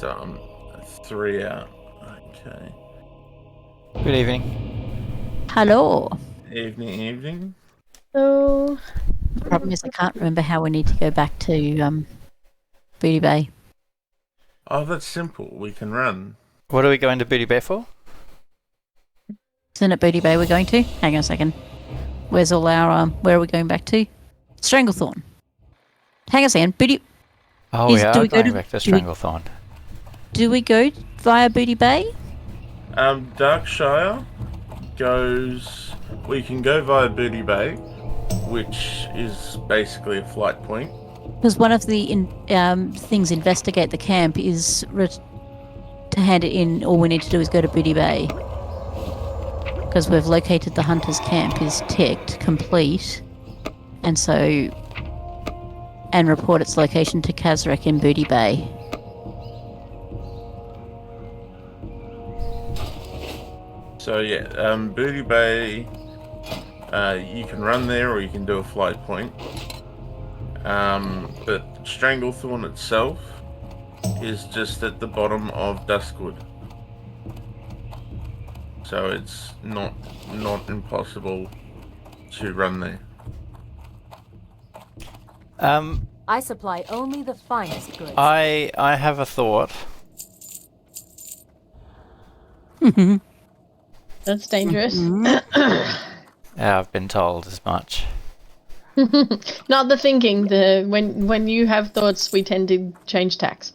So I'm 3 out. Okay. Good evening. Hello. Evening. So, The problem is I can't remember how we need to go back to Booty Bay. Oh, that's simple. We can run. What are we going to Booty Bay for? Isn't it Booty Bay we're going to? Hang on a second. Where's all our, where are we going back to? Stranglethorn. Hang on a second. Booty... Oh, Is- we do are we go going to- back to do we- Stranglethorn. Do we go via Booty Bay? Darkshire goes... We can go via Booty Bay, which is basically a flight point. Because one of the things investigate the camp is to hand it in. All we need to do is go to Booty Bay. Because we've located the hunter's camp is ticked, complete. And so... And report its location to Kazrek in Booty Bay. So yeah, Booty Bay, you can run there or you can do a flight point. But Stranglethorn itself is just at the bottom of Duskwood. So it's not impossible to run there. I supply only the finest goods. I have a thought. that's dangerous. I've been told as much. Not the thinking. When you have thoughts, we tend to change tacks.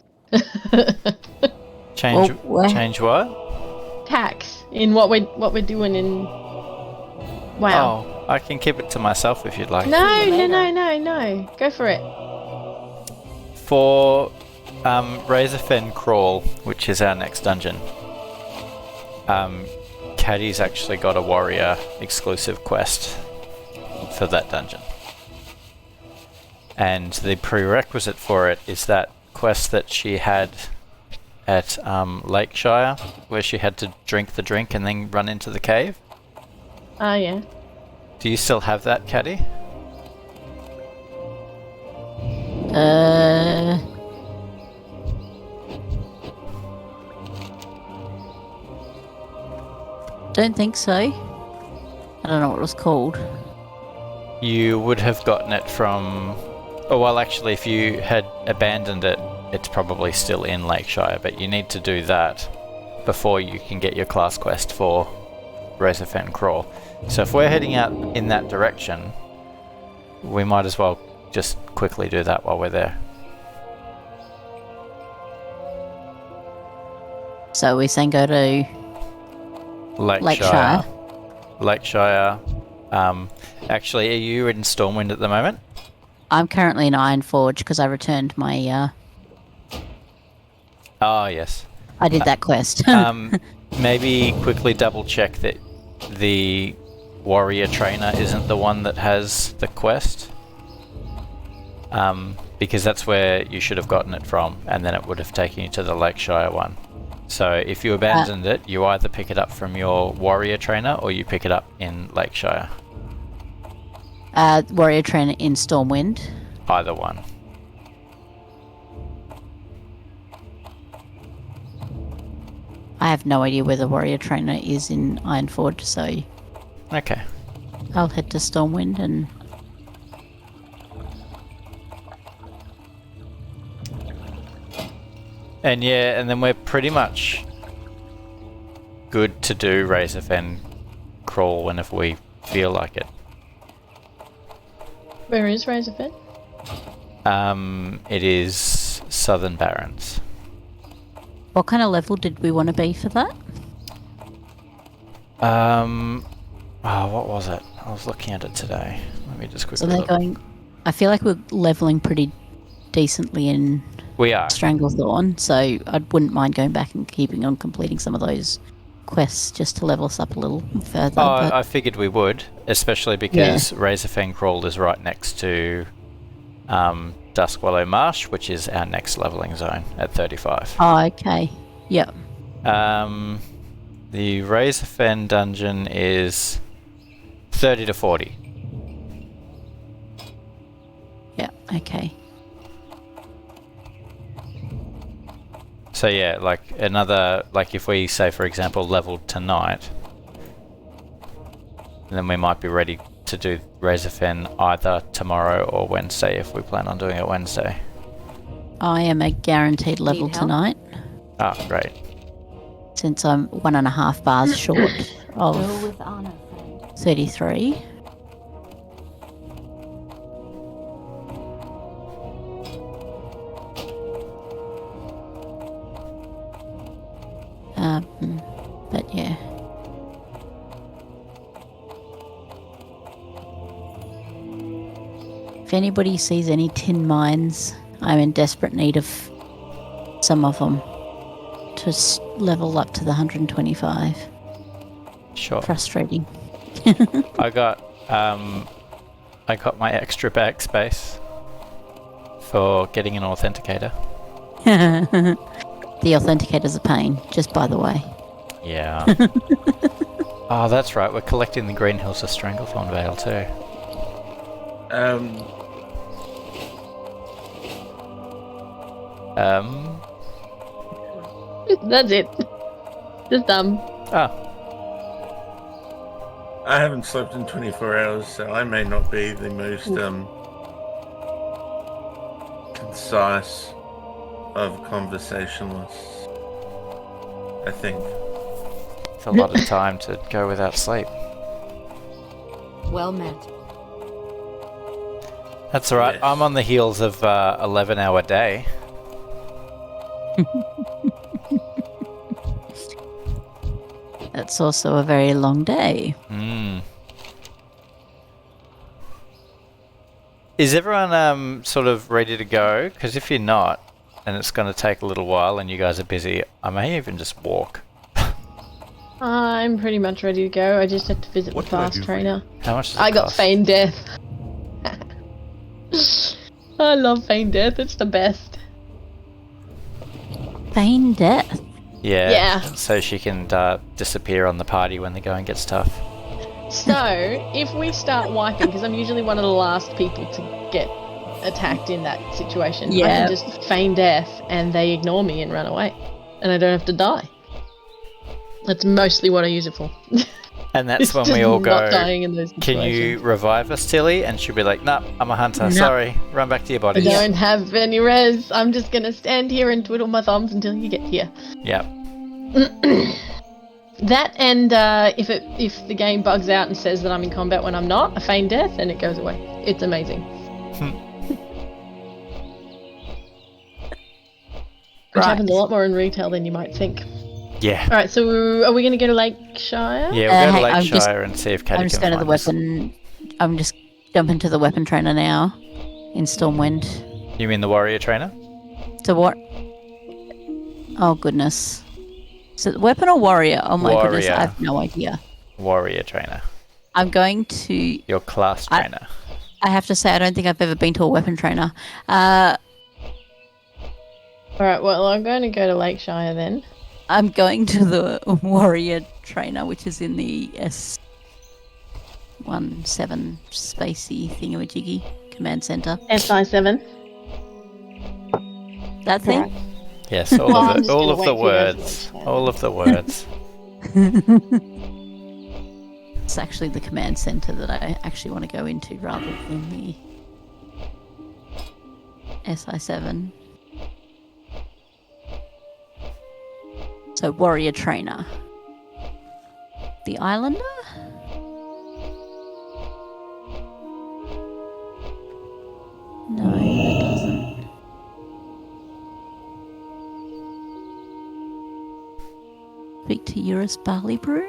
Change Well, change what? Tacks in what we're doing in. Wow. Oh, I can keep it to myself if you'd like. No. Go for it. For Razorfen Crawl, which is our next dungeon, Caddy's actually got a warrior exclusive quest for that dungeon. And the prerequisite for it is that quest that she had at Lakeshire, where she had to drink the drink and then run into the cave. Ah, yeah. Do you still have that, Caddy? Don't think so. I don't know what it was called. You would have gotten it from... Oh, well, actually, if you had abandoned it, it's probably still in Lakeshire, but you need to do that before you can get your class quest for Razorfen Crawl. So if we're heading out in that direction, we might as well just quickly do that while we're there. So we're saying go to Lakeshire. Lakeshire. Actually, are you in Stormwind at the moment? I'm currently in Ironforge because I returned my... Oh, yes. I did that quest. Maybe quickly double check that the warrior trainer isn't the one that has the quest. Because that's where you should have gotten it from, and then it would have taken you to the Lakeshire one. So if you abandoned it, you either pick it up from your warrior trainer or you pick it up in Lakeshire. Warrior trainer in Stormwind. Either one. I have no idea where the warrior trainer is in Ironforge, so Okay. I'll head to Stormwind and... And yeah, and then we're pretty much good to do Razorfen Crawl whenever we feel like it. Where is Razorfen? It is Southern Barrens. What kind of level did we want to be for that? Oh, what was it? I was looking at it today. Let me just So quickly they're look. going... I feel like we're leveling pretty decently in We are. Stranglethorn, so I wouldn't mind going back and keeping on completing some of those quests just to level us up a little further. Oh, but I figured we would, especially because Razorfen Crawl is right next to Duskwallow Marsh, which is our next leveling zone at 35. Oh, okay. Yep. The Razorfen dungeon is 30 to 40. Yeah, okay. So yeah, like if we say for example leveled tonight, then we might be ready to do Rezafen either tomorrow or Wednesday if we plan on doing it Wednesday. I am a guaranteed level Need help? tonight, Ah, great. since I'm 1.5 bars short Go of with honor, friend. 33. But yeah. If anybody sees any tin mines, I'm in desperate need of some of them to level up to the 125. Sure. Frustrating. I got my extra bag space for getting an authenticator. The authenticator's a pain, just by the way. Yeah. Oh, that's right. We're collecting the Green Hills of Stranglethorn Vale too. That's it. Just dumb. Oh, I haven't slept in 24 hours, so I may not be the most concise of conversationalists. I think. it's a lot of time to go without sleep. Well met. That's alright. Yes. I'm on the heels of 11-hour day. That's also a very long day. Is everyone sort of ready to go? Because if you're not, and it's going to take a little while and you guys are busy, I may even just walk. I'm pretty much ready to go. I just have to visit the fast trainer. How much does it I got cost? Feign Death. I love Feign Death. It's the best. Feign death. Yeah. Yeah. So she can disappear on the party when the going gets tough. So, if we start wiping, because I'm usually one of the last people to get attacked in that situation, I Yeah. can just feign death and they ignore me and run away. And I don't have to die. That's mostly what I use it for. And that's It's when just we all not go, dying in those can you situations. revive us, Tilly? And she'll be like, nah, I'm a hunter. No. Sorry. Run back to your I bodies. don't have any res. I'm just going to stand here and twiddle my thumbs until you get here. Yep. That and if the game bugs out and says that I'm in combat when I'm not, I feign death and it goes away. It's amazing. Which happens a lot more in retail than you might think. Yeah. Alright, so are we going to go to Lakeshire? Yeah, we'll go to hey, I'm just- Lakeshire and see if Katie I'm just can going to the find us. weapon. I'm just jumping to the weapon trainer now in Stormwind. You mean the warrior trainer? So what? Oh goodness. So weapon or warrior? Oh my goodness, Warrior. I have no idea. Warrior trainer. I'm going to. Your class trainer. I have to say, I don't think I've ever been to a weapon trainer. Alright, well, I'm going to go to Lakeshire then. I'm going to the warrior trainer, which is in the S17 spacey thingamajiggy command center. SI7. That thing? Right. Yes, all Well, I'm of the, just all gonna of wait the for you guys to words. watch that. All of the words. It's actually the command center that I actually want to go into rather than the SI7. So, warrior trainer. The Islander? No, that doesn't. Victor Eurus Barley Brew?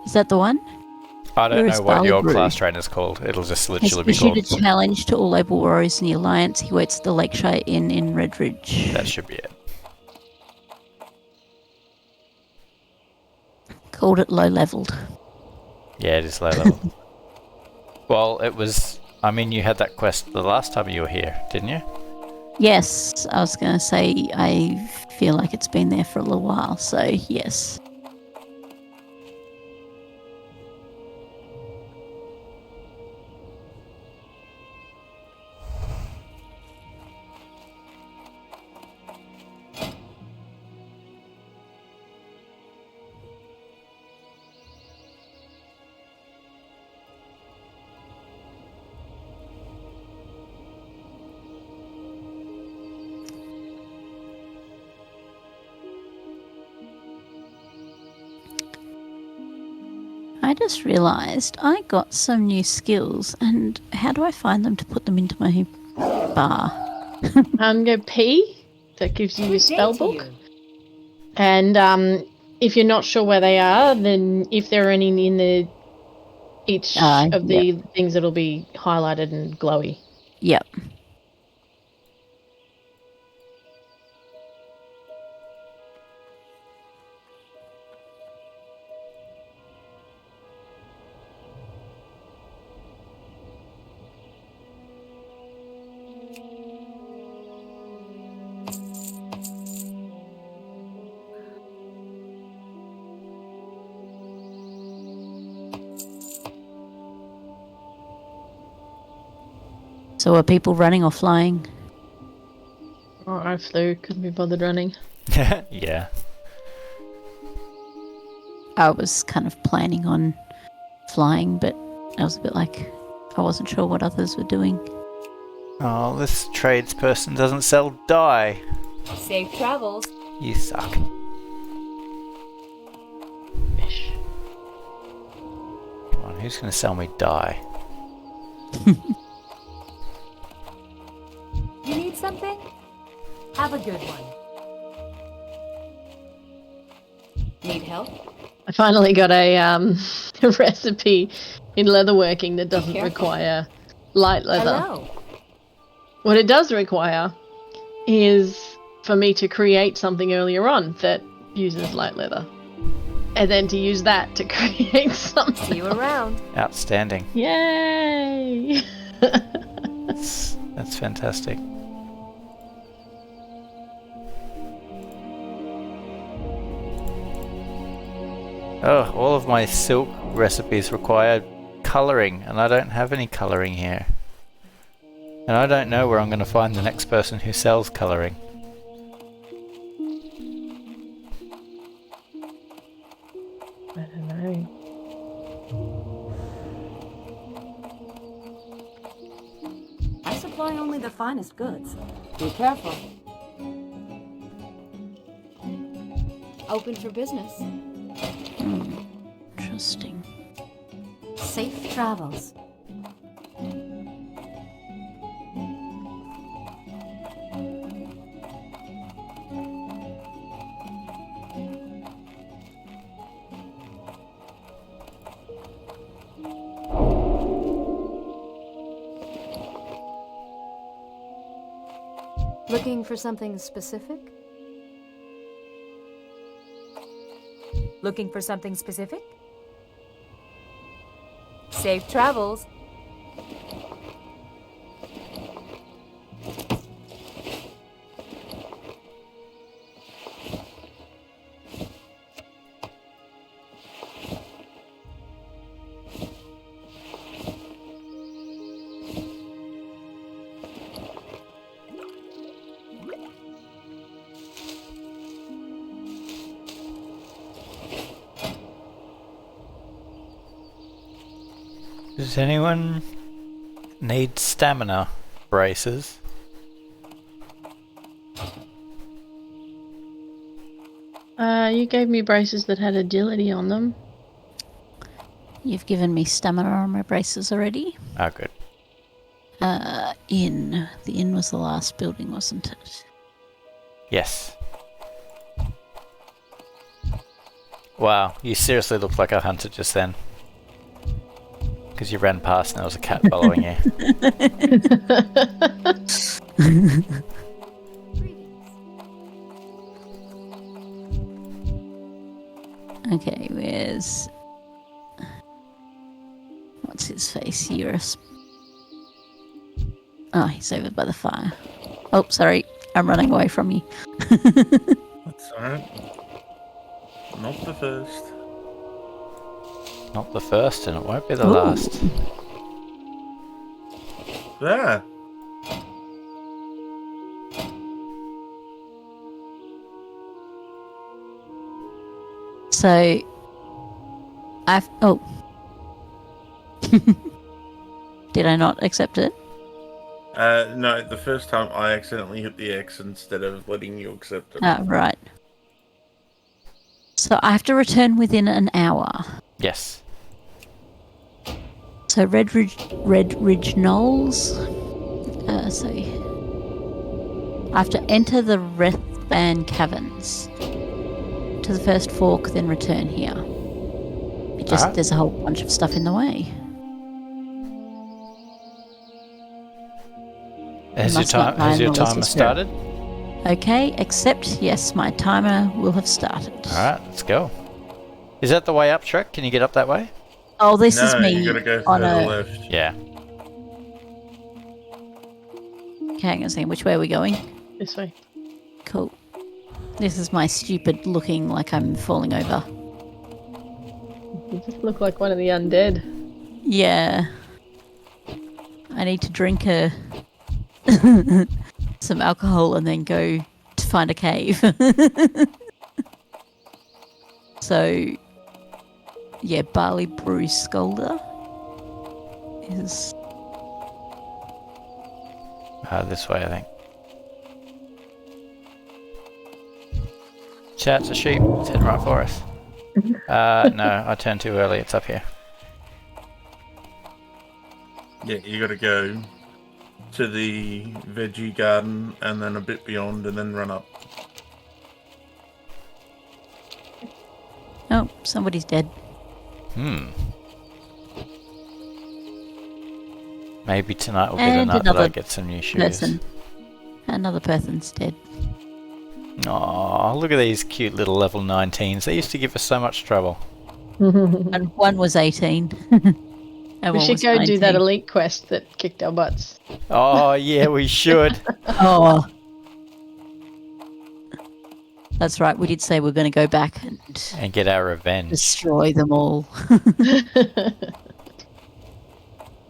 Is that the one? I don't Where's know what your Barley class Brew? trainer's called. It'll just Has literally be issued called. a challenge to all able warriors in the Alliance. He waits at the Lakeshire Inn in Redridge. That should be it. Called it low leveled. Yeah, it is low level. Well, it was. I mean, you had that quest the last time you were here, didn't you? Yes, I was going to say I feel like it's been there for a little while, so yes. just realised I got some new skills, and how do I find them to put them into my bar? Go P. That gives you your Good day spell to book. you. And if you're not sure where they are, then if there are any in the each of the things, it'll be highlighted and glowy. Yep. So are people running or flying? Oh, I flew. Couldn't be bothered running. Yeah. I was kind of planning on flying, but I was a bit like, I wasn't sure what others were doing. Oh, this tradesperson doesn't sell dye. Safe travels. You suck. Fish. Come on, who's going to sell me dye? You need something? Have a good one. Need help? I finally got a a recipe in leatherworking that doesn't Careful. require light leather. Hello. What it does require is for me to create something earlier on that uses light leather. And then to use that to create something. See you around. Outstanding. Yay! That's fantastic. Oh, all of my silk recipes require colouring, and I don't have any colouring here. And I don't know where I'm going to find the next person who sells colouring. I don't know. I supply only the finest goods. Be careful. Open for business. Interesting. Safe travels. Looking for something specific? Looking for something specific? Safe travels. Does anyone need stamina braces? You gave me braces that had agility on them. You've given me stamina on my braces already. Oh, good. Inn. The inn was the last building, wasn't it? Yes. Wow, you seriously looked like a hunter just then. Because you ran past and there was a cat following you. Okay, where's... What's his face? Eurus. Oh, he's over by the fire. Oh, sorry. I'm running away from you. That's alright. Not the first. Not the first, and it won't be the Ooh. last. There. So... I've... Oh. Did I not accept it? No, the first time I accidentally hit the X instead of letting you accept it. Ah, right. So I have to return within an hour. Yes. So Red Ridge Knolls. So I have to enter the Wrathband Caverns to the first fork, then return here. It just there's a whole bunch of stuff in the way. Has your timer started? Okay, accept. Yes, my timer will have started. Alright, let's go. Is that the way up, Shrek? Can you get up that way? Oh, this is me you gotta go on to the a... left. Yeah. Okay, hang on a second. Which way are we going? This way. Cool. This is my stupid looking like I'm falling over. You just look like one of the undead. Yeah. I need to drink some alcohol and then go to find a cave. So, yeah, Barley Brew Scolder is... This way, I think. Shouts a sheep. It's heading right for us. No, I turned too early. It's up here. Yeah, you gotta go to the veggie garden and then a bit beyond and then run up. Oh, somebody's dead. Maybe tonight will be And the night that I another get some new shoes. Person. Another person's dead. Oh, look at these cute little level 19s. They used to give us so much trouble. And one was 18. And We one should was go 19. do that elite quest that kicked our butts. Oh, yeah, we should. Oh. That's right, we did say we're going to go back And get our revenge. destroy them all.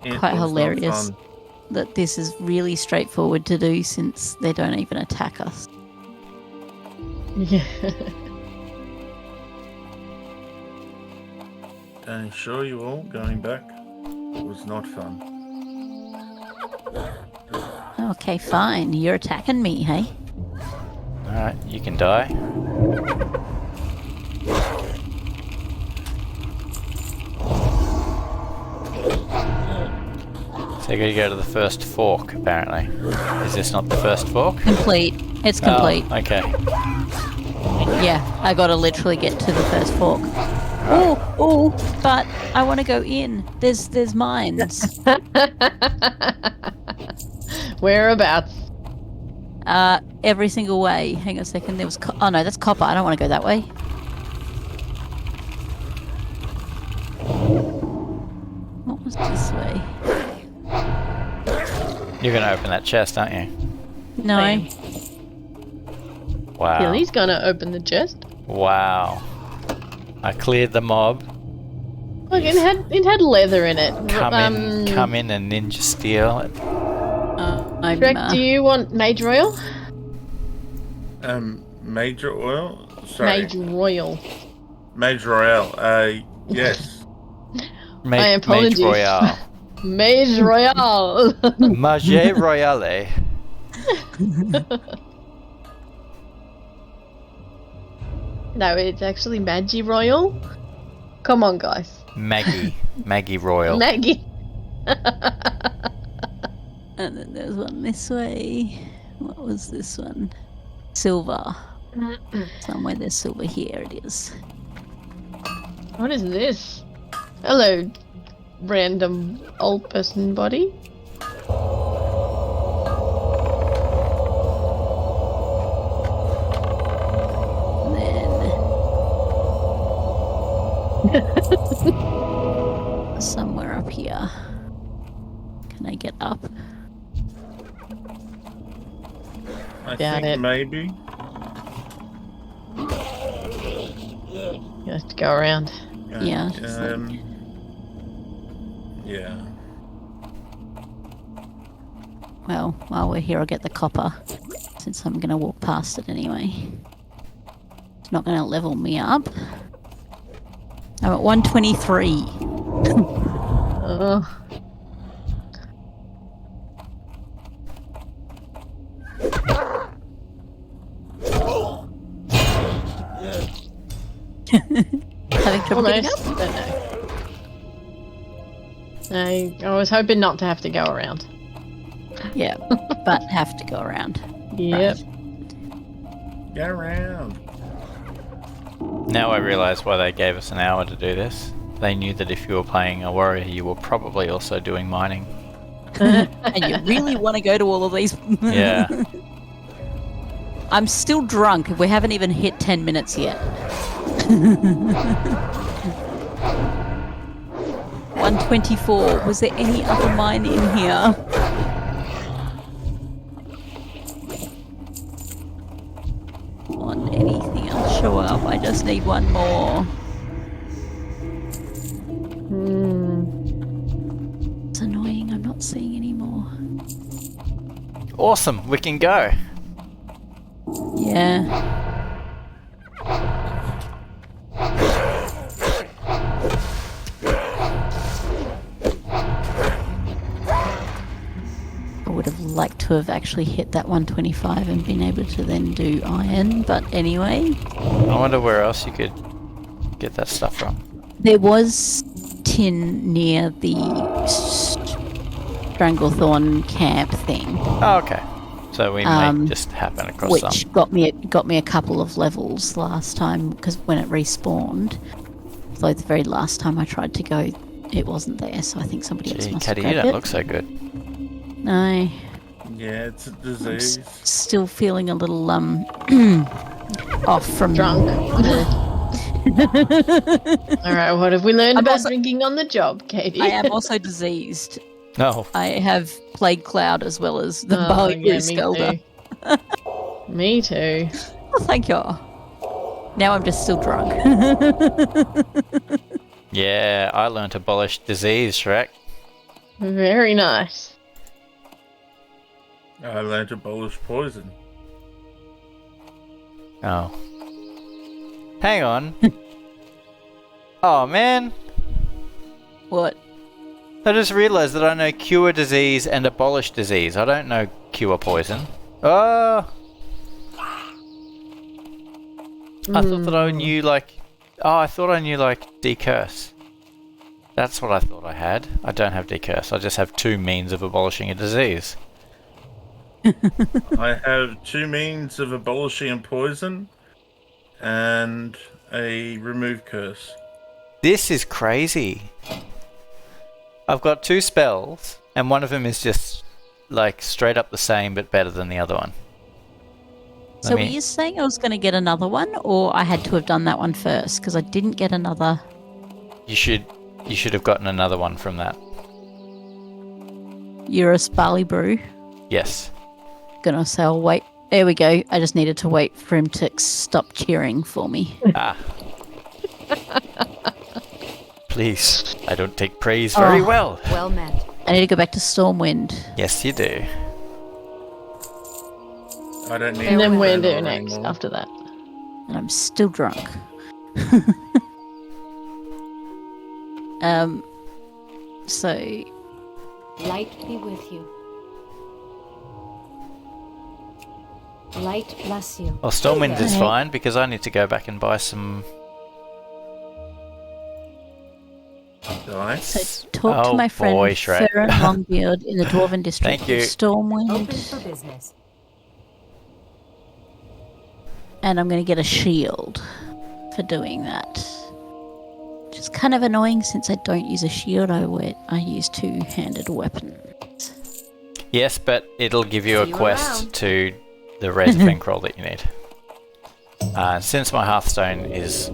It Quite was not hilarious fun. that this is really straightforward to do since they don't even attack us. Yeah. I assure you all, going back was not fun. Okay, fine. You're attacking me, hey? Alright, you can die. So you gotta go to the first fork, apparently. Is this not the first fork? Complete. It's complete. Oh, okay. Yeah, I gotta literally get to the first fork. Oh, but I want to go in. There's mines. Whereabouts? Every single way. Hang on a second. There was. Oh no, that's copper. I don't want to go that way. What was this way? You're gonna open that chest, aren't you? No. Same. Wow. Billy's gonna open the chest. Wow. I cleared the mob. Look, it had leather in it. Come in and ninja steal it. I'm. Greg, do you want Mage Royal? Major oil? Sorry. Mage Royal. Mage Royale. Yes. My apologies. Mage Royale. Mage Royal. Mage Royale. No, it's actually Magi Royal. Come on, guys. Maggie Royal. Maggie. And then there's one this way. What was this one? Silver. Somewhere there's silver. Here it is. What is this? Hello, random old person body. Somewhere up here. Can I get up? I Doubt think it. maybe. You have to go around. Yeah. Yeah. Well, while we're here, I'll get the copper, since I'm going to walk past it anyway. It's not going to level me up. I'm at 123. Oh. Having trouble getting Almost. up? Don't know. I was hoping not to have to go around. Yeah, but have to go around. Yep. Right. Get around. Now I realise why they gave us an hour to do this. They knew that if you were playing a warrior, you were probably also doing mining. And you really want to go to all of these? Yeah. I'm still drunk. We haven't even hit 10 minutes yet. 124. Was there any other mine in here? On anything else show up? I just need one more. It's annoying. I'm not seeing any more. Awesome, we can go. Yeah. I would have liked to have actually hit that 125 and been able to then do iron, but anyway. I wonder where else you could get that stuff from. There was tin near the Stranglethorn camp thing, Oh, okay. So we may just happen across which some. got me a couple of levels last time because when it respawned. Though the very last time I tried to go, it wasn't there, so I think somebody else Gee, must have Caddy, you grabbed don't it. look so good. No, Yeah, it's a I'm disease. still feeling a little off from Drunk. Alright, what have we learned I'm about also- drinking on the job, Katie? I am also diseased. No. I have plague cloud as well as the Oh, barley blue yeah, skelter. me too. Me too. Oh, thank you. Now I'm just still drunk. Yeah, I learned to abolish disease, Shrek. Very nice. I learned to abolish poison. Oh. Hang on. Oh, man. What? I just realised that I know cure disease and abolish disease. I don't know cure poison. Oh! I thought that I knew, like... Oh, I thought I knew, like, decurse. That's what I thought I had. I don't have decurse. I just have 2 means of abolishing a disease. I have 2 means of abolishing poison and a remove curse. This is crazy. I've got 2 spells, and one of them is just, like, straight up the same, but better than the other one. So were you saying I was going to get another one, or I had to have done that one first? Because I didn't get another. You should have gotten another one from that. Eurus barley brew. Yes. Gonna say I'll wait. There we go. I just needed to wait for him to stop cheering for me. Ah. Please, I don't take praise very well. Well met. I need to go back to Stormwind. Yes, you do. I don't need And then to we're do do that next anymore. after that. And I'm still drunk. So Light be with you. Light bless you. Well, Stormwind is Hey. fine because I need to go back and buy some. Nice. So talk to Oh my friend boy, Shrek. Farron Longbeard in the Dwarven district Thank you. of Stormwind, Open for business. and I'm going to get a shield for doing that. Which is kind of annoying since I don't use a shield. I use 2-handed weapons. Yes, but it'll give you a See you quest around. to the Razor Bankroll that you need. Since my Hearthstone is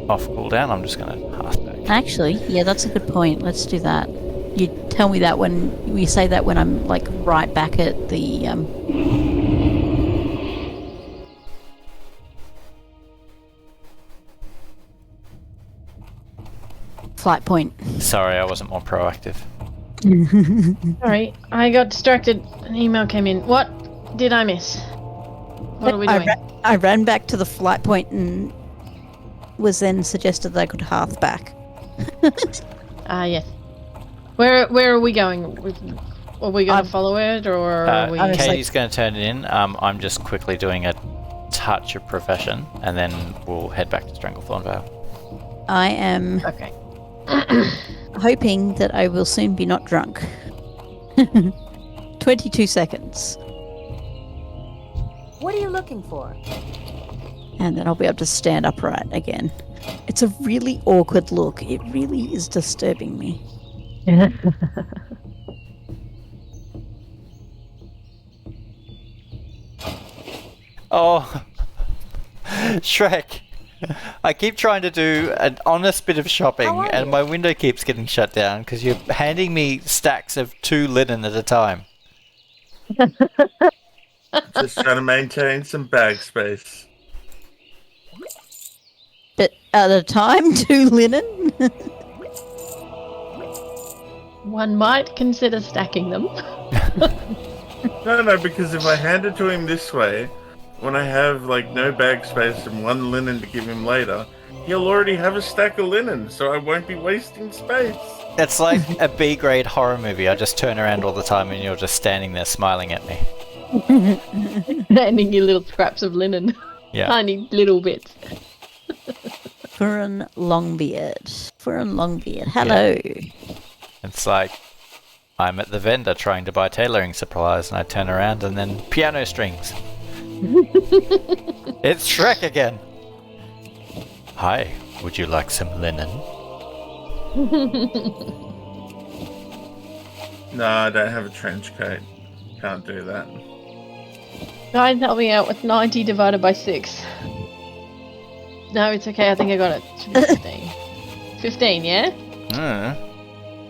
off cooldown, I'm just going to Hearthstone. Actually, yeah, that's a good point. Let's do that. You tell me that when you say that when I'm like right back at the flight point. Sorry, I wasn't more proactive. Sorry, I got distracted. An email came in. What did I miss? What are we doing? I ran back to the flight point and was then suggested that I could hearth back. Yes. Where are we going? Are we going to follow it, or are we? I was Katie's going to turn it in. I'm just quickly doing a touch of profession, and then we'll head back to Stranglethorn Vale. I am Okay. hoping that I will soon be not drunk. 22 seconds. What are you looking for? And then I'll be able to stand upright again. It's a really awkward look. It really is disturbing me. Oh, Shrek. I keep trying to do an honest bit of shopping How are and you? my window keeps getting shut down because you're handing me stacks of 2 linen at a time. Just trying to maintain some bag space. But at a time, 2 linen? One might consider stacking them. No, because if I hand it to him this way, when I have like no bag space and 1 linen to give him later, he'll already have a stack of linen, so I won't be wasting space. It's like a B-grade horror movie. I just turn around all the time and you're just standing there smiling at me. Handing you little scraps of linen. Yeah. Tiny little bits. Furin Longbeard. Furin Longbeard. Hello. It's like I'm at the vendor trying to buy tailoring supplies and I turn around and then piano strings. It's Shrek again. Hi, would you like some linen? No, I don't have a trench coat. Can't do that. Guys, help me out with 90 divided by 6. No, it's okay. I think I got it. Should be 15. 15, yeah?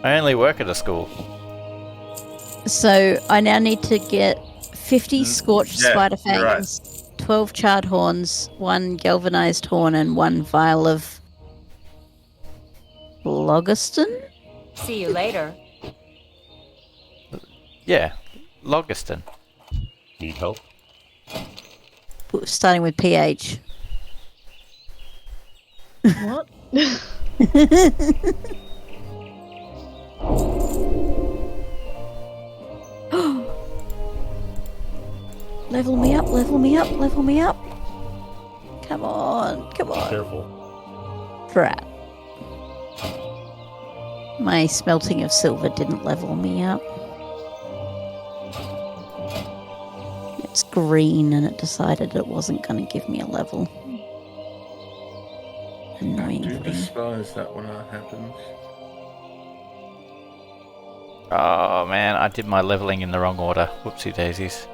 I only work at a school. So I now need to get 50 scorched yeah, spider you're right. fangs, 12 charred horns, 1 galvanized horn, and 1 vial of phlogiston? See you later. Yeah, Logiston. Need help? Starting with PH. What? Level me up, level me up, level me up. Come on, come on. Careful. Drat. My smelting of silver didn't level me up. It's green and it decided it wasn't going to give me a level. Annoying I do thing. despise that when that happens. Oh man, I did my leveling in the wrong order. Whoopsie daisies.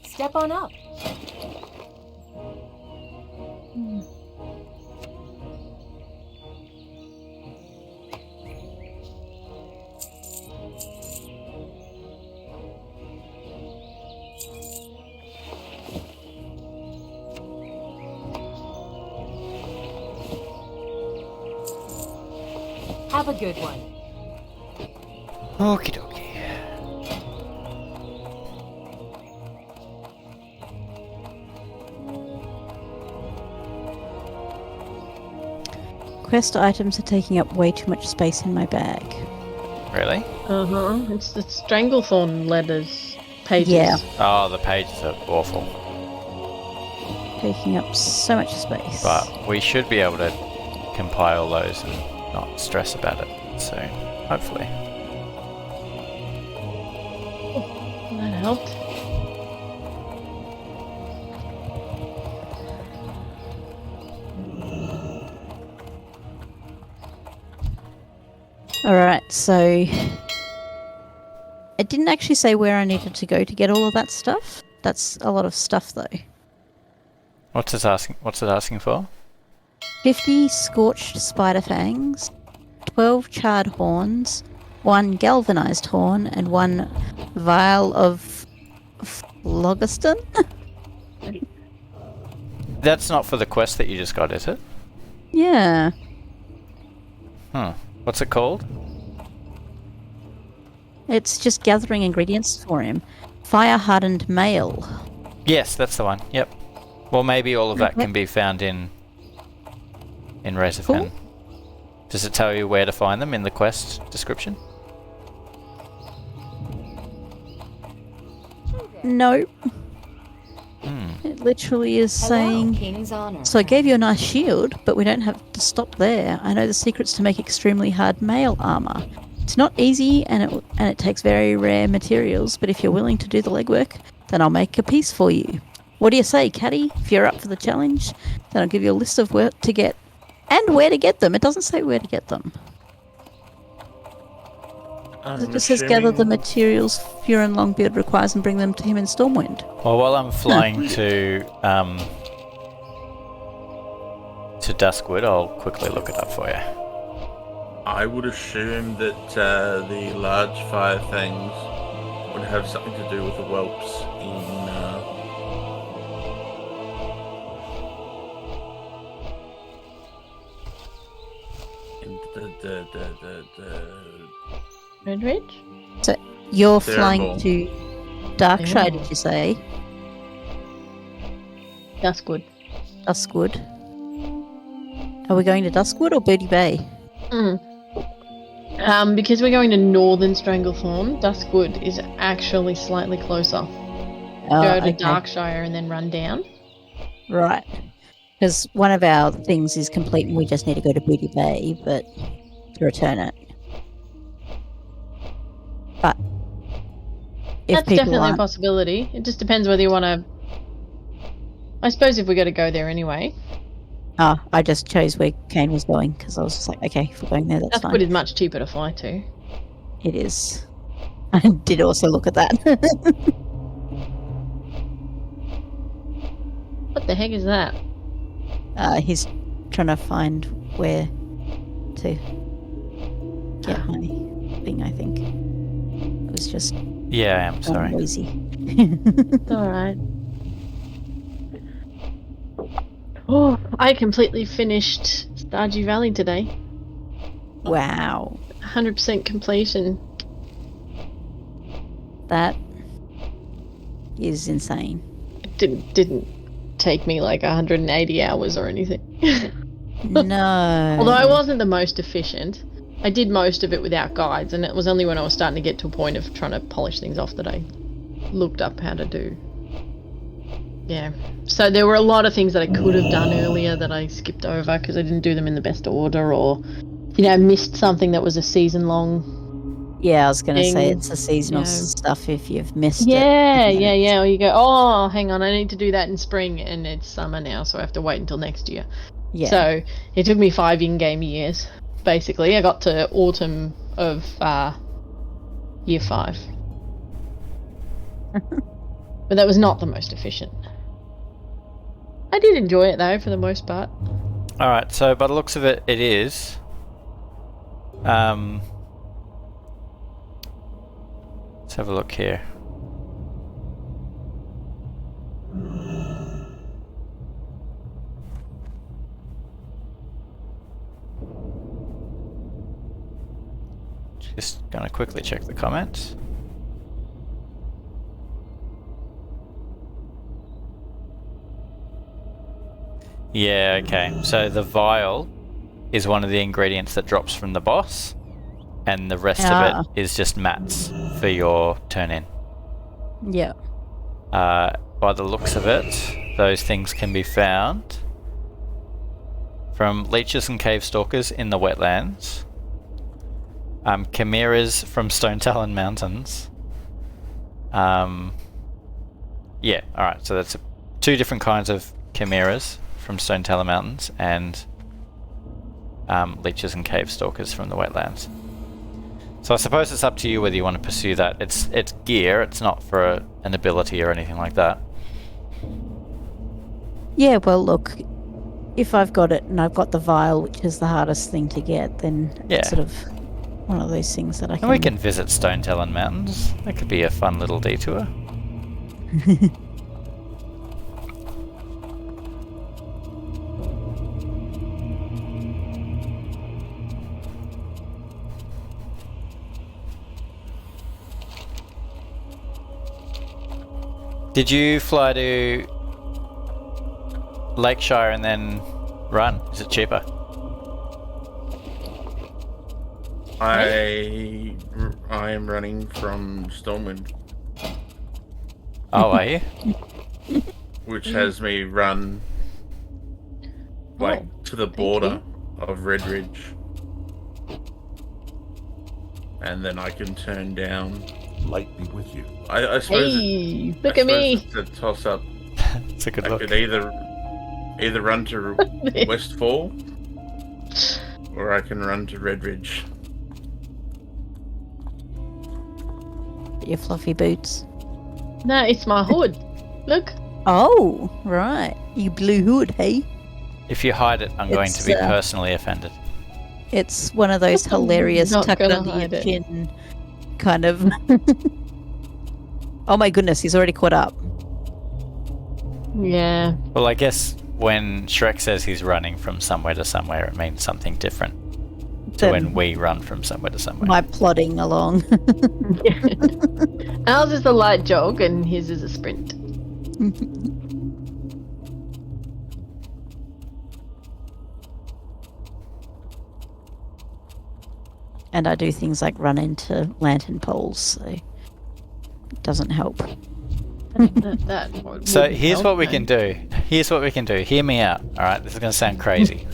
Step on up. Have a good one. Okie dokie. Quest items are taking up way too much space in my bag. Really? It's the Stranglethorn letters pages. Yeah. Oh, the pages are awful. Taking up so much space. But we should be able to compile those and not stress about it soon, hopefully. That helped. Alright, so it didn't actually say where I needed to go to get all of that stuff. That's a lot of stuff though. What's it asking for? 50 scorched spider fangs, 12 charred horns, 1 galvanized horn, and 1 vial of phlogiston? That's not for the quest that you just got, is it? Yeah. What's it called? It's just gathering ingredients for him. fire-hardened mail. Yes, that's the one. Yep. Well, maybe all of that Okay. can be found in Razorfen. Does it tell you where to find them in the quest description? No, Hmm. it literally is Hello, saying... King's honor. So I gave you a nice shield, but we don't have to stop there. I know the secrets to make extremely hard mail armor. It's not easy, and it takes very rare materials, but if you're willing to do the legwork, then I'll make a piece for you. What do you say, Caddy? If you're up for the challenge, then I'll give you a list of where to get and where to get them. It doesn't say where to get them. It just says gather the materials Furin Longbeard requires and bring them to him in Stormwind. Well, while I'm flying to Duskwood, I'll quickly look it up for you. I would assume that the large fire things would have something to do with the whelps in Red Ridge? So you're Terrible. flying to Darkshire, Yeah. did you say? That's good. Duskwood. Are we going to Duskwood or Booty Bay? Because we're going to Northern Stranglethorn, Duskwood is actually slightly closer. Oh, Go to okay. Darkshire and then run down. Right. Because one of our things is complete and we just need to go to Booty Bay, but to return it. But if That's people definitely a aren't, possibility. It just depends whether you want to. I suppose if we got to go there anyway. I just chose where Kane was going because I was just like, okay, if we're going there, that's Duskwood fine. is much cheaper to fly to. It is. I did also look at that. What the heck is that? He's trying to find where to get my thing, I think. It was just Yeah, I am. Sorry. noisy. It's alright. Oh, I completely finished Stardew Valley today. Wow. 100% completion. That is insane. It didn't take me like 180 hours or anything. No. Although I wasn't the most efficient. I did most of it without guides, and it was only when I was starting to get to a point of trying to polish things off that I looked up how to do. Yeah. So there were a lot of things that I could have done earlier that I skipped over because I didn't do them in the best order, or, missed something that was a season long. Yeah, I was going to say thing, it's the seasonal you know. stuff if you've missed Yeah, it. yeah. Or you go, oh, hang on, I need to do that in spring, and it's summer now, so I have to wait until next year. Yeah. So it took me 5 in-game years, basically. I got to autumn of year 5. But that was not the most efficient. I did enjoy it, though, for the most part. Alright, so by the looks of it, it is. Let's have a look here. Just gonna quickly check the comments. Yeah, okay. So the vial is one of the ingredients that drops from the boss, and the rest of it is just mats for your turn-in. Yeah. By the looks of it, those things can be found from leeches and cave stalkers in the wetlands, chimeras from Stone Talon Mountains. Yeah, alright, so that's 2 different kinds of chimeras from Stone Talon Mountains, and leeches and cave stalkers from the wetlands. So I suppose it's up to you whether you want to pursue that. It's gear, it's not for an ability or anything like that. Yeah, well, look, if I've got it and I've got the vial, which is the hardest thing to get, then Yeah. it's sort of one of those things that I can... And we can visit Stone Talon Mountains. That could be a fun little detour. Did you fly to Lakeshire and then run? Is it cheaper? I am running from Stormwind, Oh, are you? which has me run like to the border of Red Ridge, and then I can turn down. Light be with you. I suppose. Hey, look at me. It's a toss up. It's a good I look. could either run to Westfall, or I can run to Red Ridge. Your fluffy boots. No, it's my hood. Look. Oh, right. You blue hood, hey? If you hide it, I'm going to It's, be personally offended. It's one of those hilarious Not tucked gonna under hide your it. chin kind of. Oh my goodness, he's already caught up. Yeah. Well, I guess when Shrek says he's running from somewhere to somewhere, it means something different to Then when we run from somewhere to somewhere. my plodding along. Ours is a light jog and his is a sprint. And I do things like run into lantern poles, so it doesn't help. So here's what we can do. Here's what we can do. Hear me out. All right, this is going to sound crazy.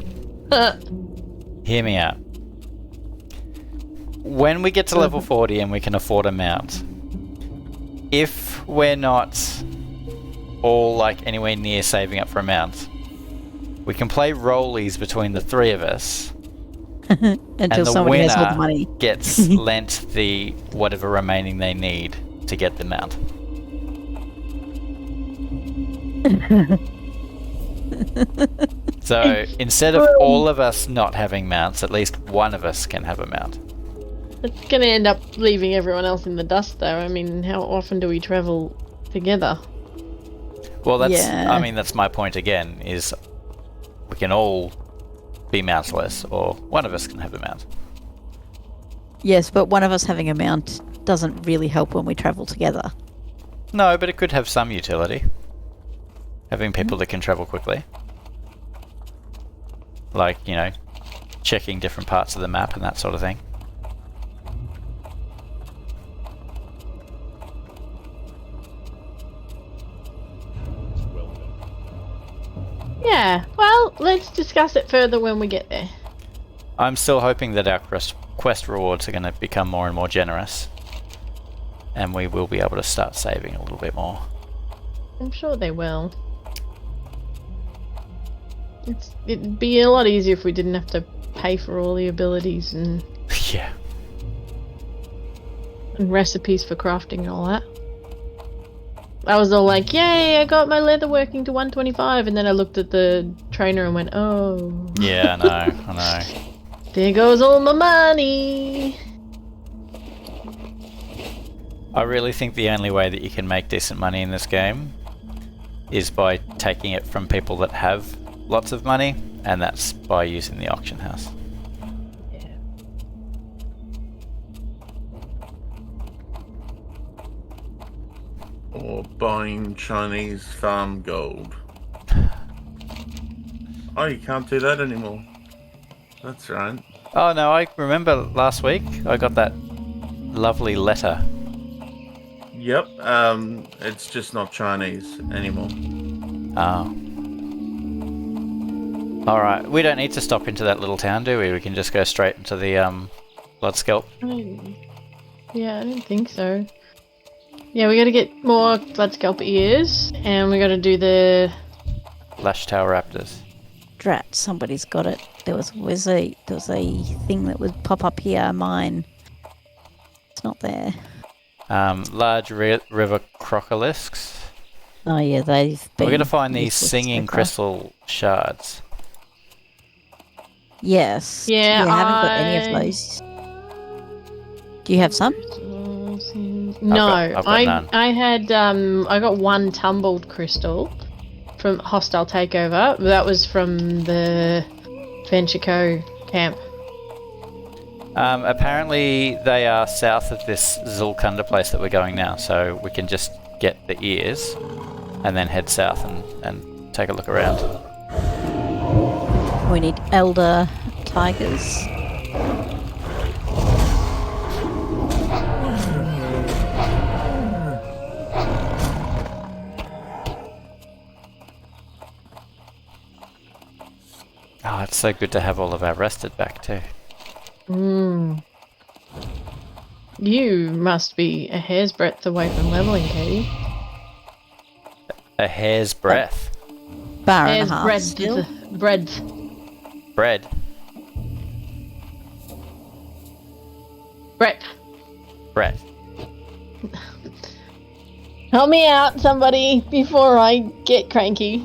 Hear me out. When we get to level 40 and we can afford a mount, if we're not all like anywhere near saving up for a mount, we can play rollies between the three of us. Until And the somebody has all the winner money. gets lent the whatever remaining they need to get the mount. So instead of all of us not having mounts, at least one of us can have a mount. It's gonna end up leaving everyone else in the dust though. I mean, how often do we travel together? Well, that's Yeah. I mean that's my point again, is we can all be mountless, or one of us can have a mount. Yes, but one of us having a mount doesn't really help when we travel together. No, but it could have some utility. Having people that can travel quickly. Like, you know, checking different parts of the map and that sort of thing. Yeah, well, let's discuss it further when we get there. I'm still hoping that our quest rewards are going to become more and more generous. And we will be able to start saving a little bit more. I'm sure they will. It'd be a lot easier if we didn't have to pay for all the abilities and Yeah. recipes for crafting and all that. I was all like, yay, I got my leather working to 125, and then I looked at the trainer and went, oh. Yeah, I know. There goes all my money. I really think the only way that you can make decent money in this game is by taking it from people that have lots of money, and that's by using the auction house. Or buying Chinese farm gold. Oh, you can't do that anymore. That's right. Oh no, I remember last week I got that lovely letter. Yep, it's just not Chinese anymore. Oh. Alright, we don't need to stop into that little town, do we? We can just go straight into the blood scalp. Yeah, I don't think so. Yeah, we gotta get more blood scalp ears, and we gotta do the... Lash Tail Raptors. Drat, somebody's got it. There was a thing that would pop up here, mine. It's not there. Large river crocolisks. Oh yeah, they've been. We're gonna find these useless singing so far. crystal shards. Yes. Yeah, I haven't got any of those. Do you have some? No, I've got none. I had I got one tumbled crystal from Hostile Takeover. That was from the Venture Co camp. Apparently they are south of this Zulkunda place that we're going now, so we can just get the ears, and then head south and take a look around. We need elder tigers. Oh, it's so good to have all of our rested back too. You must be a hair's breadth away from leveling, Katie. A hair's breadth. Bar and Hair's a half breadth. still. Breadth. Bread. Breadth. Bread. Help me out, somebody, before I get cranky.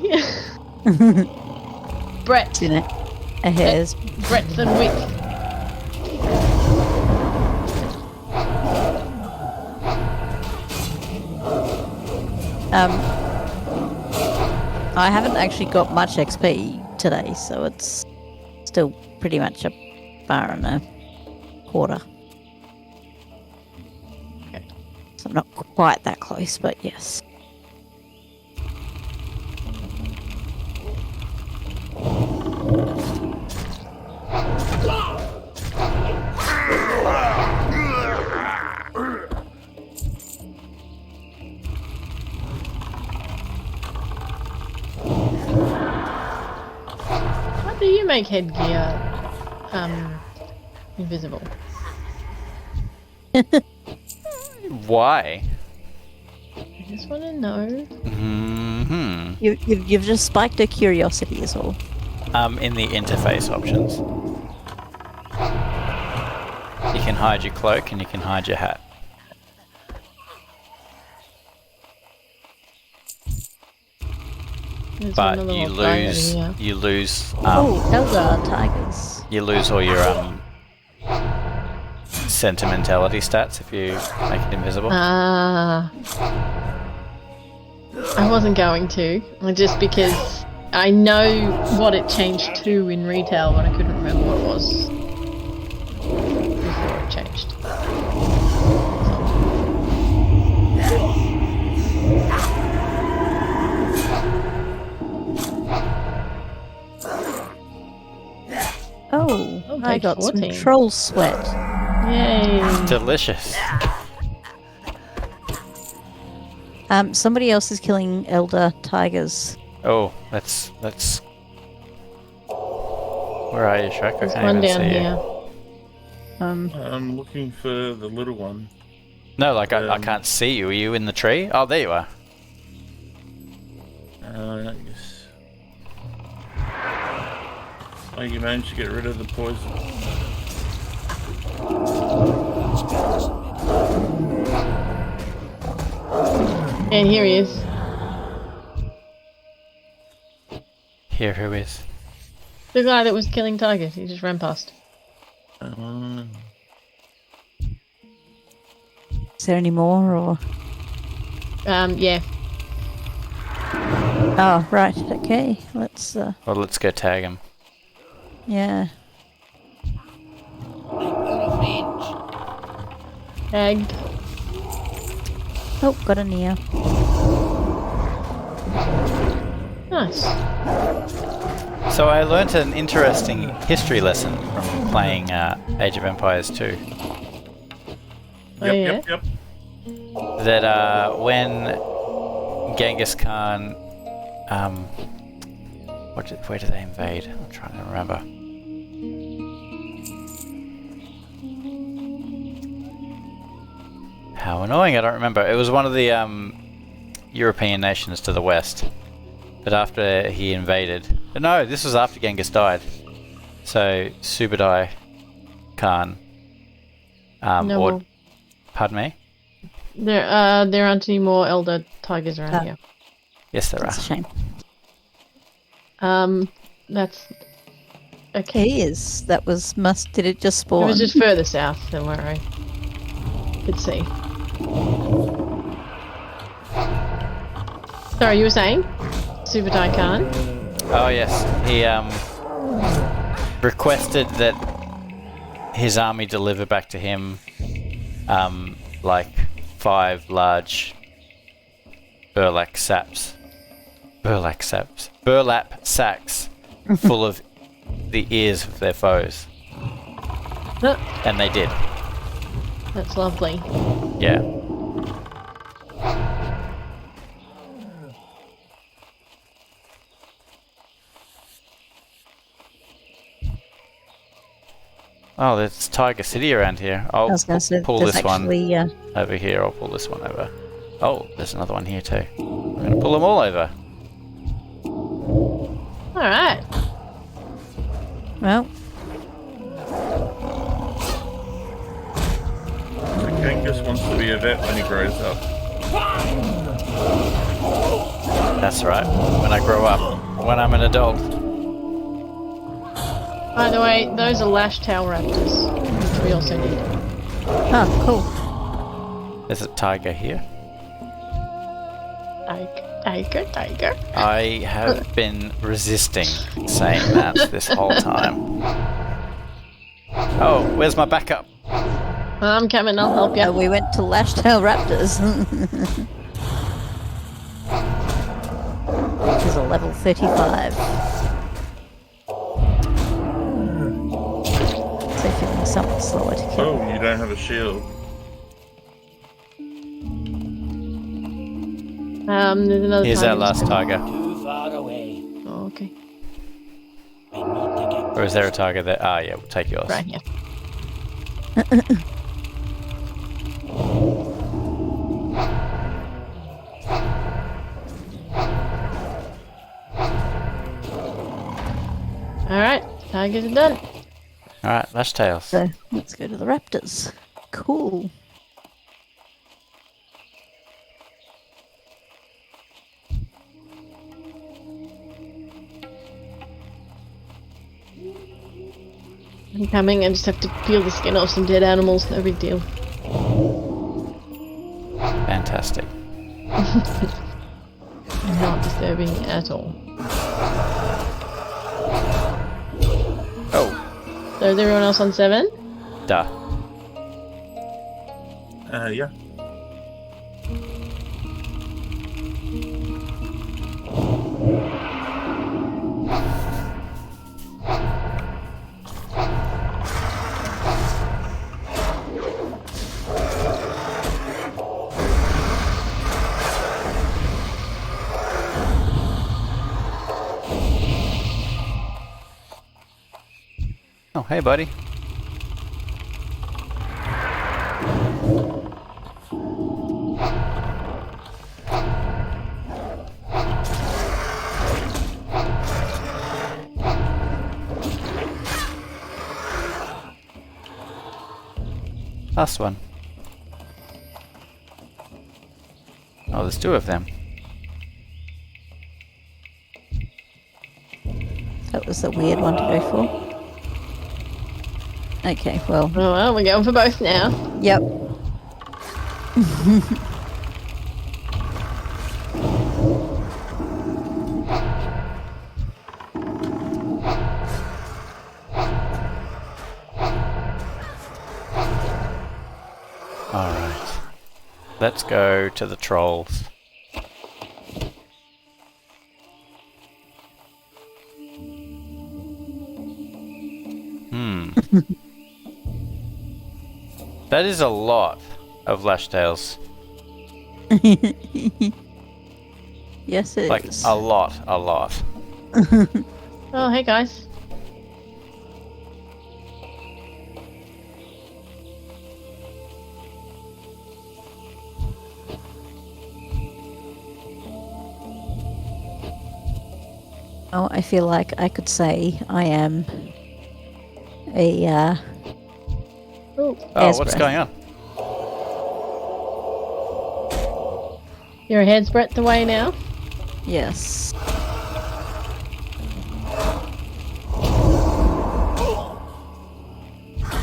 Breadth. In it. A hair's. Breadth and width. I haven't actually got much XP today, so it's still pretty much a bar and a quarter. So I'm not quite that close, but yes. How do you make headgear invisible? Why? I just want to know. You've just spiked a curiosity is all. In the interface options. You can hide your cloak and you can hide your hat. There's But one you little guy over lose here. Oh, elder tigers. you lose all your sentimentality stats if you make it invisible. I wasn't going to, just because I know what it changed to in retail, but I couldn't remember what it was before it changed. Oh, I'll I take got 14. some troll sweat. Yay! Delicious. Somebody else is killing elder tigers. Oh, let's. Where are you, Shrek? I There's can't one even down see here. you. I'm looking for the little one. No, like I can't see you. Are you in the tree? Oh, there you are. Yes. Oh, you managed to get rid of the poison. And here he is. Here, who is? The guy that was killing tigers. He just ran past. Is there any more or? Yeah. Oh, right. Okay. Let's. Well, let's go tag him. Yeah. Tagged. Oh, got a Neo. Nice. So I learnt an interesting history lesson from playing Age of Empires 2. Oh, yeah? Yep. That when Genghis Khan, where did they invade? I'm trying to remember. How annoying! I don't remember. It was one of the European nations to the west. But after he invaded, no, this was after Genghis died. So Subadai Khan, No or more. pardon me. There aren't any more elder tigers around here. Yes, there That's a are. shame. That's okay. He is. That was Did it just It spawn? was just further south than where I could see. Sorry, you were saying? Subadai Khan? Oh yes, he requested that his army deliver back to him like 5 large burlap sacks full of the ears of their foes. And they did. That's lovely. Yeah. Oh, there's Tiger City around here. I I'll was going to say, pull there's this one actually, over here. I'll pull this one over. Oh, there's another one here too. I'm going to pull them all over. Alright. well, Kangas wants to be a vet when he grows up. That's right. When I grow up. When I'm an adult. By the way, those are lash tail raptors, which we also need. oh, cool. There's a tiger here. Tiger. I have been resisting saying that this whole time. Oh, where's my backup? I'm coming, I'll help you. We went to Lashtail Raptors. Which is a level 35. So feeling somewhat slower to kill. Oh, you don't have a shield. There's another Here's tiger our last just tiger. Too far away. Oh, okay. I need to get Or is there a tiger there? Ah, yeah, we'll take yours. Right here. Alright, tigers are done. Alright, lash tails. So let's go to the Raptors. Cool. I'm coming, I just have to peel the skin off some dead animals, no big deal. Fantastic. Not disturbing at all. Oh, So is everyone else on 7? duh. Yeah. Oh, hey, buddy. Last one. Oh, there's 2 of them. That was a weird one to go for. Okay, well, Oh well, we're going for both now. yep. Alright. Let's go to the trolls. That is a lot of lashtails. Yes, it Like, is. a lot. Oh, hey guys. Oh, I feel like I could say I am a Oh, Oh, what's Asbra. going on? you're a head's breadth away now. yes.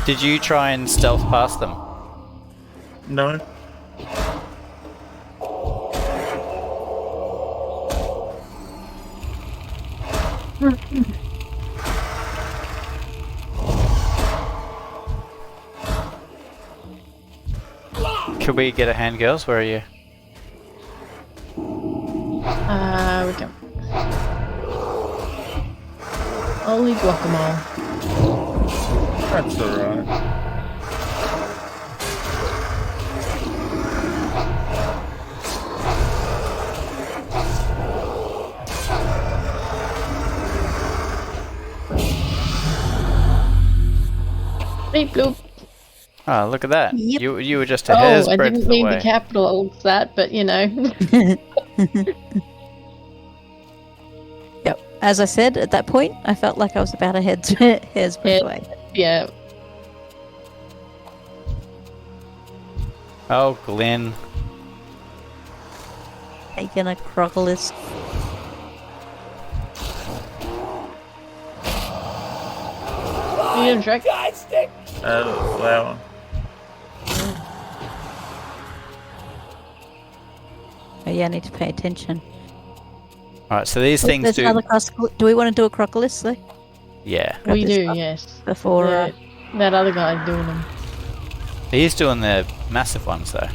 Did you try and stealth past them? No. Could we get a hand, girls? Where are you? Holy guacamole. That's alright. Beep bloop. Oh, look at that. Yep. You were just a hair's Oh, I breadth didn't mean away. to capitalize that, but you know. Yep. As I said, at that point, I felt like I was about a hair's breadth Yeah. away. Yeah. Oh, Glenn. Taking a crocodile. You didn't Shrek? God, stick! Flower. Oh yeah, I need to pay attention. Alright, so these things There's do. another do we want to do a crocodile though? Yeah. Grab We this do, up yes. Before That other guy's doing them. He's doing the massive ones, though.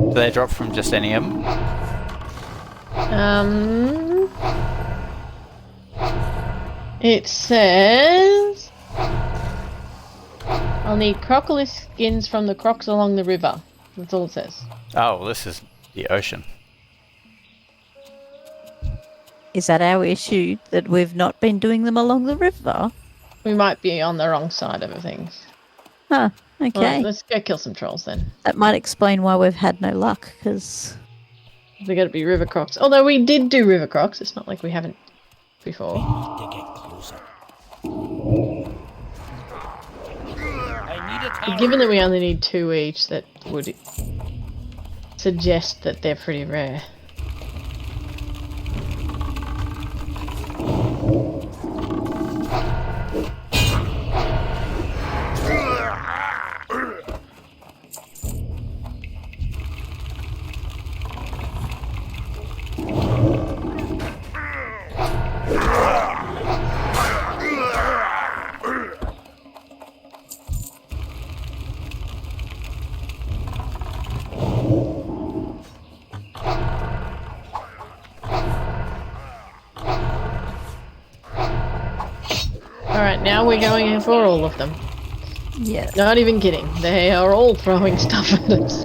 Do they drop from just any of them? It says I'll need crocodile skins from the crocs along the river. That's all it says. Oh, well, this is the ocean. Is that our issue that we've not been doing them along the river? We might be on the wrong side of things. Huh. Okay. Alright, let's go kill some trolls then. That might explain why we've had no luck, because They gotta be river crocs. Although we did do river crocs, it's not like we haven't before. Need to get closer. I need a tower. Given that we only need 2 each, that would suggest that they're pretty rare. Alright, now we're going in for all of them. yeah. Not even kidding. They are all throwing stuff at us.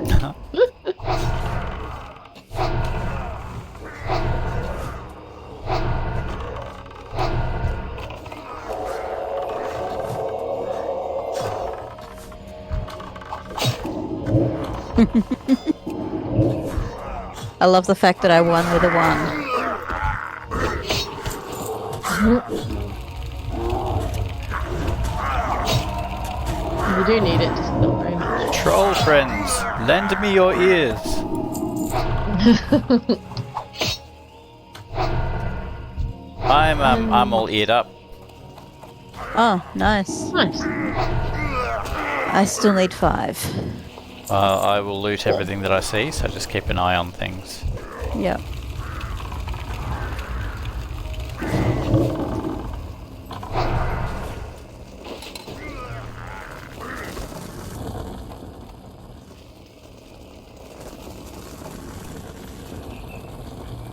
I love the fact that I won with a 1. You do need it, just not very much. Troll friends, lend me your ears. I'm all eared up. Oh, nice. Nice. I still need 5. I will loot everything that I see, so just keep an eye on things. Yep.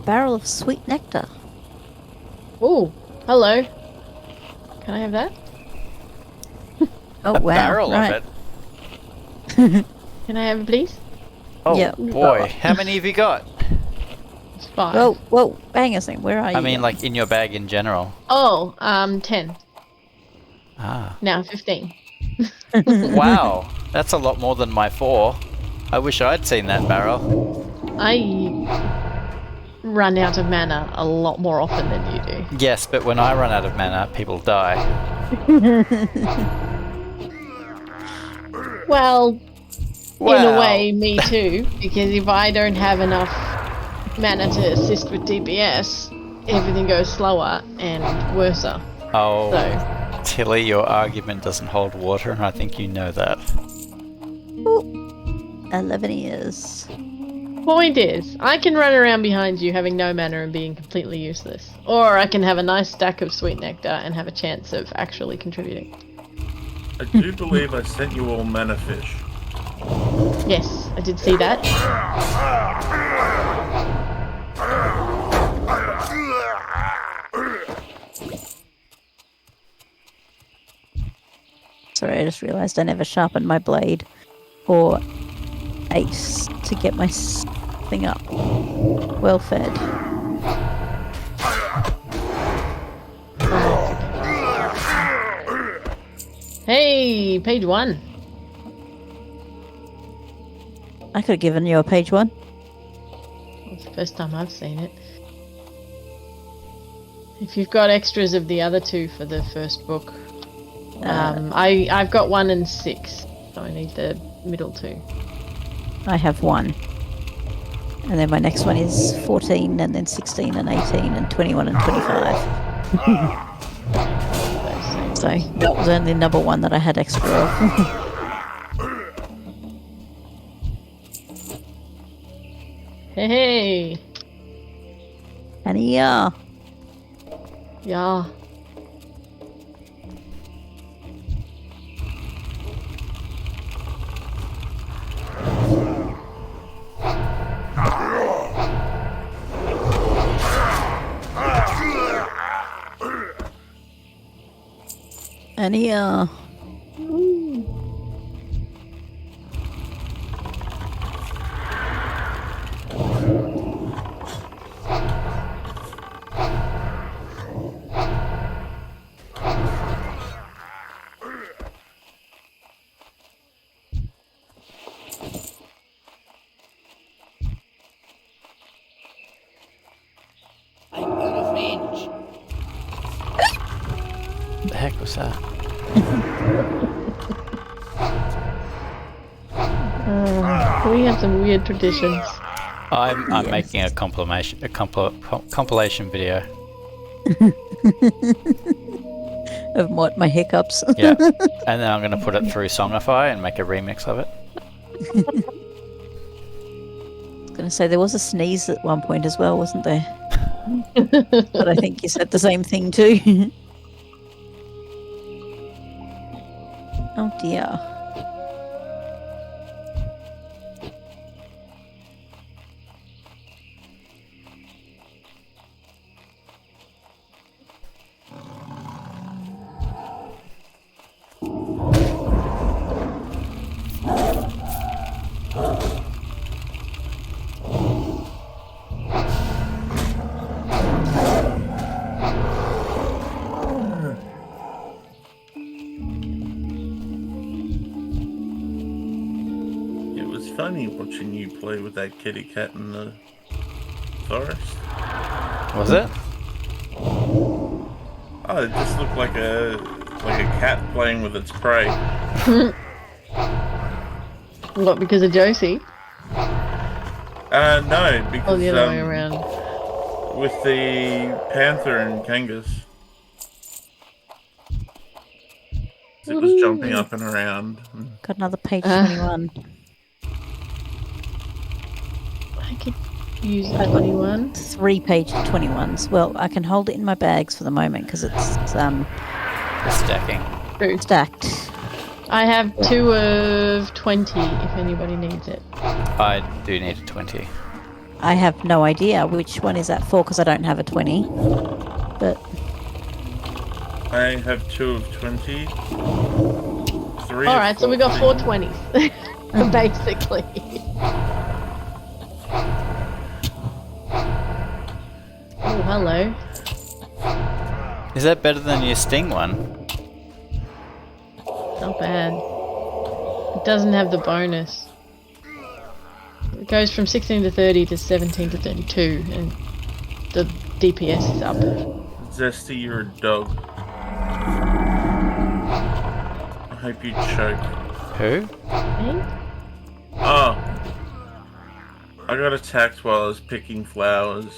Barrel of sweet nectar. Ooh, hello. Can I have that? Oh A wow! barrel right. of it. Can I have it, please? Oh Yeah. boy, how many have you got? It's 5. Whoa, whoa! Hang on a second. Where are you? I mean, like in your bag in general. Oh, 10. Ah, Now 15. wow, that's a lot more than my 4. I wish I'd seen that barrel. I run out of mana a lot more often than you do. Yes, but when I run out of mana, people die. Well, in Well. a way, me too. Because if I don't have enough mana to assist with DPS, everything goes slower and worse. Oh, So, Tilly, your argument doesn't hold water, and I think you know that. 11 years. point is, I can run around behind you having no mana and being completely useless. Or I can have a nice stack of sweet nectar and have a chance of actually contributing. I do believe I sent you all mana fish. Yes, I did see that. sorry, I just realised I never sharpened my blade or ate to get my thing up. Well fed. Hey, page 1. I could have given you a page 1. It's the first time I've seen it. If you've got extras of the other 2 for the first book, I've got 1 and 6, so I need the middle 2. I have 1. And then my next one is 14, and then 16 and 18 and 21 and 25. So that was only number 1 that I had extra of. Hey! And yeah. Yeah. And yeah. I'm out of range. The heck was that? We have some weird traditions. I'm Yes. making a compilation video. Of what, my hiccups. Yeah, and then I'm going to put it through Songify and make a remix of it. I was going to say, there was a sneeze at one point as well, wasn't there? But I think you said the same thing too. Oh dear. It was funny watching you play with that kitty cat in the forest. Was it? Oh, it just looked like a cat playing with its prey. What, because of Josie? No, because Or the other way around? with the panther and Kangas. It was jumping up and around. Got another page Ah. 21. I could use a 21. 3 page 21s. Well, I can hold it in my bags for the moment because it's Stacking. True. stacked. I have 2 of 20 if anybody needs it. I do need a 20. I have no idea which one is that for because I don't have a 20. But I have 2 of 20. 3 Alright, so we got 4 20s. Basically. Oh, hello. Is that better than your Sting one? Not bad. It doesn't have the bonus. It goes from 16 to 30 to 17 to 32, and the DPS is up. Zesty, you're a dog. I hope you choke. Who? Hey? Oh. I got attacked while I was picking flowers.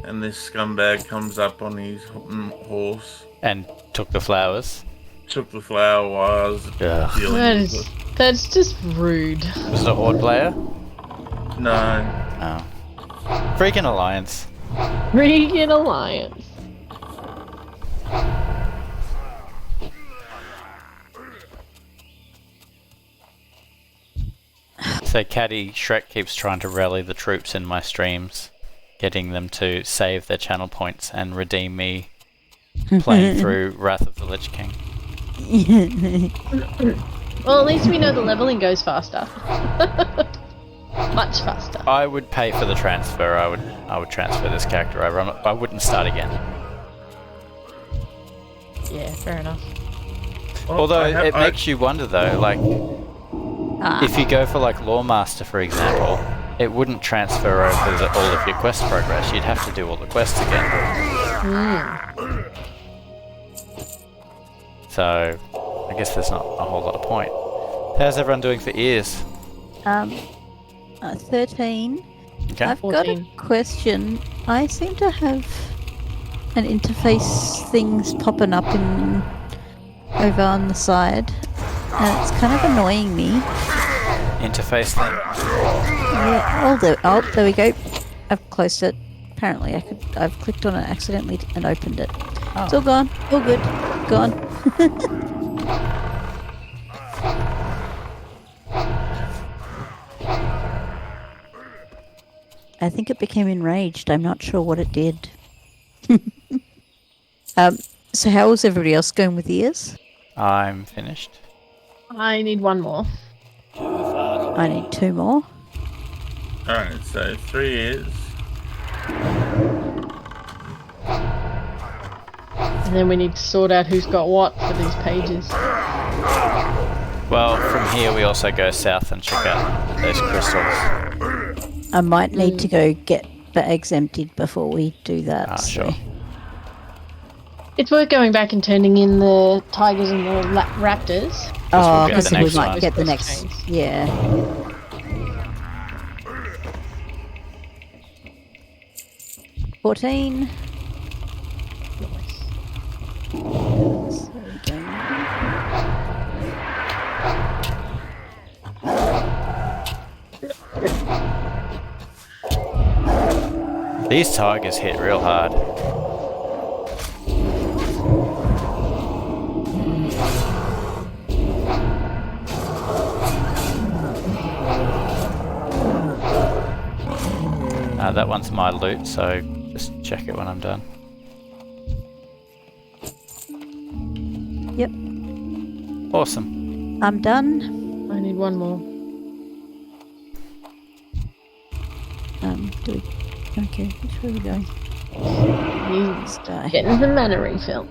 And this scumbag comes up on his horse. And took the flowers. Took the flower while I was Ugh. dealing with it. That's just rude. Was it a Horde player? No. Oh. Freaking Alliance. Regan Alliance. So Caddy Shrek keeps trying to rally the troops in my streams, getting them to save their channel points and redeem me playing through Wrath of the Lich King. Well, at least we know the leveling goes faster. Much faster. I would pay for the transfer. I would transfer this character over. I wouldn't start again. Yeah, fair enough. Well, Although I it makes you wonder though, like if you go for like Lawmaster for example, it wouldn't transfer over all of your quest progress. You'd have to do all the quests again. So I guess there's not a whole lot of point. How's everyone doing for ears? 13. Okay. I've got a 14. question. I seem to have an interface things popping up over on the side, and it's kind of annoying me. Interface thing. Yeah, there we go. I've closed it. Apparently, I've clicked on it accidentally and opened it. Oh. It's all gone. All good. Gone. I think it became enraged. I'm not sure what it did. So how was everybody else going with ears? I'm finished. I need one more. I need 2 more. Alright, so 3 is. And then we need to sort out who's got what for these pages. Well, from here we also go south and check out those crystals. I might need to go get the eggs emptied before we do that. Sure. It's worth going back and turning in the tigers and the raptors. Oh, we'll get because the we next might one. get the Quest next. chains. Yeah. 14. Nice. So again. These tigers hit real hard. That one's my loot, so just check it when I'm done. Yep. Awesome. I'm done. I need one more. Do we? Okay, which way are we going? He's Die. getting the mana refill.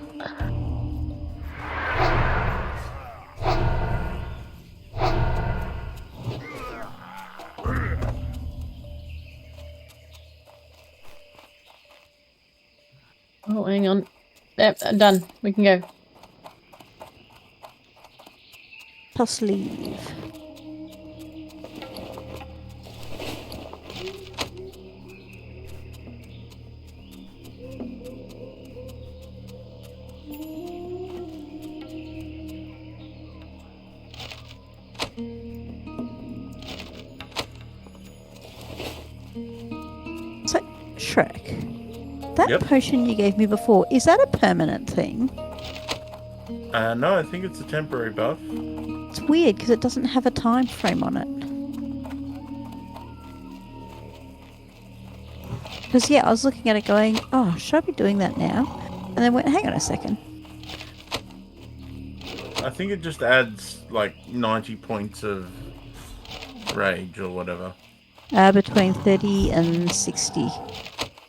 Oh, hang on. Yep, done. We can go. Plus leave. So, Shrek, that Yep. potion you gave me before, is that a permanent thing? No, I think it's a temporary buff. It's weird because it doesn't have a time frame on it. Because, yeah, I was looking at it going, oh, should I be doing that now? And then went, hang on a second. I think it just adds like 90 points of rage or whatever. Between 30 and 60.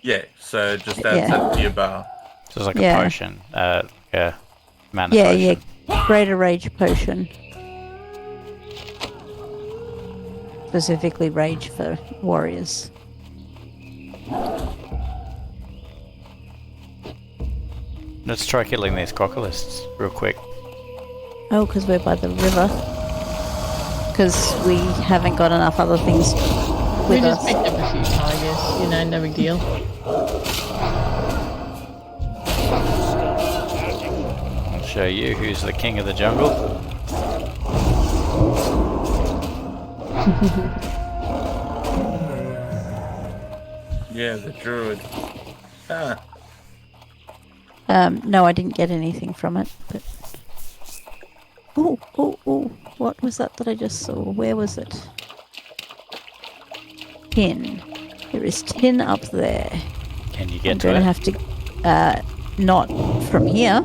Yeah, so it just adds Yeah. that to your bar. So it's like Yeah. a potion. Yeah. Mana Yeah, potion. yeah. Greater Rage Potion. Specifically Rage for warriors. Let's try killing these crocolists real quick. Oh, because we're by the river. Because we haven't got enough other things We with just us. picked up a few tigers, you know, no big deal. I'll show you who's the king of the jungle. Yeah, the druid. Ah, No, I didn't get anything from it, but... Oh, oh, oh. What was that I just saw? Where was it? Tin. There is tin up there. Can you I'm get to going to it? have to... not from here.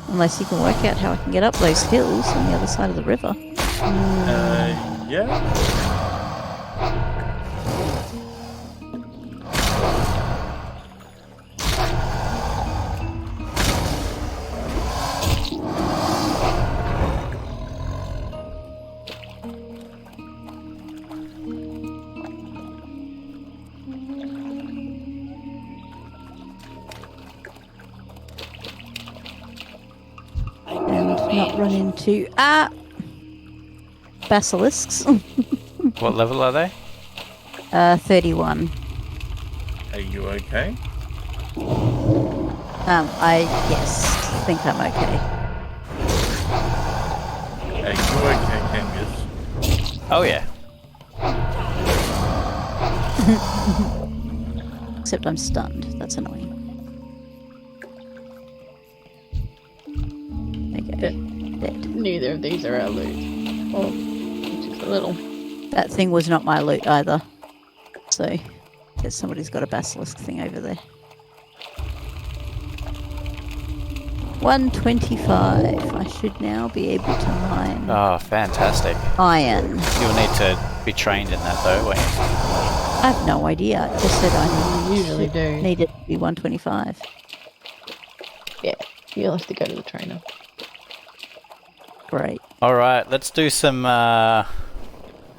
Unless you can work out how I can get up those hills on the other side of the river. Yeah. And not run into basilisks. What level are they? 31. Are you okay? I think I'm okay. Are you okay, Kangas? Oh yeah. Except I'm stunned. That's annoying. Okay. Dead. Neither of these are our loot. Well, just a little. That thing was not my loot either. So, guess somebody's got a basilisk thing over there. 125. I should now be able to mine Oh, fantastic. iron. You'll need to be trained in that though, won't you? I have no idea. It just said I You usually do. needed to be 125. Yeah, you'll have to go to the trainer. Great. Alright, let's do some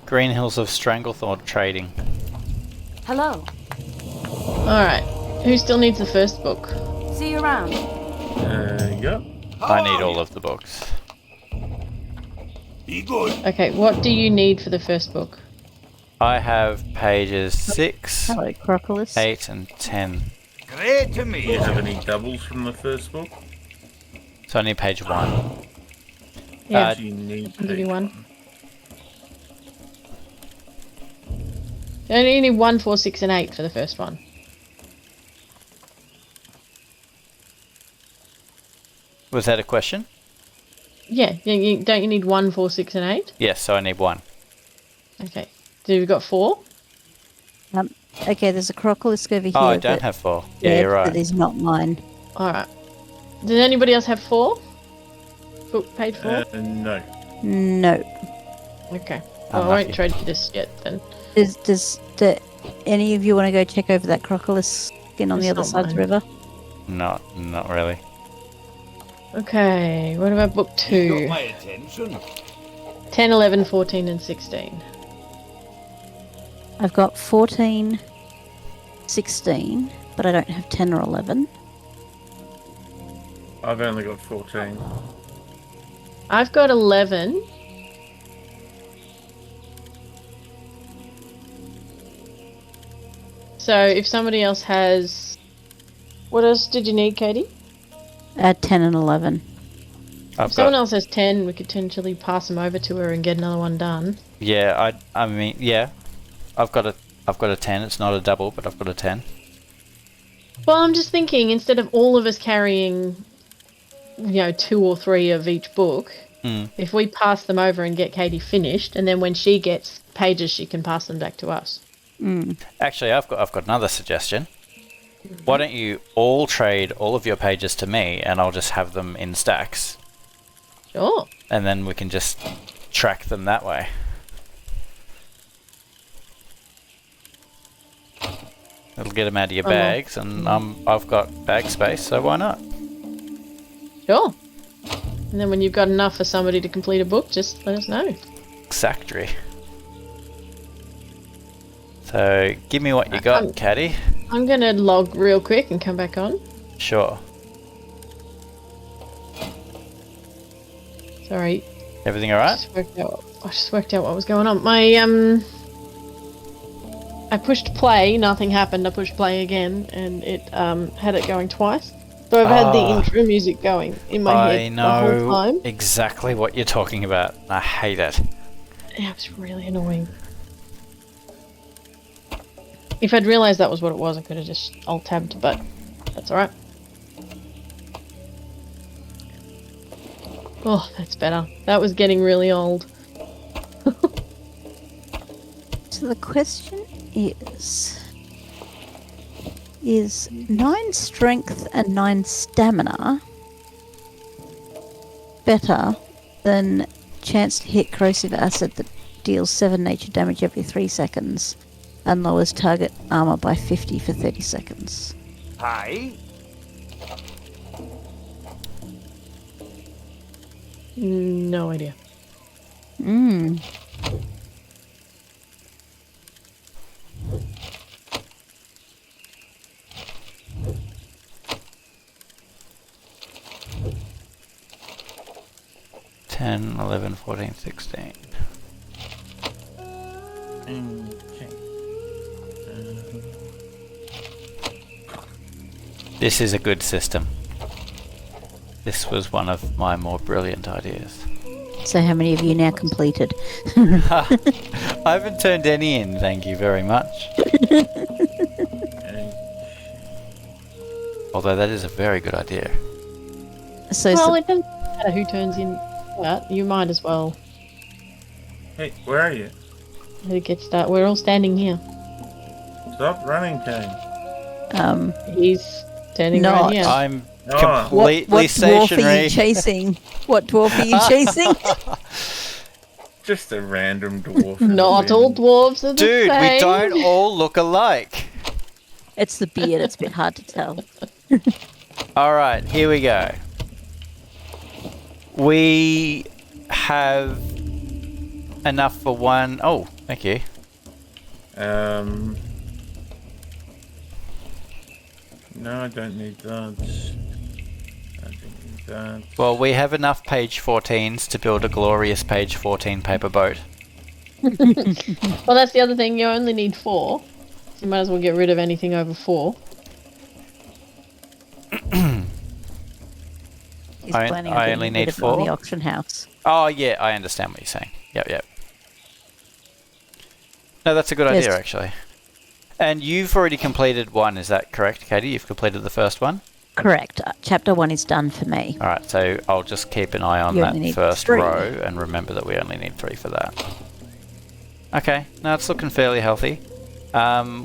Green Hills of Stranglethorn trading. Hello. Alright, who still needs the first book? See you around. Yep. I need all of the books. Be good. Okay, what do you need for the first book? I have pages 6, Hello, Crocodilus. 8 and 10. Great to Do me. you have any doubles from the first book? So I need page 1. Yeah, Do you need I'll give you page one. You only need 1, 4, 6 and 8 for the first one. Was that a question? Yeah, don't you need 1, 4, 6 and 8? Yes, so I need 1. Okay, so you've got 4? Okay, there's a Crocodilus over here. Oh, I don't that- have 4. Yeah, you're right. That is not mine. Alright. Does anybody else have 4? Book page 4? No. No. Okay. Well, I Unlucky. won't trade you this yet then. Do any of you want to go check over that Crocodilus skin on the It's other not side of the mine. river? Not really. Okay, what about book Got 2? my attention. 10, 11, 14 and 16. I've got 14, 16, but I don't have 10 or 11. I've only got 14. I've got 11. So if somebody else has... What else did you need, Katie? 10 and 11. I've If someone got, else has 10, we could potentially pass them over to her and get another one done. yeah, I mean, yeah. I've got a 10. It's not a double, but I've got a 10. Well, I'm just thinking, instead of all of us carrying, 2 or 3 of each book, if we pass them over and get Katie finished, and then when she gets pages, she can pass them back to us. Actually, I've got another suggestion. Why don't you all trade all of your pages to me, and I'll just have them in stacks, Sure. and then we can just track them that way. It'll get them out of your bags, and I've got bag space, so why not? Sure. And then when you've got enough for somebody to complete a book, just let us know. Exactly. So, give me what you got, Caddy. I'm going to log real quick and come back on. Sure. Sorry. Everything alright? I just worked out what was going on. My, I pushed play, nothing happened. I pushed play again, and it had it going twice. So I've had the intro music going in my I head the whole know time. exactly what you're talking about. I hate it. Yeah, it was really annoying. If I'd realised that was what it was, I could have just alt-tabbed, but that's alright. Oh, that's better. That was getting really old. So the question is 9 strength and 9 stamina better than chance to hit corrosive acid that deals 7 nature damage every 3 seconds and lowers target armor by 50 for 30 seconds. Hi. No idea. Mmm. Ten, 11, 14, 16. Okay. This is a good system. This was one of my more brilliant ideas. So how many of you now completed? I haven't turned any in, thank you very much. Although that is a very good idea. So Well, it doesn't matter who turns in that. You might as well. Hey, where are you? Who gets that? We're all standing here. Stop running, Kane. He's standing Not. right here. I'm Oh. completely what dwarf are stationary. you chasing? What dwarf are you chasing? Just a random dwarf. Not all dwarves are the Dude, same. we don't all look alike. It's the beard. It's a bit hard to tell. Alright, here we go. We have enough for one. Oh, thank you. No, I don't need that. I don't need that. Well, we have enough page 14s to build a glorious page 14 paper boat. Well, that's the other thing. You only need 4. So you might as well get rid of anything over 4. He's I planning on only getting need rid of it on 4? the auction house. Oh, yeah, I understand what you're saying. Yep. No, that's a good Yes. idea, actually. And you've already completed one, is that correct, Katie? You've completed the first one? Correct. Chapter 1 is done for me. Alright, so I'll just keep an eye on You that only need first 3. row and remember that we only need 3 for that. Okay, now it's looking fairly healthy.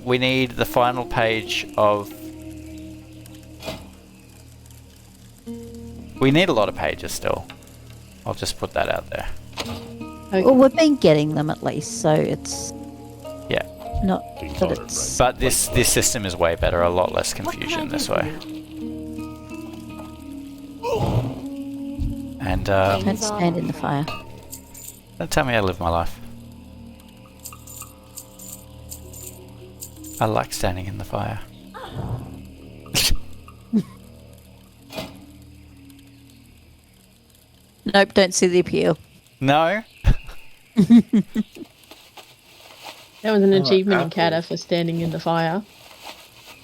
We need the final page of... We need a lot of pages still. I'll just put that out there. Okay. Well, we've been getting them at least, so it's Yeah. not that it's... But this system is way better, a lot less confusion this way. And Don't stand in the fire. don't tell me how to live my life. I like standing in the fire. Nope, don't see the appeal. No? That was an achievement in Kata for standing in the fire.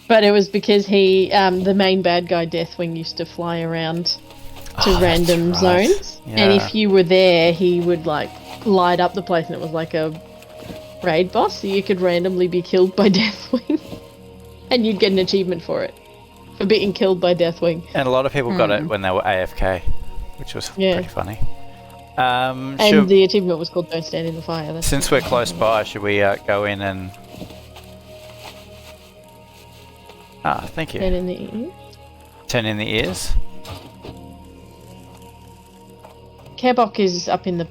But it was because he, the main bad guy, Deathwing, used to fly around to random that's right. zones. And Yeah. if you were there, he would, like, light up the place and it was like a raid boss. So you could randomly be killed by Deathwing. And you'd get an achievement for it. For being killed by Deathwing. And a lot of people got it when they were AFK, which was Yeah. pretty funny. And Should, the achievement was called Don't Stand in the Fire. That's since we're close by, should we go in and... Ah, thank you. Stand in the ear. Turn in the ears. Kerbok is up in the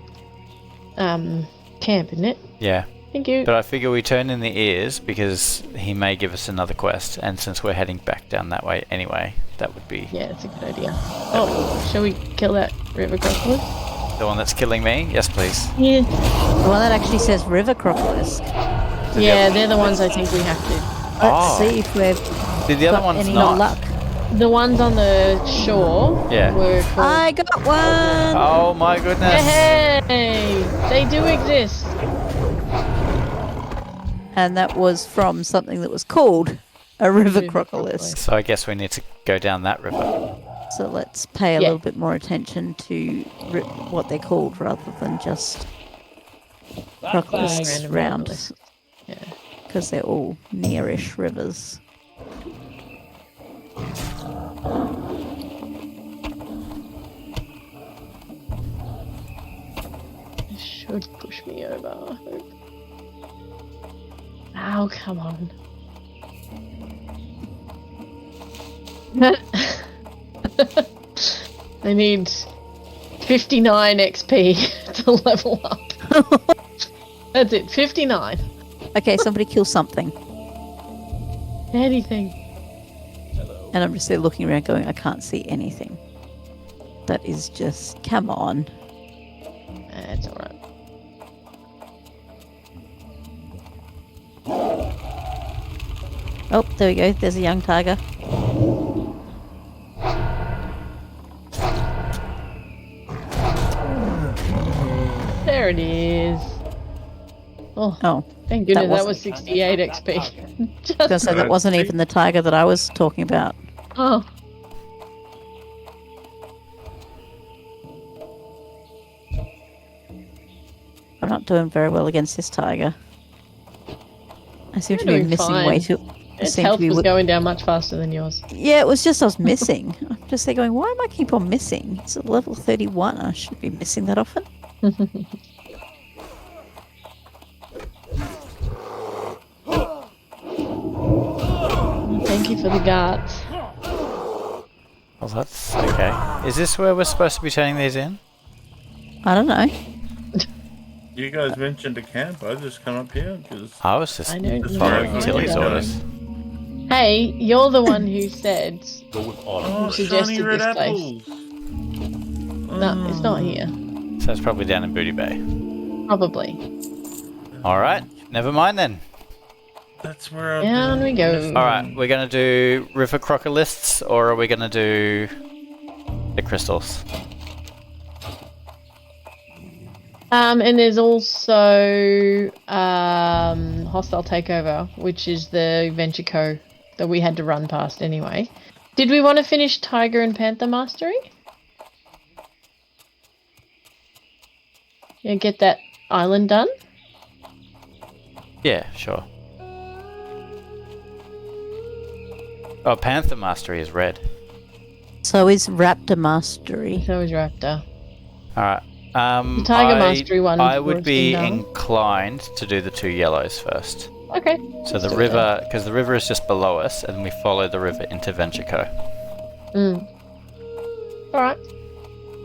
camp, isn't it? Yeah. Thank you. But I figure we turn in the ears because he may give us another quest, and since we're heading back down that way anyway, that would be Yeah, that's a good idea. Oh, shall we kill that river crocodile? the one that's killing me. Yes, please. Yeah. The one that actually says River Crocodile. Yeah, they're the ones I think we have to. Let's Oh. see if we've Did the other got one's any not? luck. The ones on the shore Yeah. were called... I got one! Oh my goodness. Hey! They do exist! And that was from something that was called a River River Crocodile. So I guess we need to go down that river. So let's pay a Yeah. little bit more attention to what they're called rather than just crocodiles Random round, crocodiles. Yeah. because they're all nearish rivers. This should push me over, I hope. Oh, come on. I need 59 XP to level up. That's it, 59. Okay, somebody kill something. Anything. And I'm just there looking around going, I can't see anything. That is just, come on. That's alright. Oh, there we go. There's a young tiger. There it is. Oh, Oh, thank goodness that wasn't- was 68 XP. Just, I was gonna say that wasn't even the tiger that I was talking about. oh, I'm not doing very well against this tiger. I seem to You're be doing missing fine. way too. I its seem to health be was wi- going down much faster than yours. Yeah, it was just I was missing. I'm just there going, why am I keep on missing? It's at level 31. I shouldn't be missing that often. Thank you for the guards. Well, that's okay. Is this where we're supposed to be turning these in? I don't know. You guys mentioned a camp. I just come up here because I was just I don't following know. Tilly's Yeah. orders. Hey, you're the one who said Go with honor. oh, suggested shiny red this place. apples. no, it's not here. So it's probably down in Booty Bay. Probably. Alright, never mind then. That's where I've Down we go. Alright, we're gonna do river crocolists or are we gonna do the crystals? And there's also Hostile Takeover, which is the Venture Co. that we had to run past anyway. Did we want to finish Tiger and Panther Mastery? Yeah, get that island done? Yeah, sure. Oh, Panther Mastery is red. So is Raptor Mastery. So is Raptor. Alright. The Tiger Mastery one I would was be been done. inclined to do the 2 yellows first. Okay. So the do it river, because the river is just below us, and we follow the river into Venture Co. Alright.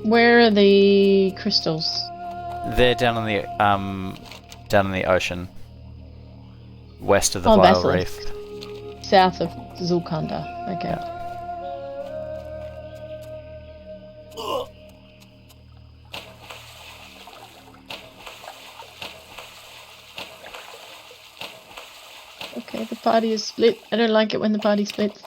Where are the crystals? They're down in the ocean, west of the Oh, Vile Basilisk. Reef. South of Zulkanda. Okay. Okay, the party is split. I don't like it when the party splits.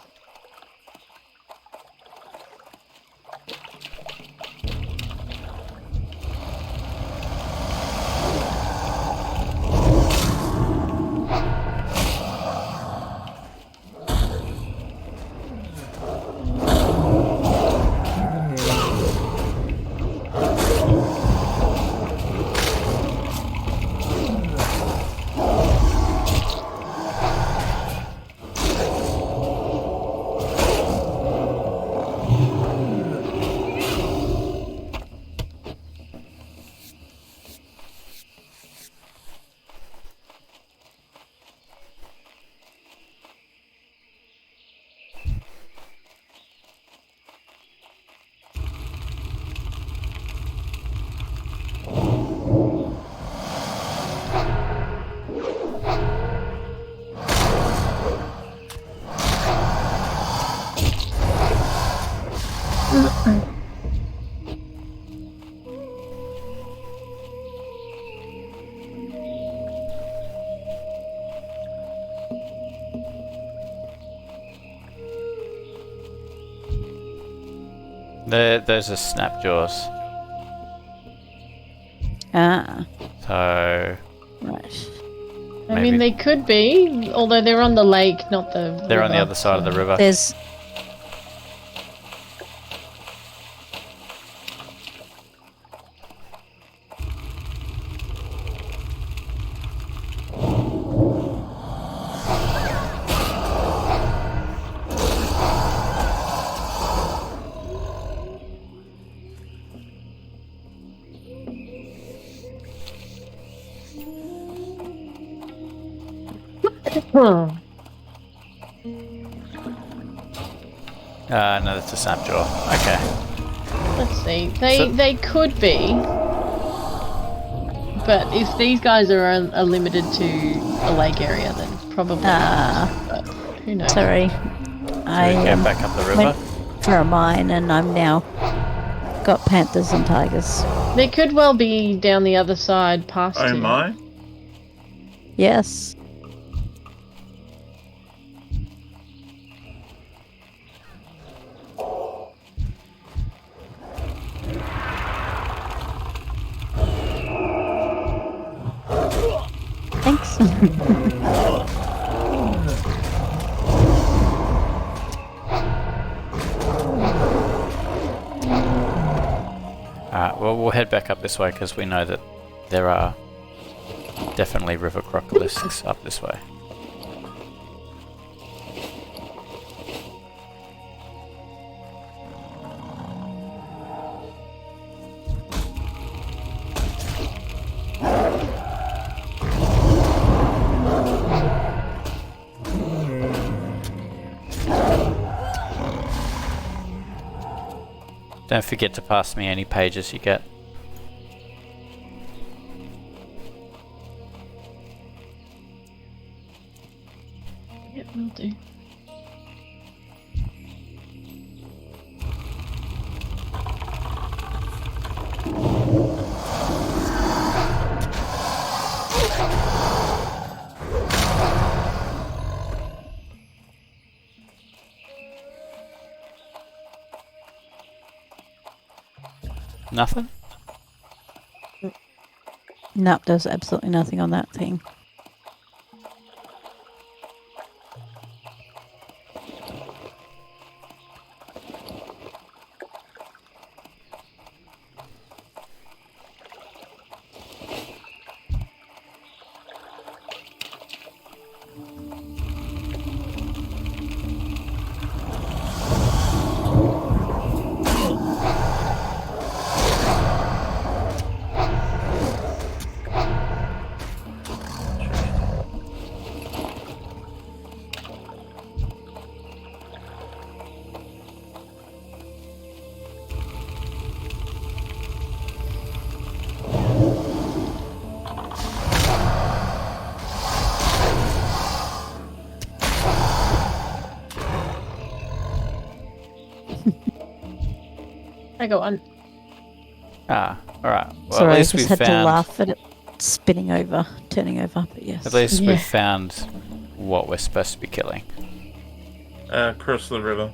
Those are snapjaws. Ah, So right. I Maybe. mean, they could be, although they're on the lake, not the. they're on the river, other side of the so- river. There's No, that's a snapjaw. Okay. Let's see. So- They could be, but if these guys are limited to a lake area, then probably. But who knows? Sorry. I Go back up the river. went for a mine and I'm now got panthers and tigers. They could well be down the other side past Oh you. my! Yes. Thanks. Alright, well, we'll head back up this way because we know that there are definitely river crocodilisks up this way. Don't forget to pass me any pages you get. Yep, will do. Nothing? Nope, there's absolutely nothing on that thing. I go on. Ah, alright. Well, Sorry, at I least just we've had to found... laugh at it spinning over, turning over, but yes. At least Yeah. we've found what we're supposed to be killing. Cross the river.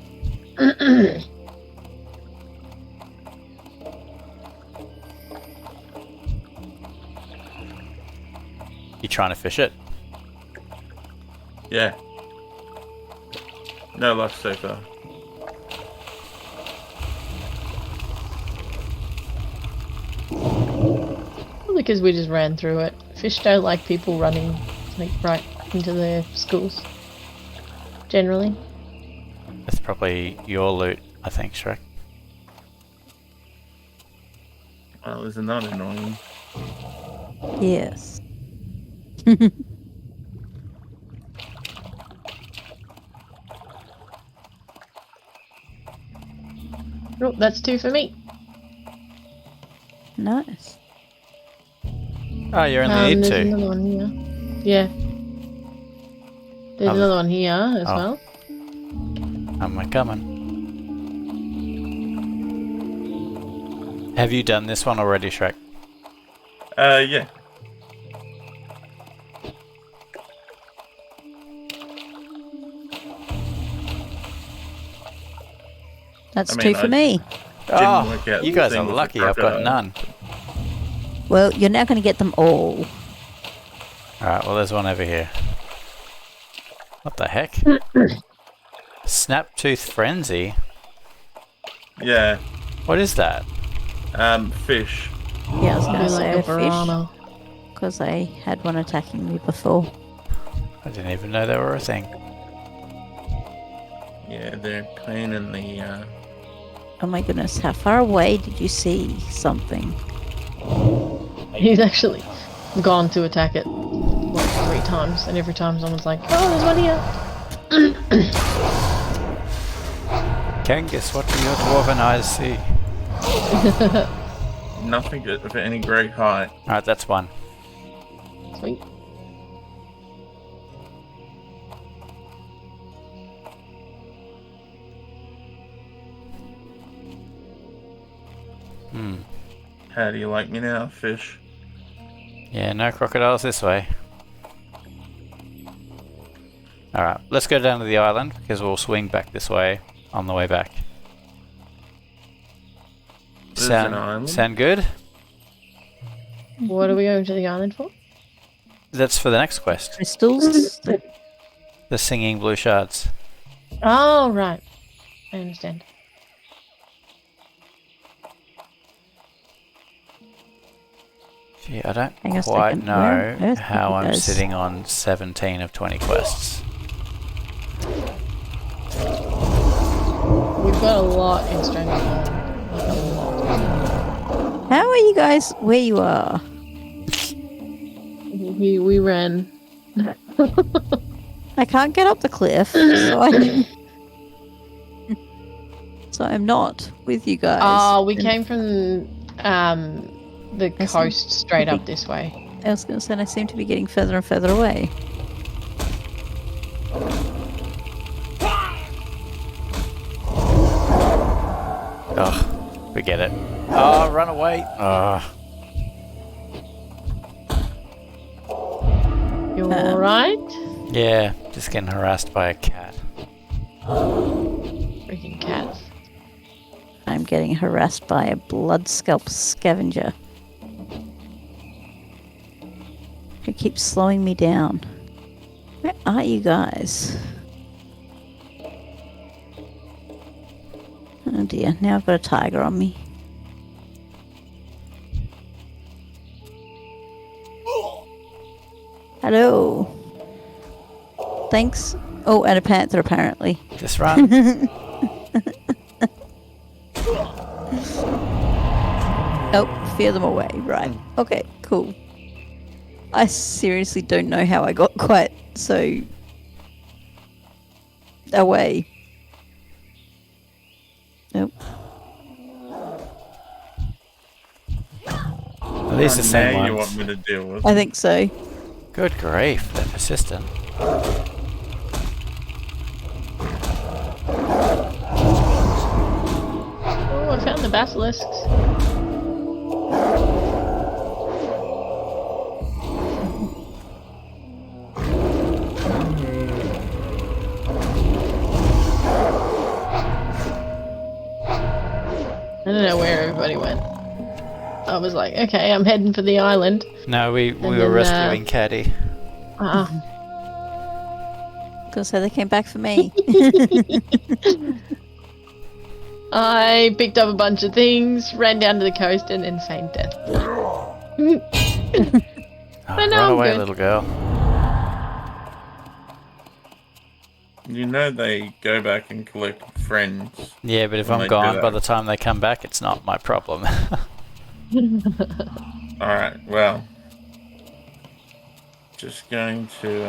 You trying to fish it? Yeah. No luck so far. Probably because we just ran through it. Fish don't like people running like right into their schools. Generally. That's probably your loot, I think, Shrek. Well, isn't that annoying? Yes. Oh, that's 2 for me. Nice. Oh, you only need There's two. another one here. Yeah. There's Oh. another one here as Oh. well. Am I coming? Have you done this one already, Shrek? Yeah. That's I mean, 2 for I- me. Oh, work out you the guys thing are with the lucky. I've got crocodile. none. Well, you're now going to get them all. Alright, well, there's one over here. What the heck? Snaptooth Frenzy? Yeah. What is that? Fish. Yeah, I was going Be to say like a a piranha. fish, because I had one attacking me before. I didn't even know they were a thing. Yeah, they're playing in the. Oh my goodness, how far away did you see something? He's actually gone to attack it like 3 times, and every time someone's like, "Oh, there's one here." Ken, guess what do your dwarven eyes see? Nothing of any great height. Alright, that's one. Sweet. How do you like me now, fish? Yeah, no crocodiles this way. Alright, let's go down to the island because we'll swing back this way on the way back. There's an island? Sound good? What are we going to the island for? That's for the next quest. Crystals. The singing blue shards. Oh, right. I understand. Gee, I don't Hang on a quite second. Where on know earth how did I'm you guys- sitting on 17 of 20 quests. We've got a lot in Stranger Things. Like a lot. How are you guys where you are? We ran. I can't get up the cliff, so I'm not with you guys. Oh, we And came from the I see. coast straight Could up be. this way. I was going to say I seem to be getting further and further away. Ugh, forget it. Oh, run away! Oh, You alright? yeah, just getting harassed by a cat. Freaking cats. I'm getting harassed by a blood scalp scavenger who keeps slowing me down. Where are you guys? Oh dear, now I've got a tiger on me. Hello. Thanks. Oh, and a panther apparently. Just run. Oh, fear them away. Right. Okay, cool. I seriously don't know how I got quite so away. Nope. Are these the same now you ones? want me to deal with? I think so. Good grief, they're persistent. Oh, I found the basilisks. I don't know where everybody went. I was like, okay, I'm heading for the island. No, we And were then, rescuing Caddy. Because so they came back for me. I picked up a bunch of things, ran down to the coast, and then feigned death. Oh, But no, run I'm away, good. little girl. You know they go back and collect friends. Yeah, but if When I'm they do gone by that. the time they come back, it's not my problem. Alright, well. Just going to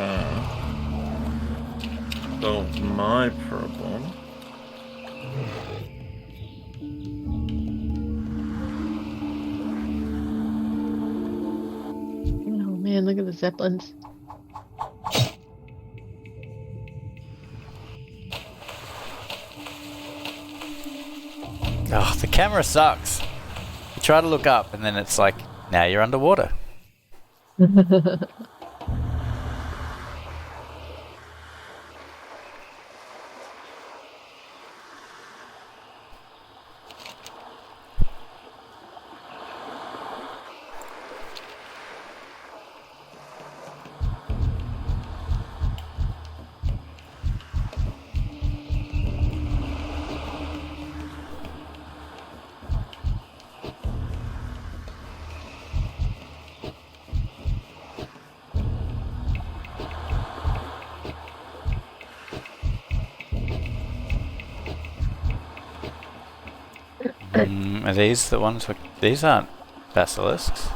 solve my problem. Oh man, look at the zeppelins. Oh, the camera sucks. You try to look up and then it's like, now you're underwater. Are these the ones? These aren't basilisks.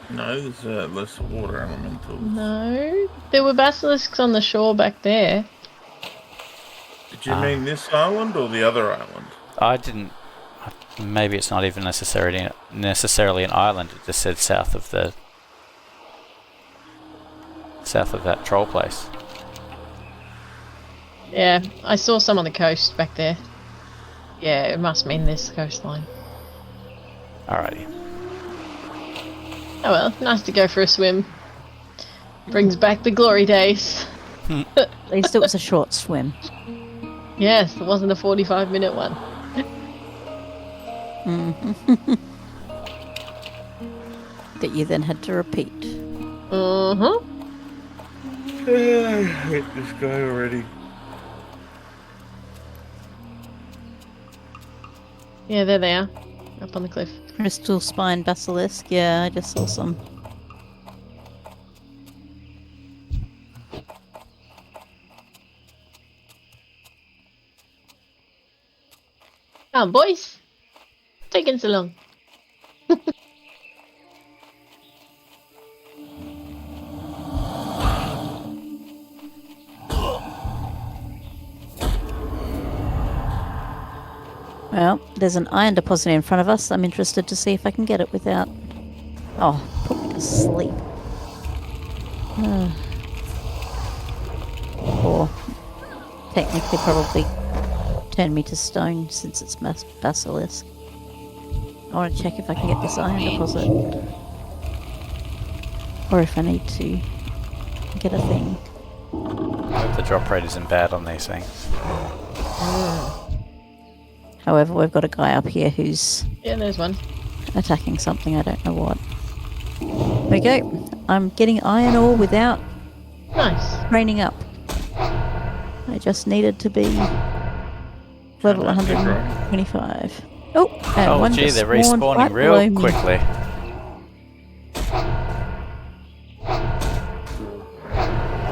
No, there's less water elementals. No, there were basilisks on the shore back there. Did you mean this island or the other island? I didn't. Maybe it's not even necessarily an island. It just said south of that troll place. Yeah, I saw some on the coast back there. Yeah, it must mean this coastline. Alrighty. Oh well, nice to go for a swim. Brings back the glory days. At least it was a short swim. Yes, it wasn't a 45-minute one. That you then had to repeat. Uh-huh. I hate this guy already. Yeah, there they are. Up on the cliff. Crystal spine basilisk. Yeah, I just saw some. Come on, boys. Taking so long. Well, there's an iron deposit in front of us. I'm interested to see if I can get it without... Oh, put me to sleep. Or technically probably turn me to stone since it's basilisk. I want to check if I can get this iron deposit. Or if I need to get a thing. I hope the drop rate isn't bad on these things. However, we've got a guy up here who's Yeah, there's one. attacking something, I don't know what. There we go. I'm getting iron ore without Nice. raining up. I just needed to be level 125. Oh, and Oh one gee, just they're spawned respawning right real below me. quickly.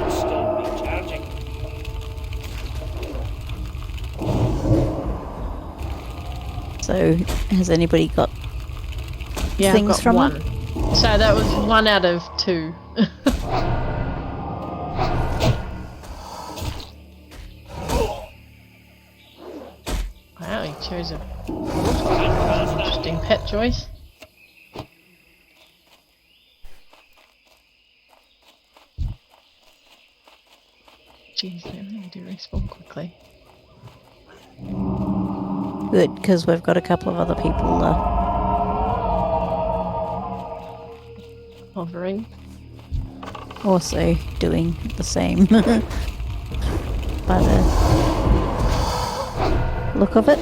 Stone recharging. So, has anybody got Yeah, things I've got from one. them? So that was 1 out of 2. Wow, he chose a interesting pet choice. Jeez, they really do respawn quickly. Good, because we've got a couple of other people Hovering. also doing the same. By the look of it.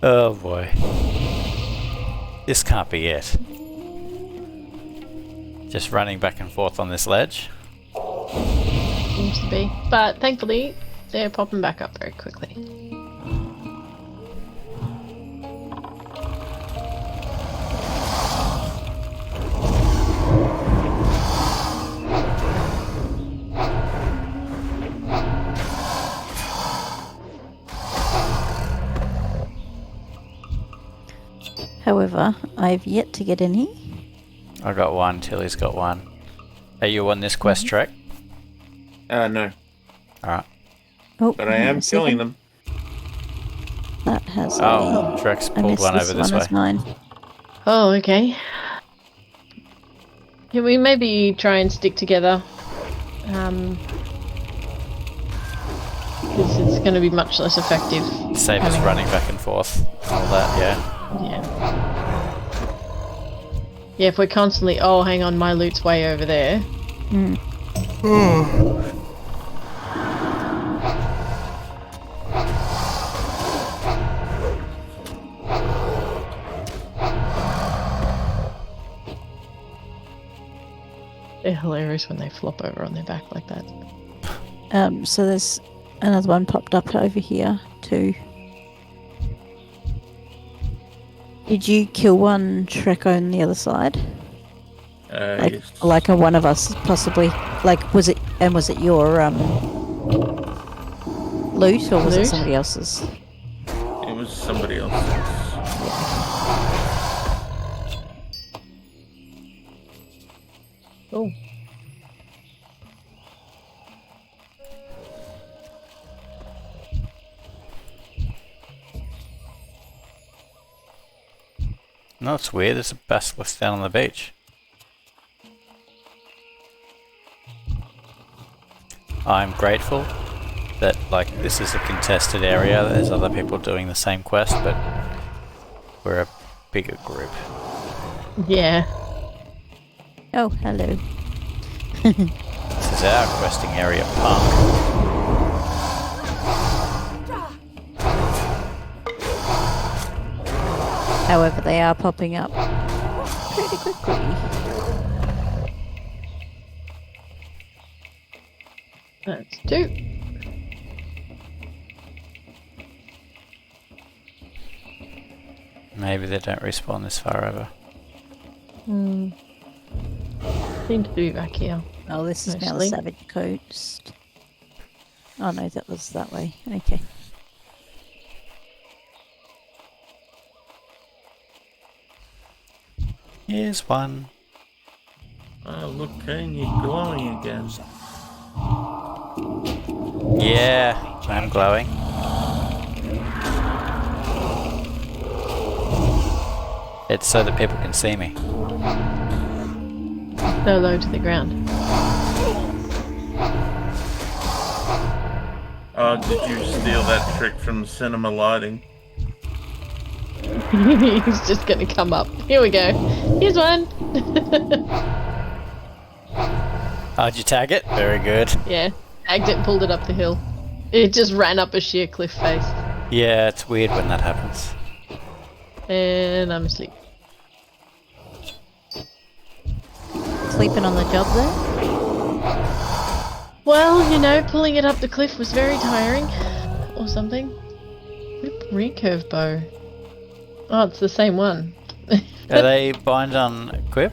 Oh boy. This can't be it. Just running back and forth on this ledge. Seems to be. But thankfully, they're popping back up very quickly. However, I've yet to get any. I got one, Tilly's got one. Are you on this quest track? No, Alright. Oh, but I hang on am a killing second. them. That has Oh, Trex I pulled missed one this over this one way. as mine. Oh, okay. Can we maybe try and stick together? Because it's going to be much less effective. Save us having- running back and forth. All that, yeah. Yeah. Yeah, if we're constantly, oh, hang on, my loot's way over there. They're hilarious when they flop over on their back like that. So there's another one popped up over here too. Did you kill one Shrek on the other side? Yes. Like one of us possibly? Like was it your loot or was it Loot? somebody else's? It was somebody else's. Oh. No, it's weird. There's a basilisk down on the beach. I'm grateful that this is a contested area. There's other people doing the same quest, but we're a bigger group. Yeah. Oh, hello. This is our questing area, punk. However, they are popping up pretty quickly. That's 2. Maybe they don't respawn this far over. Seem to be back here. Oh, this is now the Mostly. Savage Coast. Oh no, that was that way. Okay. Here's one. Oh, look, Kane, you're glowing again. Yeah, I'm glowing. It's so that people can see me. So low to the ground. Oh, did you steal that trick from cinema lighting? He's just gonna come up. Here we go. Here's one. Oh, did you tag it? Very good. Yeah. Tagged it, pulled it up the hill. It just ran up a sheer cliff face. Yeah, it's weird when that happens. And I'm asleep. Sleeping on the job there? Well, you know, pulling it up the cliff was very tiring. Or something. Recurve bow. Oh, it's the same one. Are they bind on equip?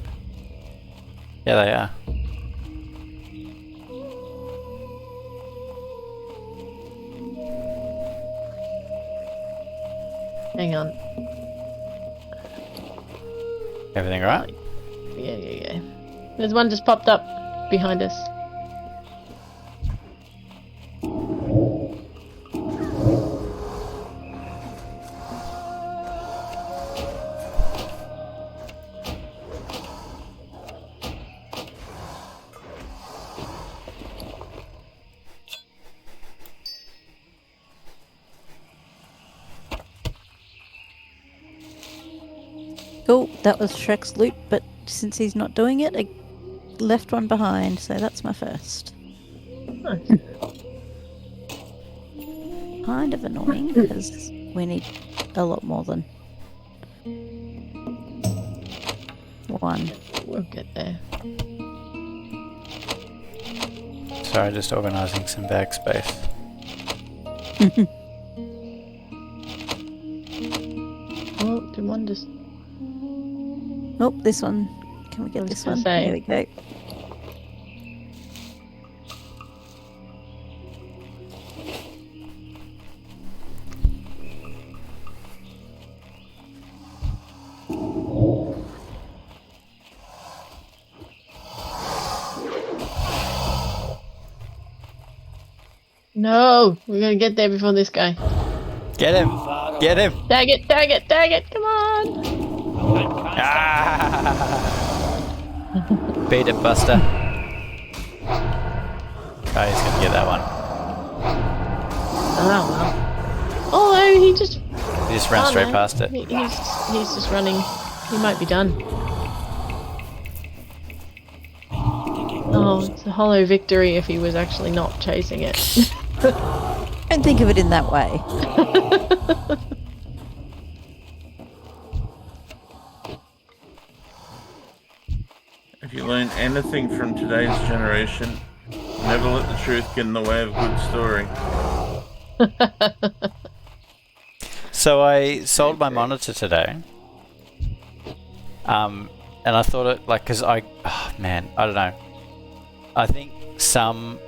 Yeah, they are. Hang on. Everything right? Yeah. There's one just popped up behind us. Cool, that was Shrek's loot, but since he's not doing it, I left one behind, so that's my first. Nice. Kind of annoying, because we need a lot more than one. We'll get there. Sorry, just organising some bag space. Well, did one just... Nope, this one. Can we get this gonna one? say. There we go. No! We're gonna get there before this guy. Get him! Get him! Tag it! Come on! Ah! Beat it, Buster. Oh, he's gonna get that one. Oh well. Oh, he just... He just ran straight past it. He's just running. He might be done. Oh, it's a hollow victory if he was actually not chasing it. Don't think of it in that way. If you learn anything from today's generation, never let the truth get in the way of a good story. So I sold my monitor today. And I thought it, like, because I don't know. I think some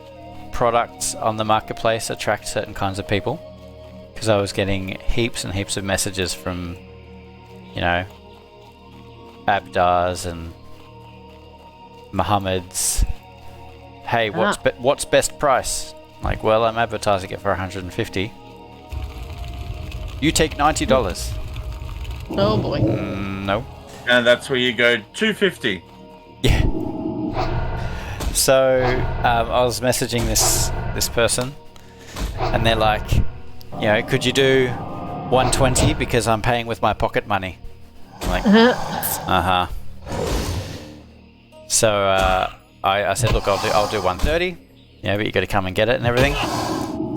products on the marketplace attract certain kinds of people. Because I was getting heaps and heaps of messages from, you know, Abdars and Muhammad's. Hey, what's best price? Like, well, I'm advertising it for 150. You take $90. Oh boy. No. And that's where you go, 250. Yeah. So I was messaging this person, and they're like, you know, could you do 120 because I'm paying with my pocket money? I'm like, So I said, look, I'll do 130. Yeah, but you got to come and get it and everything.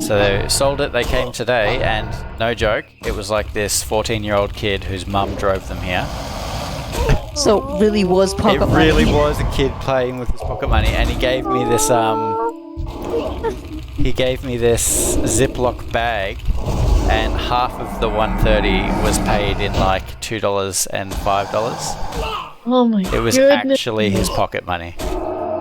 So they sold it. They came today, and no joke, it was like this 14-year-old kid whose mum drove them here. So it really was pocket money. It really was a kid playing with his pocket money, and he gave me this Ziploc bag, and half of the 130 was paid in like $2 and $5. Oh my It was goodness. actually his pocket money.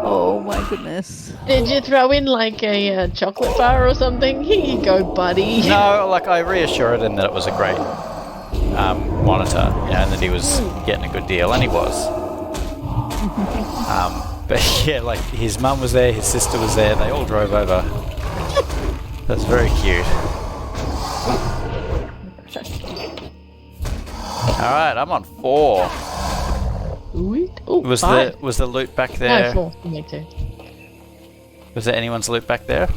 Oh my goodness. Did you throw in like a chocolate bar or something? Here you go, buddy. No, like I reassured him that it was a great monitor, you know, and that he was getting a good deal, and he was. But yeah, like his mum was there, his sister was there, they all drove over. That's very cute. Alright, I'm on 4. Sweet. Ooh, Was 5. the loot back No, there? 4. Me too. Was there anyone's loot back there?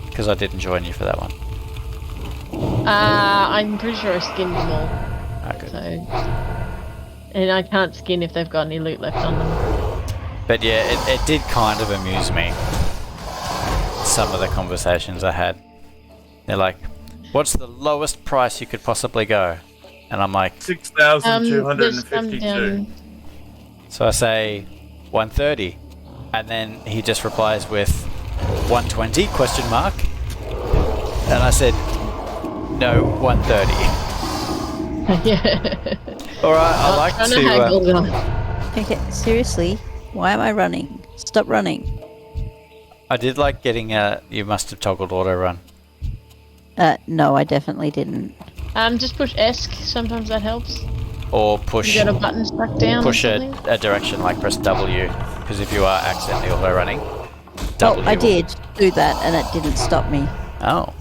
Because I didn't join you for that one. I'm pretty sure I skinned them all. Okay. So, and I can't skin if they've got any loot left on them. But yeah, it did kind of amuse me. Some of the conversations I had. They're like, what's the lowest price you could possibly go? And I'm like, 6,252. so I say 130. And then he just replies with 120 question mark. And I said, no, 130. Yeah. Alright, I like to Okay, seriously, why am I running? Stop running. I did like getting you must have toggled auto run. No, I definitely didn't. Just push ESC. Sometimes that helps. Or push You got a button stuck down. push or a something? direction, like press W, because if you are accidentally auto running, W. I did do that and it didn't stop me. Oh,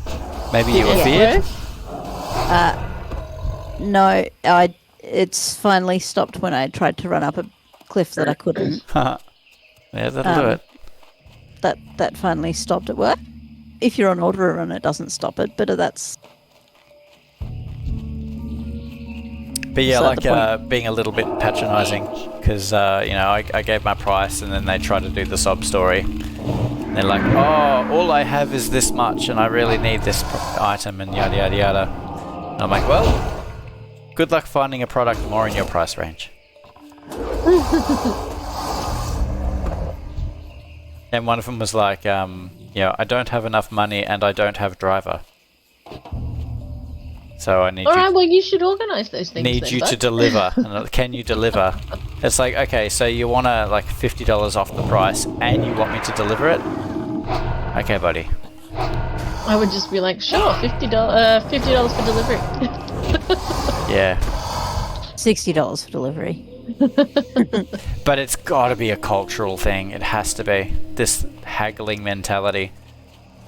maybe you were Yeah. feared. No, it's finally stopped when I tried to run up a cliff that I couldn't. Yeah, that'll do it. That finally stopped it. Well, if you're on auto run, it doesn't stop it, but that's... But yeah, beside the like being a little bit patronising, because you know, I gave my price, and then they tried to do the sob story. They're like, oh, all I have is this much, and I really need this item, and yada yada yada. And I'm like, well, good luck finding a product more in your price range. And one of them was like, you know, I don't have enough money, and I don't have driver. So I need Alright, well, you should organise those things. need then, you to bud. deliver. And can you deliver? It's like, okay, so you want to like $50 off the price, and you want me to deliver it? Okay, buddy. I would just be like, sure, $50 for delivery. Yeah, $60 for delivery. but it's got to be a cultural thing. It has to be this haggling mentality,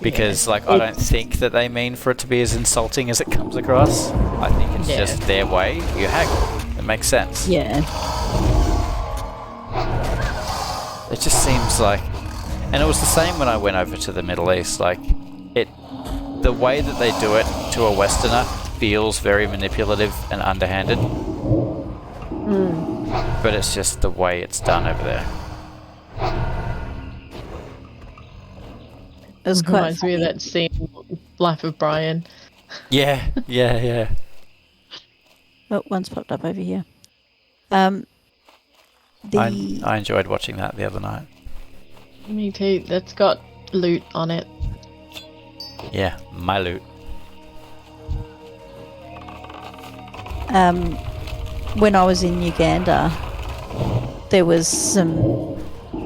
because like I don't think that they mean for it to be as insulting as it comes across. I think it's Yeah. just their way. You haggle. It makes sense. Yeah. It just seems like, and it was the same when I went over to the Middle East. Like, the way that they do it to a Westerner feels very manipulative and underhanded. But it's just the way it's done over there. It was quite Reminds me of that scene, Life of Brian. Yeah, yeah, yeah. Oh, one's popped up over here. I enjoyed watching that the other night. Me too. That's got loot on it. Yeah, my loot. When I was in Uganda, there was some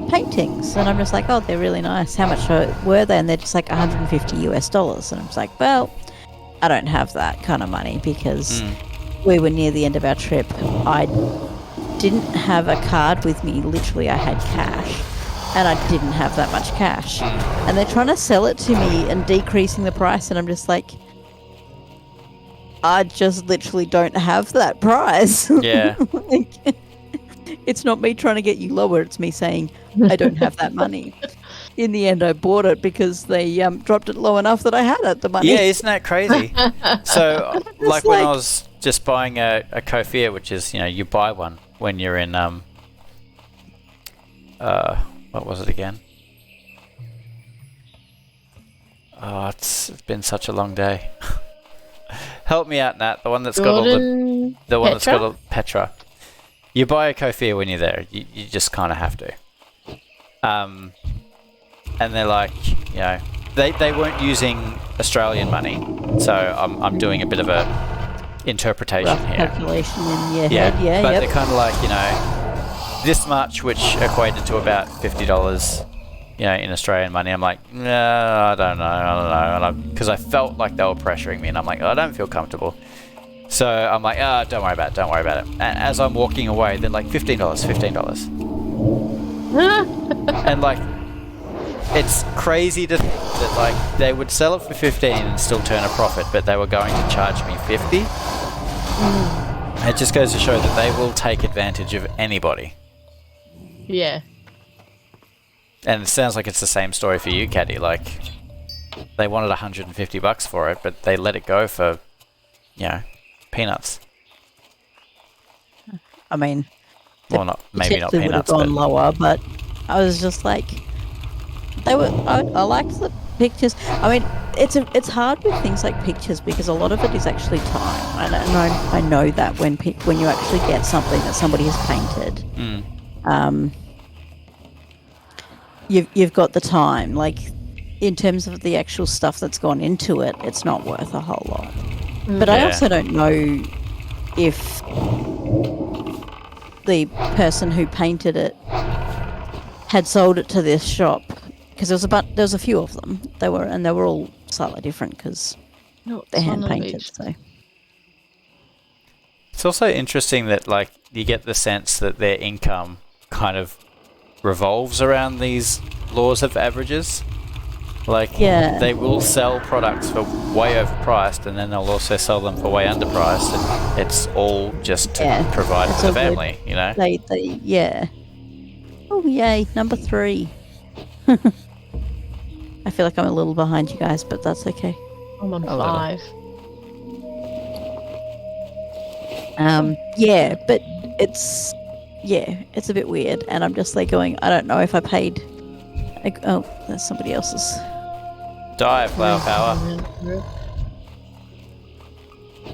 paintings, and I'm just like, oh, they're really nice. How much were they? And they're just like $150 and I'm just like, well, I don't have that kind of money because we were near the end of our trip. I didn't have a card with me. Literally, I had cash, and I didn't have that much cash. And they're trying to sell it to me and decreasing the price, and I'm just like, I just literally don't have that price. Yeah. Like, it's not me trying to get you lower. It's me saying I don't have that money. In the end, I bought it because they dropped it low enough that I had it, the money. Yeah, isn't that crazy? So, like when I like- was just buying a kofir, which is, you buy one when you're in, what was it again? Oh, it's been such a long day. Help me out, Nat. The one that's got all the one that's got all Petra. You buy a kofir when you're there. You just kind of have to. And they're like, they weren't using Australian money, so I'm doing a bit of a interpretation Rough here. calculation in your head. Yeah, but yep. they're kind of like, this much, which equated to about $50, in Australian money. I'm like, no, I don't know, because I felt like they were pressuring me, and I'm like, I don't feel comfortable. So I'm like, don't worry about it. And as I'm walking away, they're like, $15. And like, it's crazy to think that like they would sell it for 15 and still turn a profit, but they were going to charge me 50. It just goes to show that they will take advantage of anybody. Yeah. And it sounds like it's the same story for you, Caddy. Like, they wanted $150 for it, but they let it go for, peanuts. I mean, Well, maybe not potentially would peanuts, have but gone lower, but I was just like, I liked the pictures. I mean, it's hard with things like pictures because a lot of it is actually time, and I know that when you actually get something that somebody has painted, you've got the time. Like, in terms of the actual stuff that's gone into it, it's not worth a whole lot. But I also don't know if the person who painted it had sold it to this shop, because there was a few of them. They were all slightly different because they're hand painted. So it's also interesting that like you get the sense that their income kind of revolves around these laws of averages. Like, they will sell products for way overpriced, and then they'll also sell them for way underpriced, and it's all just to provide for the family, They Oh, yay, number 3. I feel like I'm a little behind you guys, but that's okay. I'm on 5. But it's a bit weird, and I'm just like going, I don't know if I paid. Oh, that's somebody else's. Die, flower power.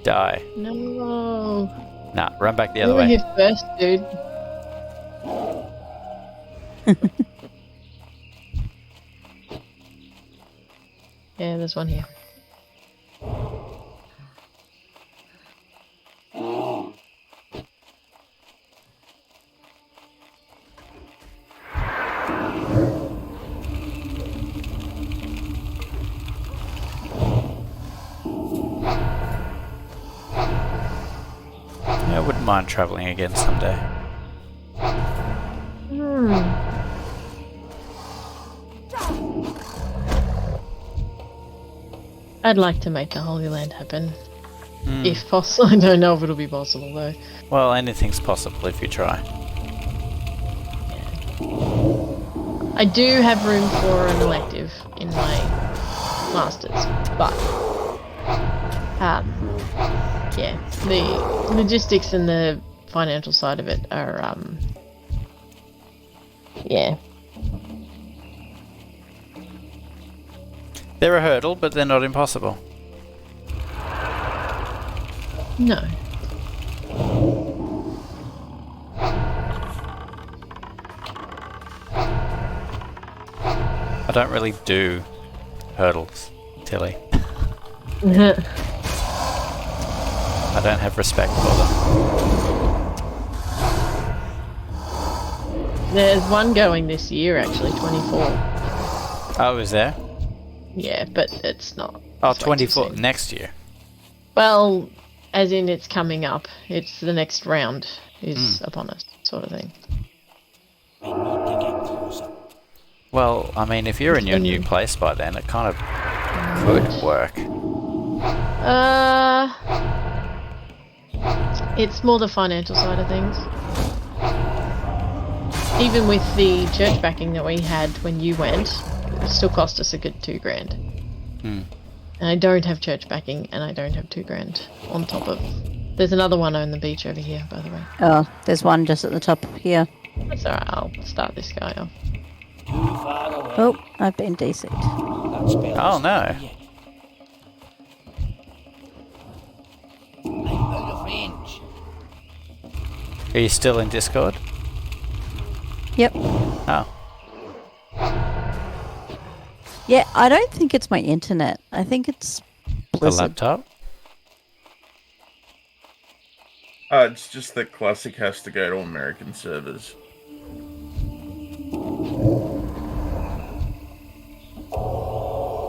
Die. No. Nah, run back the You other were way. here first, dude. Yeah, there's one here. Yeah, I wouldn't mind travelling again someday. I'd like to make the Holy Land happen. If possible. I don't know if it'll be possible though. Well, anything's possible if you try. I do have room for an elective in my masters, but the logistics and the financial side of it are They're a hurdle, but they're not impossible. no. I don't really do hurdles, Tilly. I don't have respect for them. There's one going this year, actually, 24. Oh, is there? Yeah, but it's not. Oh, It's way too 24 soon. next year. Well, as in it's coming up. It's the next round is upon us, sort of thing. We need to get closer. Well, I mean, if you're in your new place by then, it kind of could work. It's more the financial side of things. Even with the church backing that we had when you went, it still cost us a good $2,000. Hmm. And I don't have church backing, and I don't have $2,000 on top of. There's another one on the beach over here, by the way. Oh, there's one just at the top here. That's alright. I'll start this guy off. Too far away. Oh, I've been DC'd. That spell Oh, is no. yet. I'm out of range. Are you still in Discord? Yep. Oh. Yeah, I don't think it's my internet. I think it's The Blizzard. laptop? It's just that Classic has to go to American servers.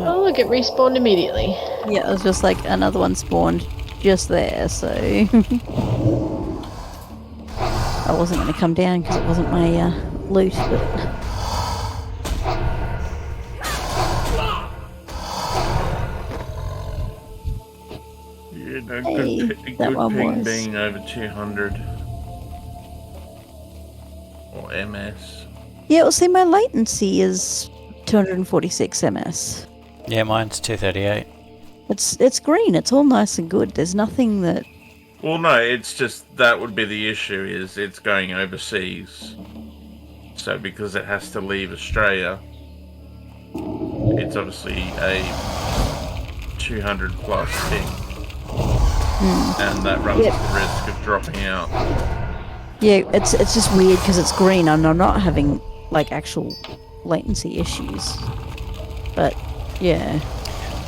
Oh, look, it respawned immediately. Yeah, it was just like another one spawned just there, so I wasn't going to come down because it wasn't my loot, but Yeah, no, Hey, good, that good one ping was. being over 200. Or MS. yeah, well, see, my latency is 246 ms. Yeah, mine's 238. It's green. It's all nice and good. There's nothing that. Well, no, it's just that would be the issue, is it's going overseas. So because it has to leave Australia, it's obviously a 200 plus thing. And that runs Yep. the risk of dropping out. Yeah, it's just weird because it's green and I'm not having like actual latency issues. But yeah,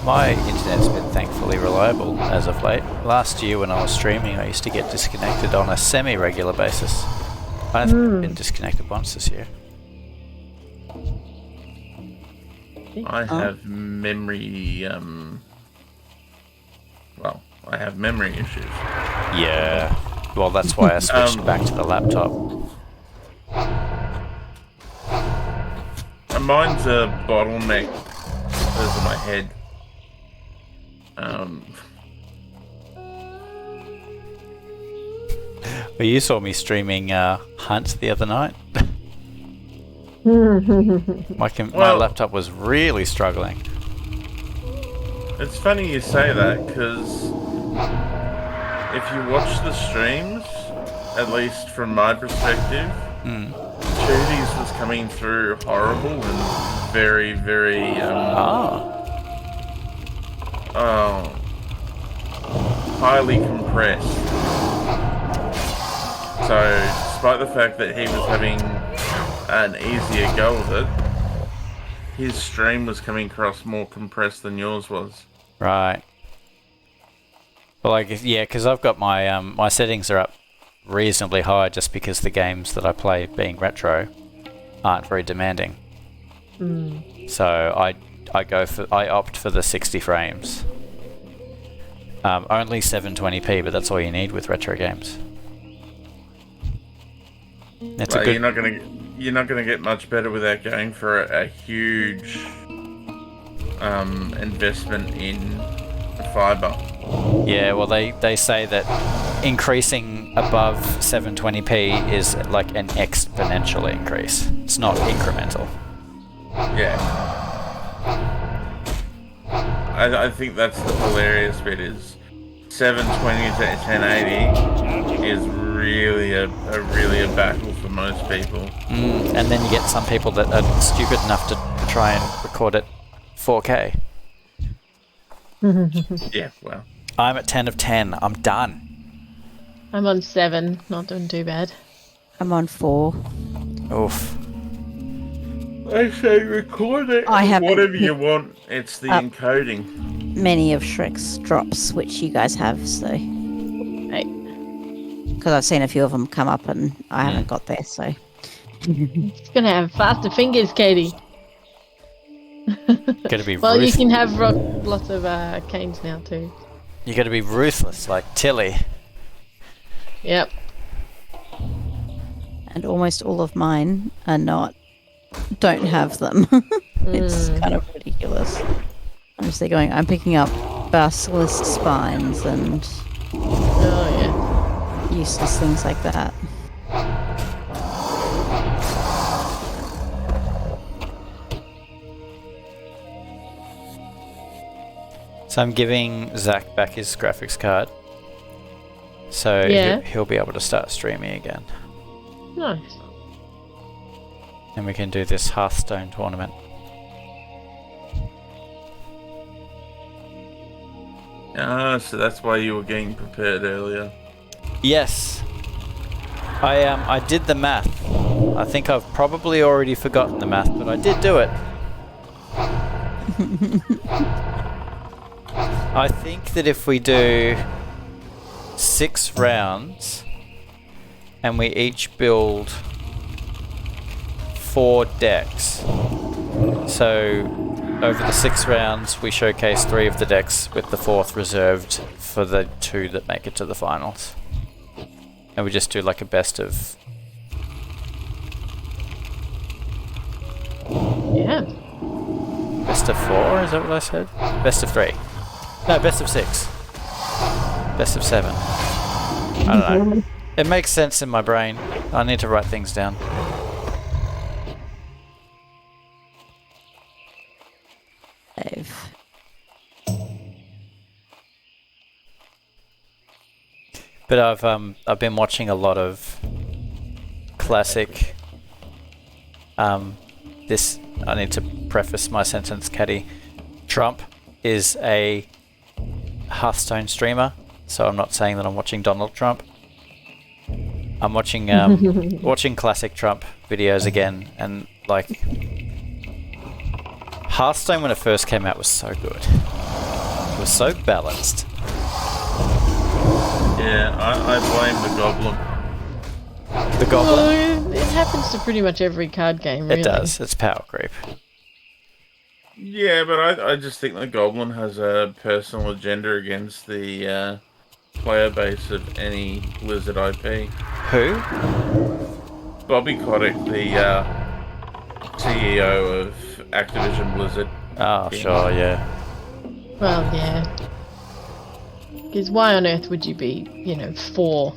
My internet's been thankfully reliable as of late. Last year when I was streaming, I used to get disconnected on a semi-regular basis. I don't think I've been disconnected once this year. I have memory, well, I have memory issues. Yeah. Well, that's why I switched back to the laptop. And mine's a bottleneck over my head. Well, you saw me streaming Hunt the other night. My Well- laptop was really struggling. It's funny you say that, because if you watch the streams, at least from my perspective, Chudies was coming through horrible and very, very, highly compressed. So, despite the fact that he was having an easier go of it, his stream was coming across more compressed than yours was. Right. Well, I guess, yeah, because I've got my my settings are up reasonably high just because the games that I play, being retro, aren't very demanding. So I opt for the 60 frames. Only 720p, but that's all you need with retro games. It's Like, a good. you're not gonna get much better without going for a huge investment in fiber. Yeah, well, they say that increasing above 720p is like an exponential increase. It's not incremental. Yeah. I think that's the hilarious bit, is 720 to 1080 is really a battle for most people. And then you get some people that are stupid enough to try and record it 4K. Yeah, well. I'm at 10 of 10. I'm done. I'm on 7, not doing too bad. I'm on 4. Oof. I say record it. I haven't Whatever hit you want. It's the up. encoding. many of Shrek's drops, which you guys have, so. Hey. Because I've seen a few of them come up and I haven't got there, so. It's gonna have faster fingers, Katie. Gotta be Well, you ruthless. can have lots of canes now too. You gotta be ruthless, like Tilly. Yep. And almost all of mine are not. Don't have them. It's kind of ridiculous. I'm just there going, I'm picking up basilisk spines and Oh useless things like that. So I'm giving Zach back his graphics card. So Yeah. he'll be able to start streaming again. yeah. Nice. And we can do this Hearthstone tournament. Ah, so that's why you were getting prepared earlier. Yes. I did the math. I think I've probably already forgotten the math, but I did do it. I think that if we do 6 rounds and we each build 4 decks, so over the 6 rounds we showcase 3 of the decks with the 4th reserved for the 2 that make it to the finals. And we just do like a best of... Yeah. Best of 4, is that what I said? Best of 3. No, best of 6. Best of 7. I don't know. It makes sense in my brain. I need to write things down. Save. But I've been watching a lot of classic. This I need to preface my sentence, Caddy. Trump is a Hearthstone streamer, so I'm not saying that I'm watching Donald Trump. I'm watching watching classic Trump videos again, and like Hearthstone when it first came out was so good. It was so balanced. Yeah, I blame the goblin. The Goblin. Well, it happens to pretty much every card game, really. It does. It's power creep. Yeah, but I just think the goblin has a personal agenda against the player base of any Blizzard IP. Who? Bobby Kotick, the CEO of Activision Blizzard. Oh, sure, yeah. Well, yeah. Because why on earth would you be, for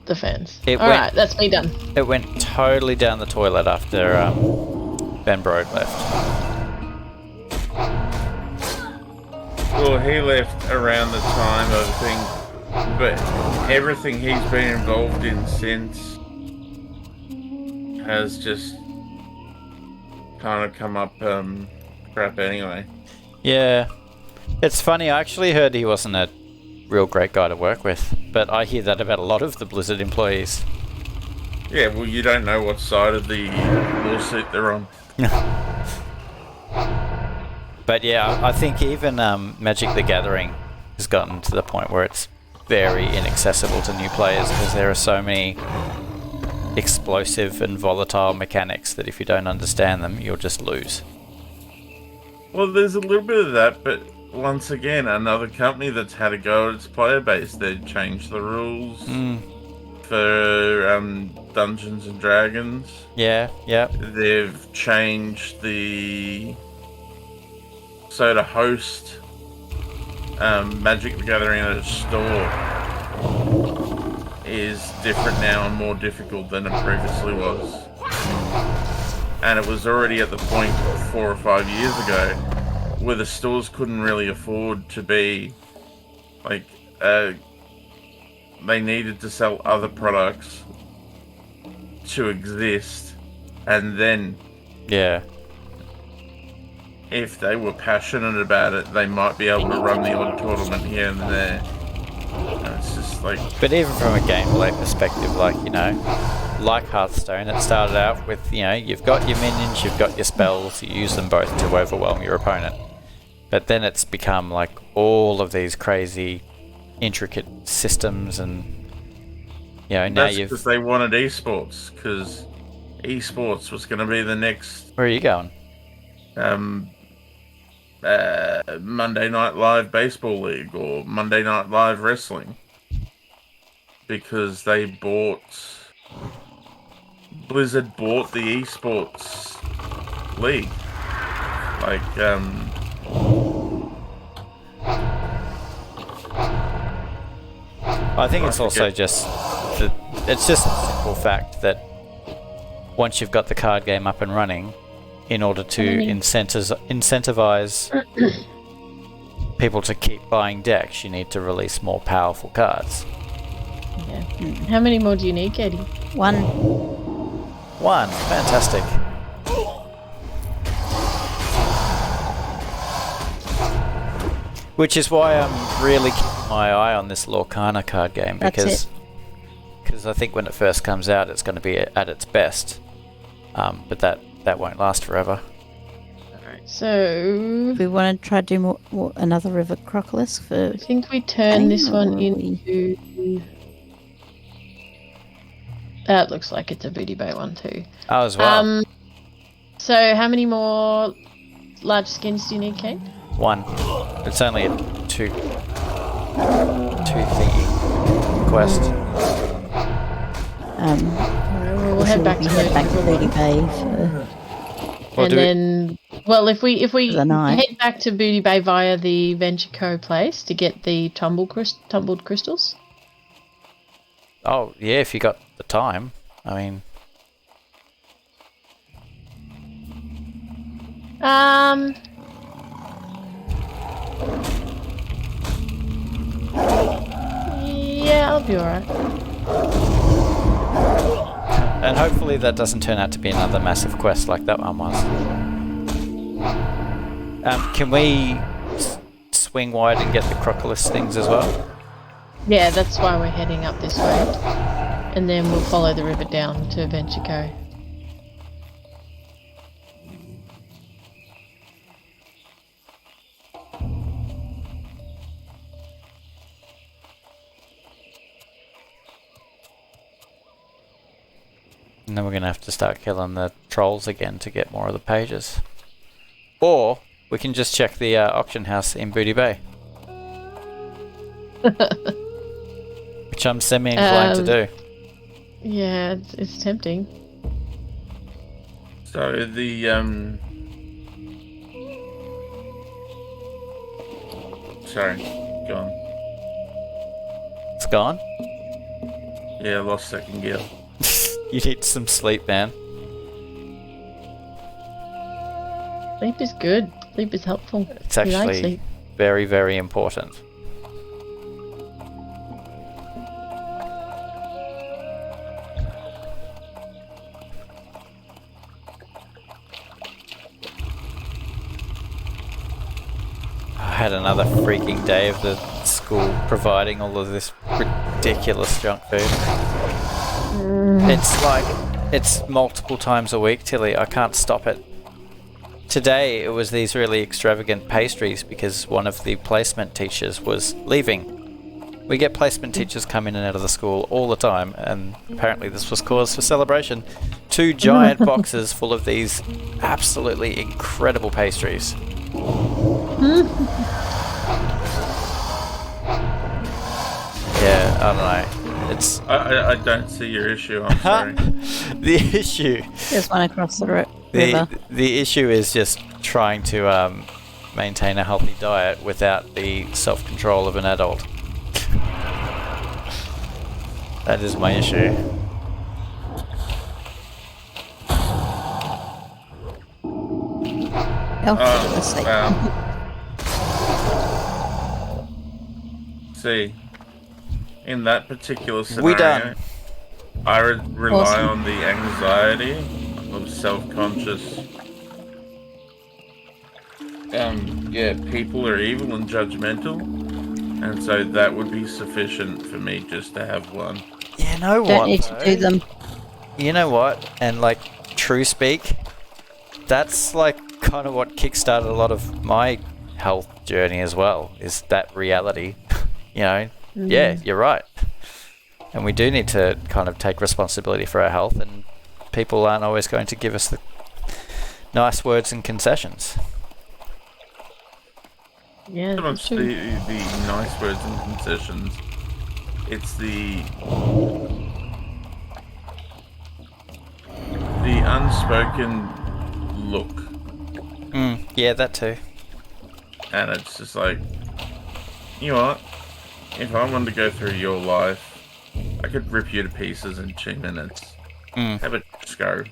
the fans? Alright, that's me done. It went totally down the toilet after Ben Brogue left. Well, he left around the time of thing, but everything he's been involved in since has just kind of come up crap anyway. Yeah. It's funny, I actually heard he wasn't a real great guy to work with, but I hear that about a lot of the Blizzard employees. Yeah, well, you don't know what side of the lawsuit they're on. But yeah, I think even Magic the Gathering has gotten to the point where it's very inaccessible to new players because there are so many explosive and volatile mechanics that if you don't understand them, you'll just lose. Well, there's a little bit of that, but once again, another company that's had a go at its player base. They've changed the rules for Dungeons and Dragons. Yeah, yeah. They've changed the... So to host Magic the Gathering at a store is different now and more difficult than it previously was. And it was already at the point 4 or 5 years ago where the stores couldn't really afford to be like they needed to sell other products to exist, and then if they were passionate about it, they might be able to run the odd tournament here and there. And it's just like... But even from a gameplay perspective, like, like Hearthstone, it started out with, you've got your minions, you've got your spells, you use them both to overwhelm your opponent. But then it's become like all of these crazy, intricate systems, and now That's because they wanted esports, because esports was going to be the next. Where are you going? Monday Night Live Baseball League or Monday Night Live Wrestling, because Blizzard bought the esports league. I think it's also just it's just a simple fact that once you've got the card game up and running, in order to incentivize people to keep buying decks, you need to release more powerful cards. Yeah. How many more do you need, Katie? One. Fantastic. Which is why I'm really keeping my eye on this Lorcana card game, because I think when it first comes out, it's going to be at its best. But that won't last forever. Alright, so We want to try to do another River Crocolisk for. I think we turn this one into. That looks like it's a Booty Bay one too. Oh, as well. So how many more large skins do you need, Kate? 1. It's only a 2 thingy quest. We'll head back to Booty Bay for. If we the night. head back to Booty Bay via the Venture Co place to get the tumbled crystals. Oh, yeah, if you got the time. I mean... Yeah, I'll be alright. And hopefully that doesn't turn out to be another massive quest like that one was. Can we swing wide and get the Crocolisk things as well? Yeah, that's why we're heading up this way. And then we'll follow the river down to Venture Co. And then we're going to have to start killing the trolls again to get more of the pages. Or we can just check the auction house in Booty Bay. Which I'm semi-inclined to do. Yeah, it's tempting. So the sorry, gone. It's gone? Yeah, lost second gear. You need some sleep, man. Sleep is good. Sleep is helpful. It's We like actually sleep. very, very important. I had another freaking day of the school providing all of this ridiculous junk food. It's like, it's multiple times a week, Tilly. I can't stop it. Today it was these really extravagant pastries because one of the placement teachers was leaving. We get placement teachers come in and out of the school all the time, and apparently this was cause for celebration. 2 giant boxes full of these absolutely incredible pastries. Yeah, I don't know. It's I don't see your issue. I'm sorry. the issue. There's one across the river. The issue is just trying to maintain a healthy diet without the self-control of an adult. That is my issue. Let's see. See, in that particular scenario, We done. I rely Awesome. on the anxiety of self-conscious. People are evil and judgmental, and so that would be sufficient for me just to have one. Yeah, no Don't one. need to do them. you know what? And like, true speak, that's like kind of what kickstarted a lot of my health journey as well, is that reality. You know, yeah, you're right. And we do need to kind of take responsibility for our health, and people aren't always going to give us the nice words and concessions. Yeah, So much that's true. the nice words and concessions. It's the unspoken look, Yeah, that too. and it's just like, you know what? If I wanted to go through your life, I could rip you to pieces in 2 minutes. Have a just go.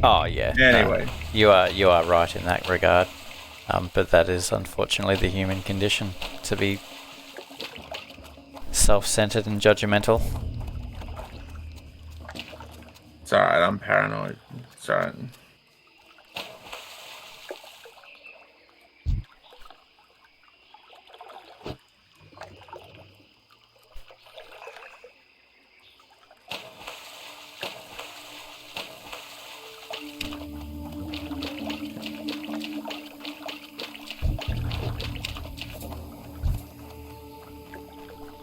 Oh yeah. Anyway. No, you are right in that regard. But that is unfortunately the human condition, to be self-centered and judgmental. It's alright, I'm paranoid. It's alright.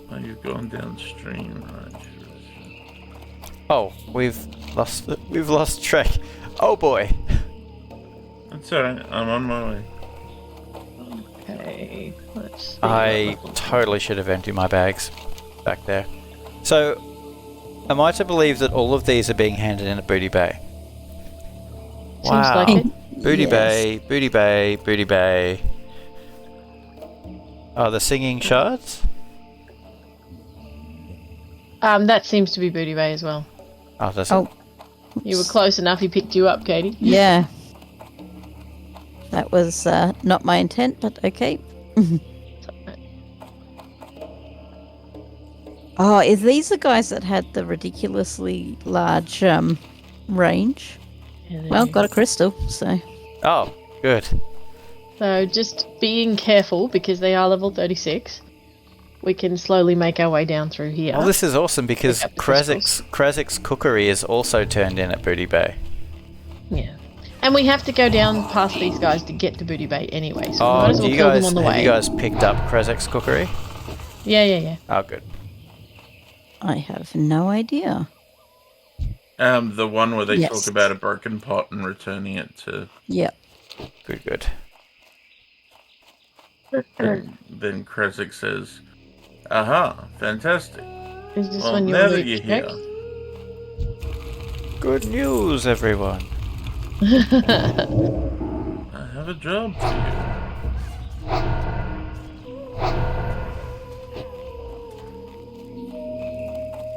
Oh, you've gone downstream, right? Oh, we've lost track. Oh boy. It's alright, I'm on my way. Okay, let's see. I totally should have emptied my bags back there. So, am I to believe that all of these are being handed in at Booty Bay? Seems like it. Booty Yes. Bay, Booty Bay, Booty Bay. Oh, the singing shards? That seems to be Booty Bay as well. Oh, does Oh. it? You were close enough. He picked you up, Katie. Yeah. That was not my intent, but okay. Oh, is these the guys that had the ridiculously large range? Well, got a crystal, so. Oh, good. So just being careful because they are level 36. We can slowly make our way down through here. Well, this is awesome because Pick up the crystals. Krazik's cookery is also turned in at Booty Bay. Yeah. And we have to go down past these guys to get to Booty Bay anyway, so we Oh, might as well kill them on the have way. you guys picked up Krazik's cookery? Yeah. Oh, good. I have no idea. The one where they Yes. talk about a broken pot and returning it to. Yep. Good. Then Kresik says, "Aha, fantastic. Is this Well, one your now that loot you're check? here, Good news, everyone. I have a job for you."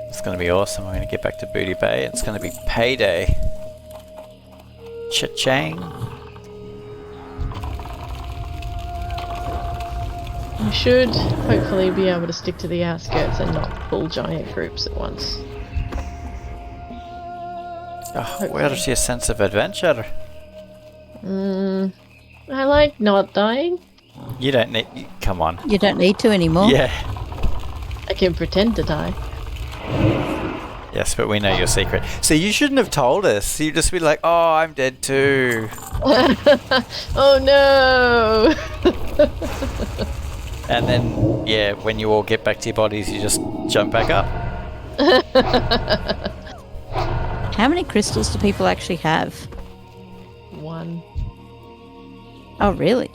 It's going to be awesome. I'm going to get back to Booty Bay. It's going to be payday. Cha-chang. We should hopefully be able to stick to the outskirts and not pull giant groups at once. Oh, where is your sense of adventure? I like not dying. You don't need... Come on. You don't need to anymore. Yeah. I can pretend to die. Yes, but we know your secret. So you shouldn't have told us. You'd just be like, oh, I'm dead too. Oh no! And then, yeah, when you all get back to your bodies, you just jump back up. How many crystals do people actually have? One. Oh, really?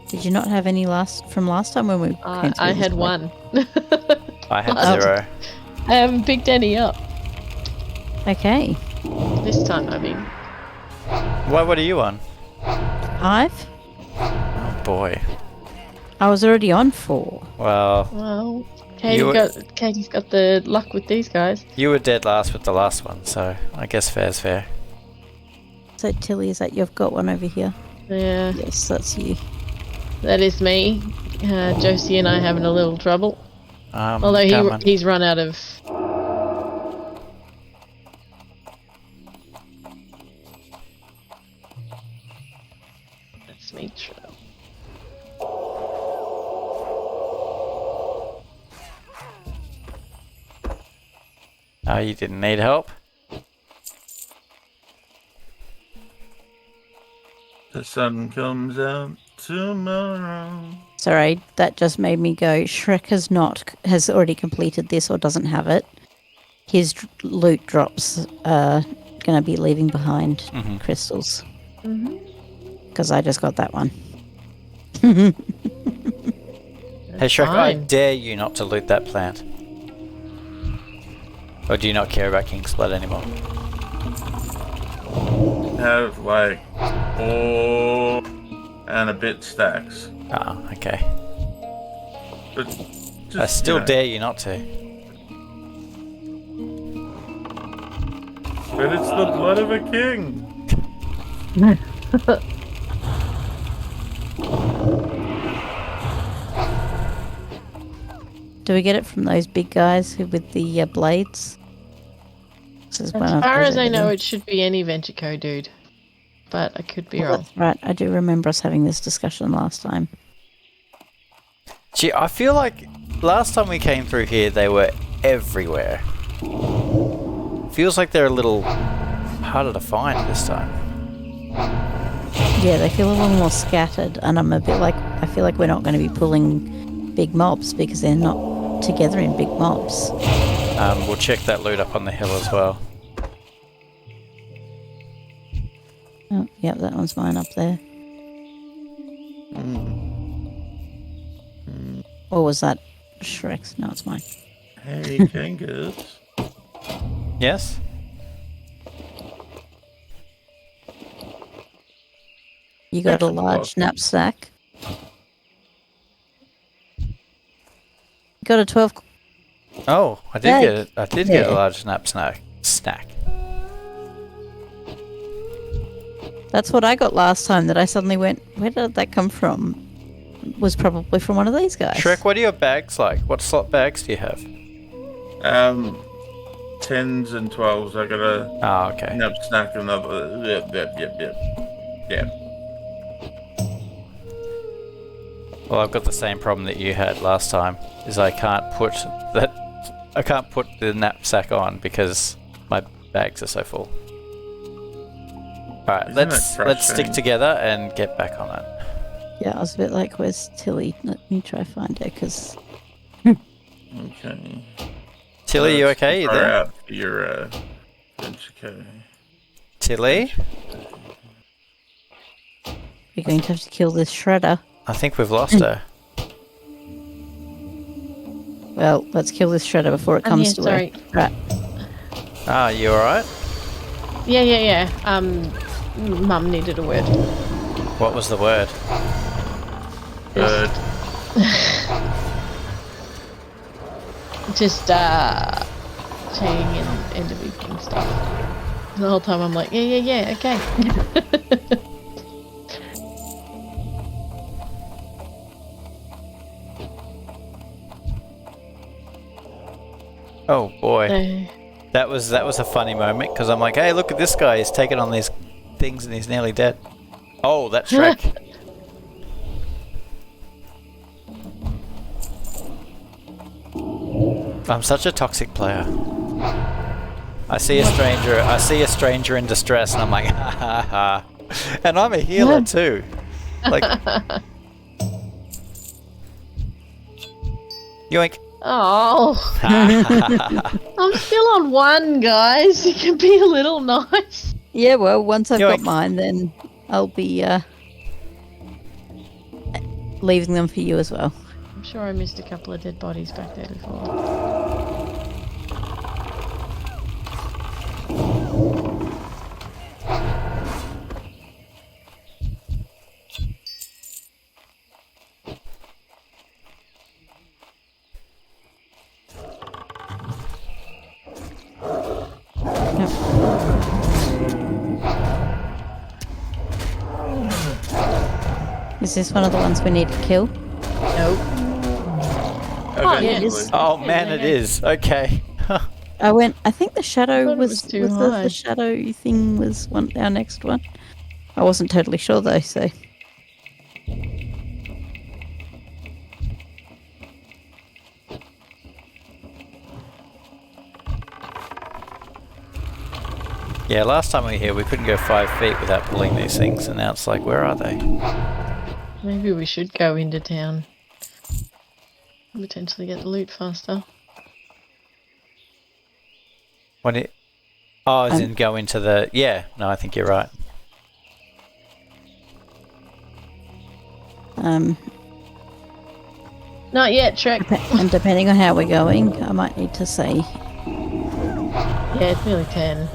Did you not have any from last time when we came through I this had way? one. I had Oh. 0. I haven't picked any up. Okay. This time, I mean. What are you on? 5? Oh, boy. I was already on 4. Well, Well, You were- Katie's got the luck with these guys. you were dead last with the last one, so I guess fair's fair. So, Tilly, is that you've got one over here? Yeah, Yes, that's you. that is me. Josie and I having a little trouble. Although Come on. he's run out of... Let's make sure. Oh, you didn't need help? The sun comes out tomorrow. Sorry, that just made me go. Shrek has already completed this or doesn't have it. His loot drops are going to be leaving behind crystals. Because I just got that one. Hey Shrek, I Fine. dare you not to loot that plant. Or do you not care about King's Blood anymore? Have like 4 and a bit stacks. Ah, okay. But just, I still you know, dare you not to. But it's the blood of a king. Do we get it from those big guys with the blades? As far as I know, it should be any Ventico dude. But I could be wrong. That's right. I do remember us having this discussion last time. Gee, I feel like last time we came through here, they were everywhere. Feels like they're a little harder to find this time. Yeah, they feel a little more scattered, and I'm a bit like, I feel like we're not going to be pulling big mobs because they're not together in big mobs. We'll check that loot up on the hill as well. Oh, yep, that one's mine up there. Or was that Shrek's? No, it's mine. Hey, Kangas. Yes? You got a Excellent large work. knapsack. You got a 12. Oh, I did Hey. get it. I did get a Yeah. large snack. That's what I got last time that I suddenly went, where did that come from? Was probably from one of these guys. Shrek, what are your bags like? What slot bags do you have? 10s and 12s. I got a Oh, okay. snack another. Yep. Well, I've got the same problem that you had last time. Is I can't put the knapsack on because my bags are so full. All right, Isn't let's it stick frustrating? together and get back on it. Yeah, I was a bit like, where's Tilly? Let me try find her, because Okay. Tilly, you okay? You Far there? out for your Ventico. Tilly? we're going to have to kill this shredder. I think we've lost her. Well, let's kill this shredder before it I'm comes here, to sorry. her. Right. Ah, you alright? Yeah. Mum needed a word. What was the word? Bird. Just saying in end of evening stuff. The whole time I'm like, yeah, okay. Oh boy. So, That was a funny moment because I'm like, hey, look at this guy. He's taking on these things and he's nearly dead. Oh, that's Shrek. I'm such a toxic player. I see a stranger in distress and I'm like, ha ha ha. And I'm a healer too. Like, yoink. oh, I'm still on 1, guys. You can be a little nice. Yeah, well, once I've got Yoink. mine, then I'll be leaving them for you as well. I'm sure I missed a couple of dead bodies back there before. Is this one of the ones we need to kill? Nope. Eventually. yeah, it's- Oh man, it is. Okay. I think the shadow thought it was was too the high. shadow thing was our next one. I wasn't totally sure though, so. Yeah, last time we were here, we couldn't go 5 feet without pulling these things, and now it's like, where are they? Maybe we should go into town. Potentially get the loot faster. When it... Oh, as in go into the... Yeah, no, I think you're right. Not yet, Shrek. And depending on how we're going, I might need to say, Yeah, it's nearly 10.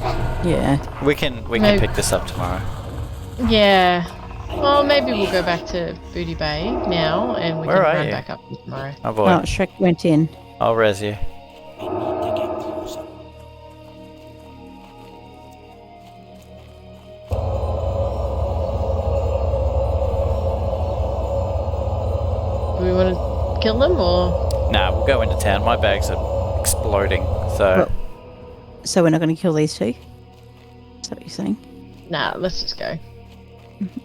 yeah. We can Maybe- pick this up tomorrow. Yeah. Well, maybe we'll go back to Booty Bay now, and we Where can are run you? back up tomorrow. Oh boy, Oh, Shrek went in. I'll res you. We need to get closer. Do we want to kill them, or...? Nah, we'll go into town. My bags are exploding, so... So we're not going to kill these two? Is that what you're saying? Nah, let's just go.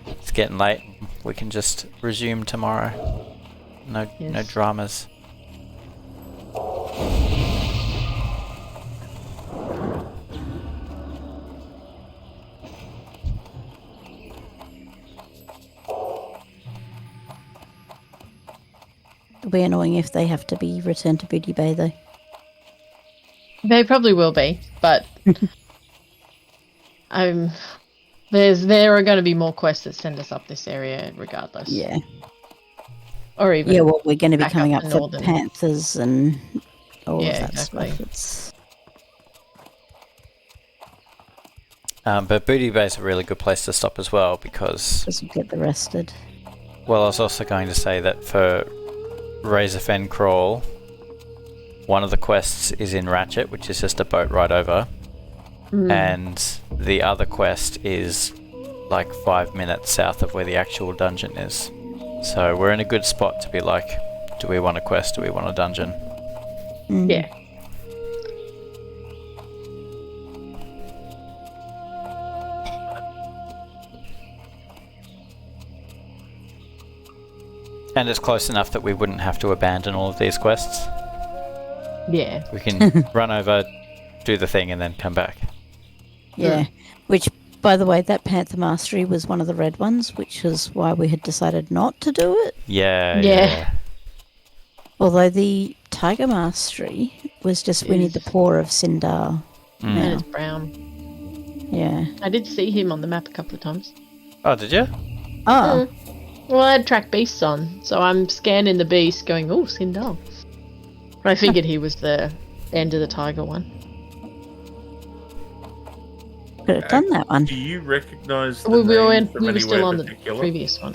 It's getting late. We can just resume tomorrow. No Yes. dramas. It'll be annoying if they have to be returned to Booty Bay, though. They probably will be, but... there are going to be more quests that send us up this area regardless. Yeah. Or even... Yeah, well, we're going to be back coming up up the for northern- panthers and all Yeah, of that exactly. stuff. It's... But Booty Bay is a really good place to stop as well because... Because we get the rested. Well, I was also going to say that for Razorfen Crawl, one of the quests is in Ratchet, which is just a boat ride over. And the other quest is like 5 minutes south of where the actual dungeon is. So we're in a good spot to be like, do we want a quest? Do we want a dungeon? Yeah. And it's close enough that we wouldn't have to abandon all of these quests. Yeah. We can run over, do the thing, and then come back. Yeah. Which, by the way, that Panther Mastery was one of the red ones, which is why we had decided not to do it. Yeah. Yeah. Although the Tiger Mastery was just we need the paw of Sindar. And now. it's brown. Yeah. I did see him on the map a couple of times. Oh, did you? Oh, Well, I had track beasts on, so I'm scanning the beast going, oh, Sindal. But I figured he was the end of the tiger one. could have done that one. Do you recognise the We were, name from we were still anywhere on the particular? previous one.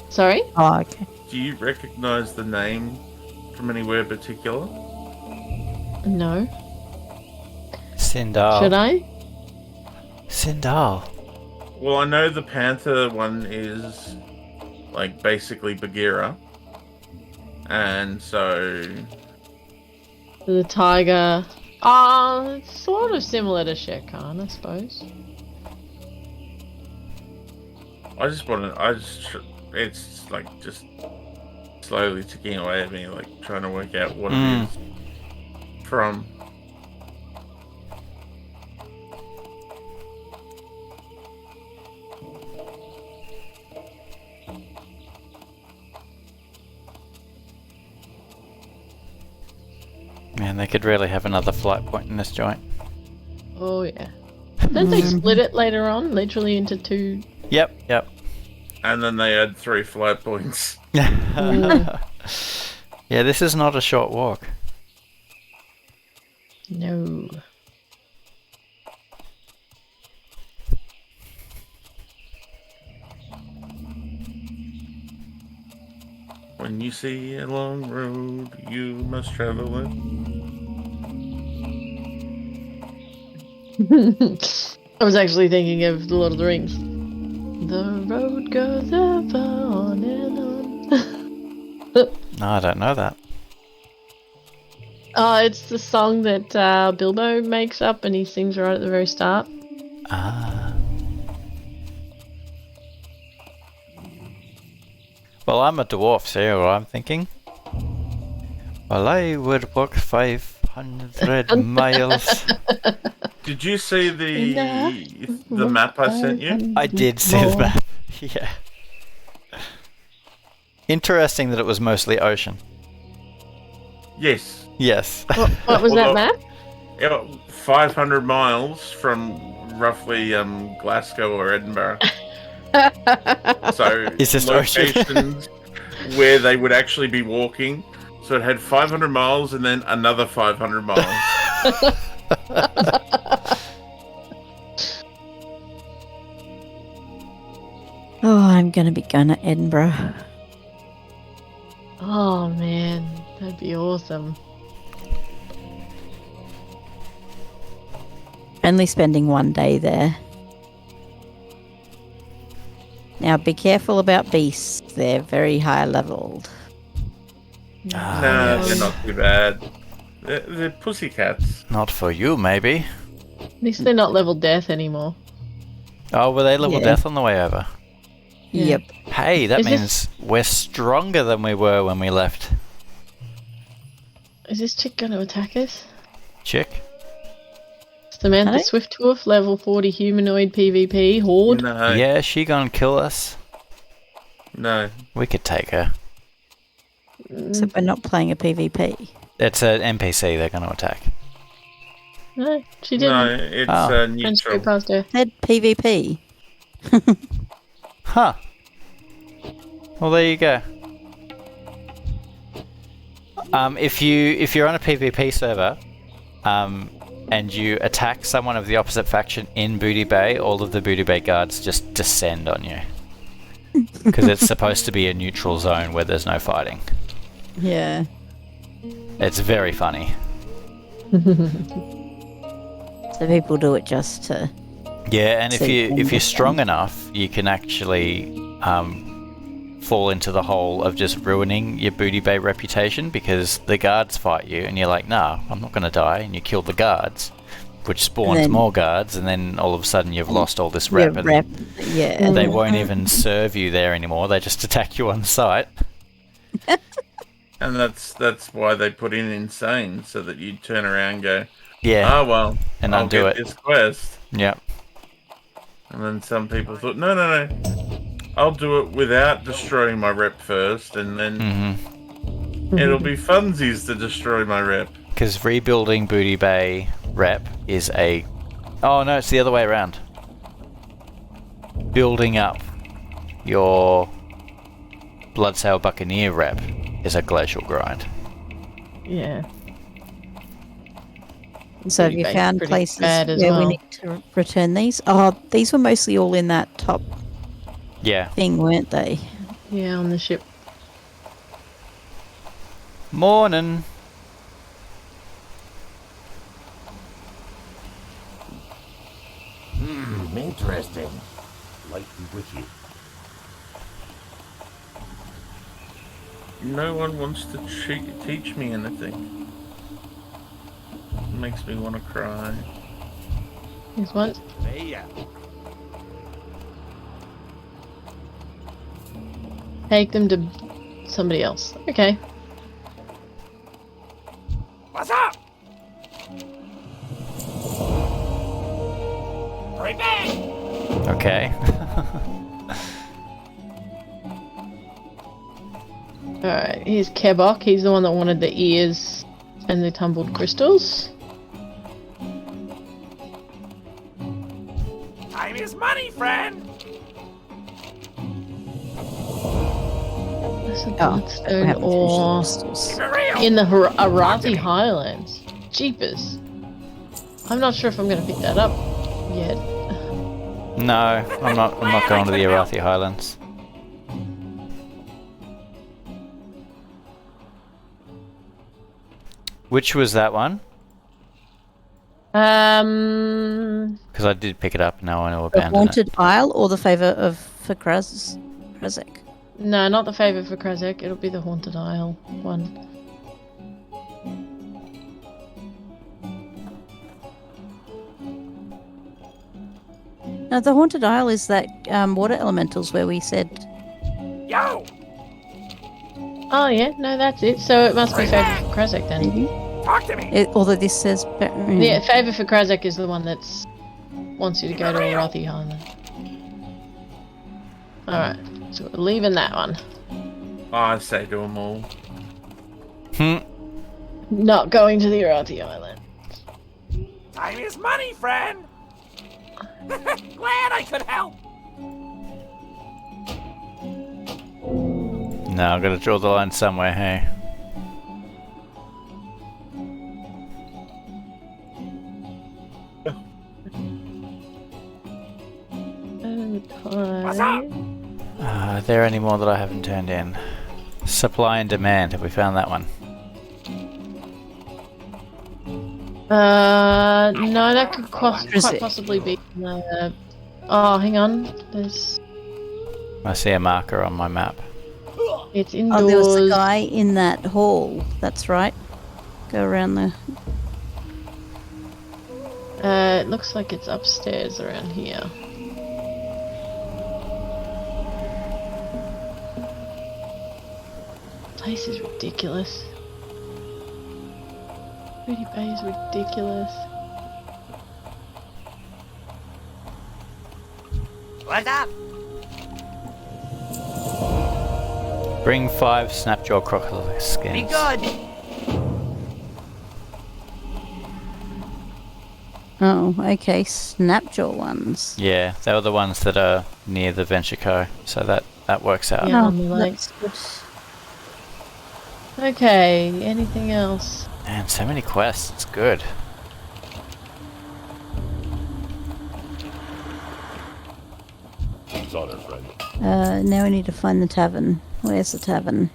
Sorry? Oh, okay. Do you recognise the name from anywhere particular? No. Sindal. Should I? Sindal. Well, I know the Panther one is like basically Bagheera, and so The tiger. It's sort of similar to Shere Khan, I suppose. it's like just slowly ticking away at me, like trying to work out what it is from. Man, they could really have another flight point in this joint. Oh, yeah. Don't they split it later on, literally into two? Yep. And then they add 3 flight points. Yeah, this is not a short walk. No. When you see a long road, you must travel it. I was actually thinking of The Lord of the Rings. The road goes ever on and on. No, I don't know that. It's the song that Bilbo makes up and he sings right at the very start. Ah. Well, I'm a dwarf, so you know what I'm thinking? Well, I would walk 500 100 miles. Did you see the map I sent you? I did see the map. Yeah. Interesting that it was mostly ocean. Yes. Yes. What was that map? 500 miles from roughly Glasgow or Edinburgh. So Is this ocean? locations where they would actually be walking. So it had 500 miles and then another 500 miles. Oh, I'm going to be going to Edinburgh. Oh man, that'd be awesome. Only spending 1 day there. Now be careful about beasts. They're very high leveled. No, they're not too bad. They're pussycats. Not for you, maybe. At least they're not level death anymore. Oh, were they level Yeah. death on the way over? Yeah. Yep. Hey, that Is means we're stronger than we were when we left. Is this chick gonna attack us? Chick? Samantha Hello? Swiftwolf, level 40 humanoid PvP horde. No, Yeah, she gonna kill us. no. We could take her. So we're not playing a PvP. It's an NPC they're gonna attack. No, she No, didn't. it's Oh. And straight neutral. past her. Said PvP. Huh. Well, there you go. If you're on a PvP server, and you attack someone of the opposite faction in Booty Bay, all of the Booty Bay guards just descend on you. Because it's supposed to be a neutral zone where there's no fighting. Yeah. It's very funny. So people do it just to... Yeah, and if So you you're can- strong enough, you can actually fall into the hole of just ruining your Booty Bay reputation because the guards fight you, and you're like, nah, I'm not going to die, and you kill the guards, which spawns then- more guards, and then all of a sudden you've lost all this rep, Yeah, and rep. Yeah. they won't even serve you there anymore. They just attack you on site. And that's why they put in insane, so that you turn around and go, Yeah, oh well, and I'll undo get it. this quest. Yeah. And then some people thought, no, I'll do it without destroying my rep first, and then Mm-hmm. it'll be funsies to destroy my rep. Because rebuilding Booty Bay rep is a... Oh no, it's the other way around. Building up your Bloodsail Buccaneer rep is a glacial grind. Yeah. So have Booty you Bay's found pretty places bad as where well. we need to return these? Oh, these were mostly all in that top Yeah. thing, weren't they? Yeah, on the ship. Morning. Interesting. Light be with you. No one wants to teach me anything. It makes me want to cry. Here's one. Hey, Take them to somebody else. Okay. what's up? Hurry back! Okay. Alright, here's Kebok. He's the one that wanted the ears and the tumbled crystals. Time is money, friend! That's a Oh, bloodstone haven't ore finished the crystals. Keep it real! in the Arathi Highlands. Jeepers. I'm not sure if I'm gonna pick that up yet. No, I'm not going to the Arathi Highlands. Which was that one? Because I did pick it up, now I know The abandon it. Haunted Isle or the Favour of Krazek? no, not the favour for Krazek. It'll be the Haunted Isle one. No, the Haunted Isle is that water elementals where we said... Yo! Oh yeah, no, that's it. So it must be favour for Krazek then. Maybe? Talk to me. Although this says... Yeah, Favor for Krazak is the one that's wants you to go to Arathi Island. Alright, so we're leaving that one. I say to them all. Not going to the Arathi Island. Time is money, friend. Glad I could help. No, I've got to draw the line somewhere, hey. What's up? Are there any more that I haven't turned in? Supply and demand, have we found that one? No, that could quite possibly be. Oh, hang on. There's. I see a marker on my map. It's indoors. Oh, there was a guy in that hall. That's right. Go around the... It looks like it's upstairs around here. Place is ridiculous. Booty Bay is ridiculous. What's up? Bring 5 snapjaw crocodile skins. Be good. Oh, okay. Snapjaw ones. Yeah, they were the ones that are near the Venture Co. So that works out. Yeah, Oh, on the lake. that's good. Okay, anything else? Man, so many quests. It's good. It's on her, friend. Now we need to find the tavern. Where's the tavern?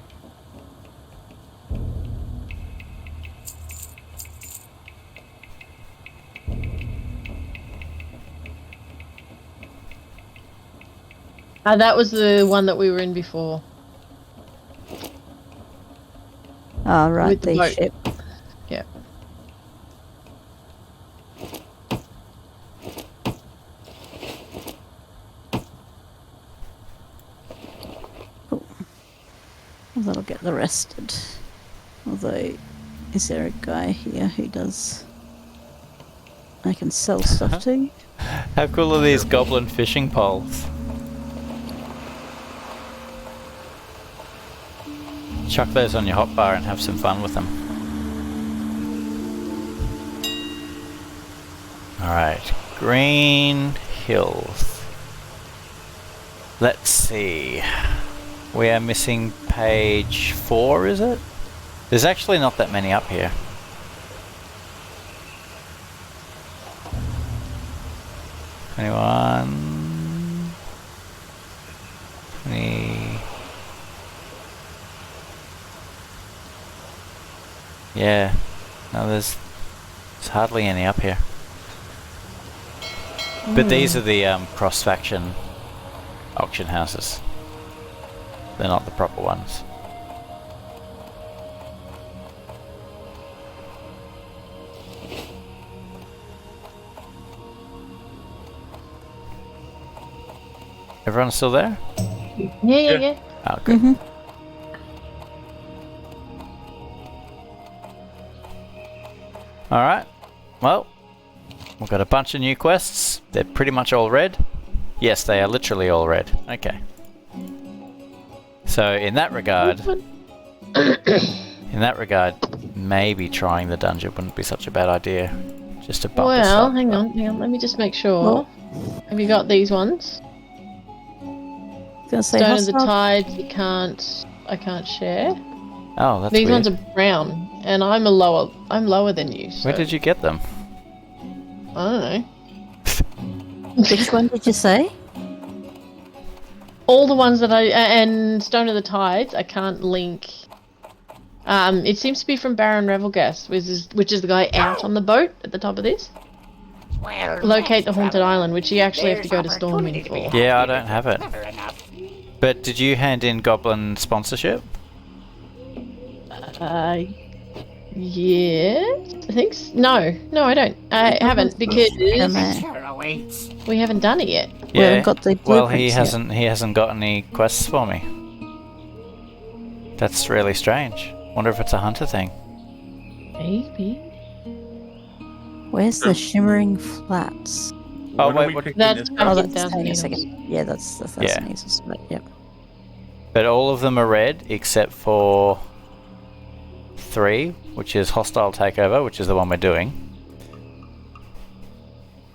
That was the one that we were in before. Oh, right, With the the boat. ship. Yeah. Well, that'll get the rested. Although, is there a guy here who does... I can sell stuff to? How cool are these goblin fishing poles? Chuck those on your hotbar and have some fun with them. Alright, Green Hills. Let's see. We are missing page 4, is it? There's actually not that many up here. Anyone? 20. Yeah. No, there's hardly any up here. But these are the cross-faction auction houses. They're not the proper ones. Everyone still there? Yeah. Oh, good. Mm-hmm. Alright. Well, we've got a bunch of new quests. They're pretty much all red. Yes, they are literally all red. Okay. So in that regard, maybe trying the dungeon wouldn't be such a bad idea. Just to bump us Well, up. hang on. Let me just make sure. Well- Have you got these ones? Gonna say Stone of the hostile? Tides. I can't share. Oh, that's These weird. ones are brown, and I'm lower than you. So Where did you get them? I Which one did you say? don't know. All the ones that and Stone of the Tides, I can't link. It seems to be from Baron Revelgast, which is the guy out on the boat at the top of this. Well, Locate the that's haunted trouble. island, which you actually have to go to There's Stormwind opportunity to be for. Yeah, I happy, don't have it. never enough. But did you hand in Goblin sponsorship? Yes, I think no, I don't. I haven't because Sure awaits. we haven't done it yet. We haven't got the Well, blueprints yet. he hasn't got any quests for me. That's really strange. Wonder if it's a hunter thing. Maybe. Where's the shimmering flats? Oh, What are wait, we what- picking That's this pumpkin Oh, up? that's Thousand hang on a Needles. second. Yeah, that's Yeah. Thousand Needles. But yep. But all of them are red except for 3, which is Hostile Takeover, which is the one we're doing.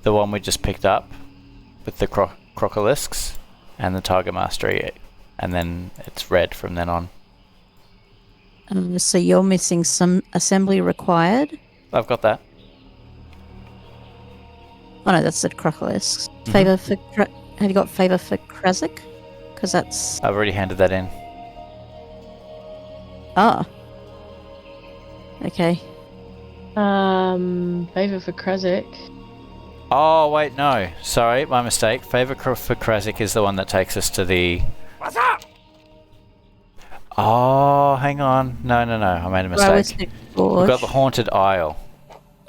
The one we just picked up with the Crocolisks and the Tiger Mastery, and then it's red from then on. So you're missing some assembly required. I've got that. Oh no, that's the Crocolisks. Mm-hmm. Favor for have you got favor for Krasik? Because that's I've already handed that in. okay. Favor for Krasik. Oh, wait, no. Sorry, my mistake. Favor for Krasik is the one that takes us to the... What's up? Oh, hang on. No, I made a mistake. We've got the Haunted Isle.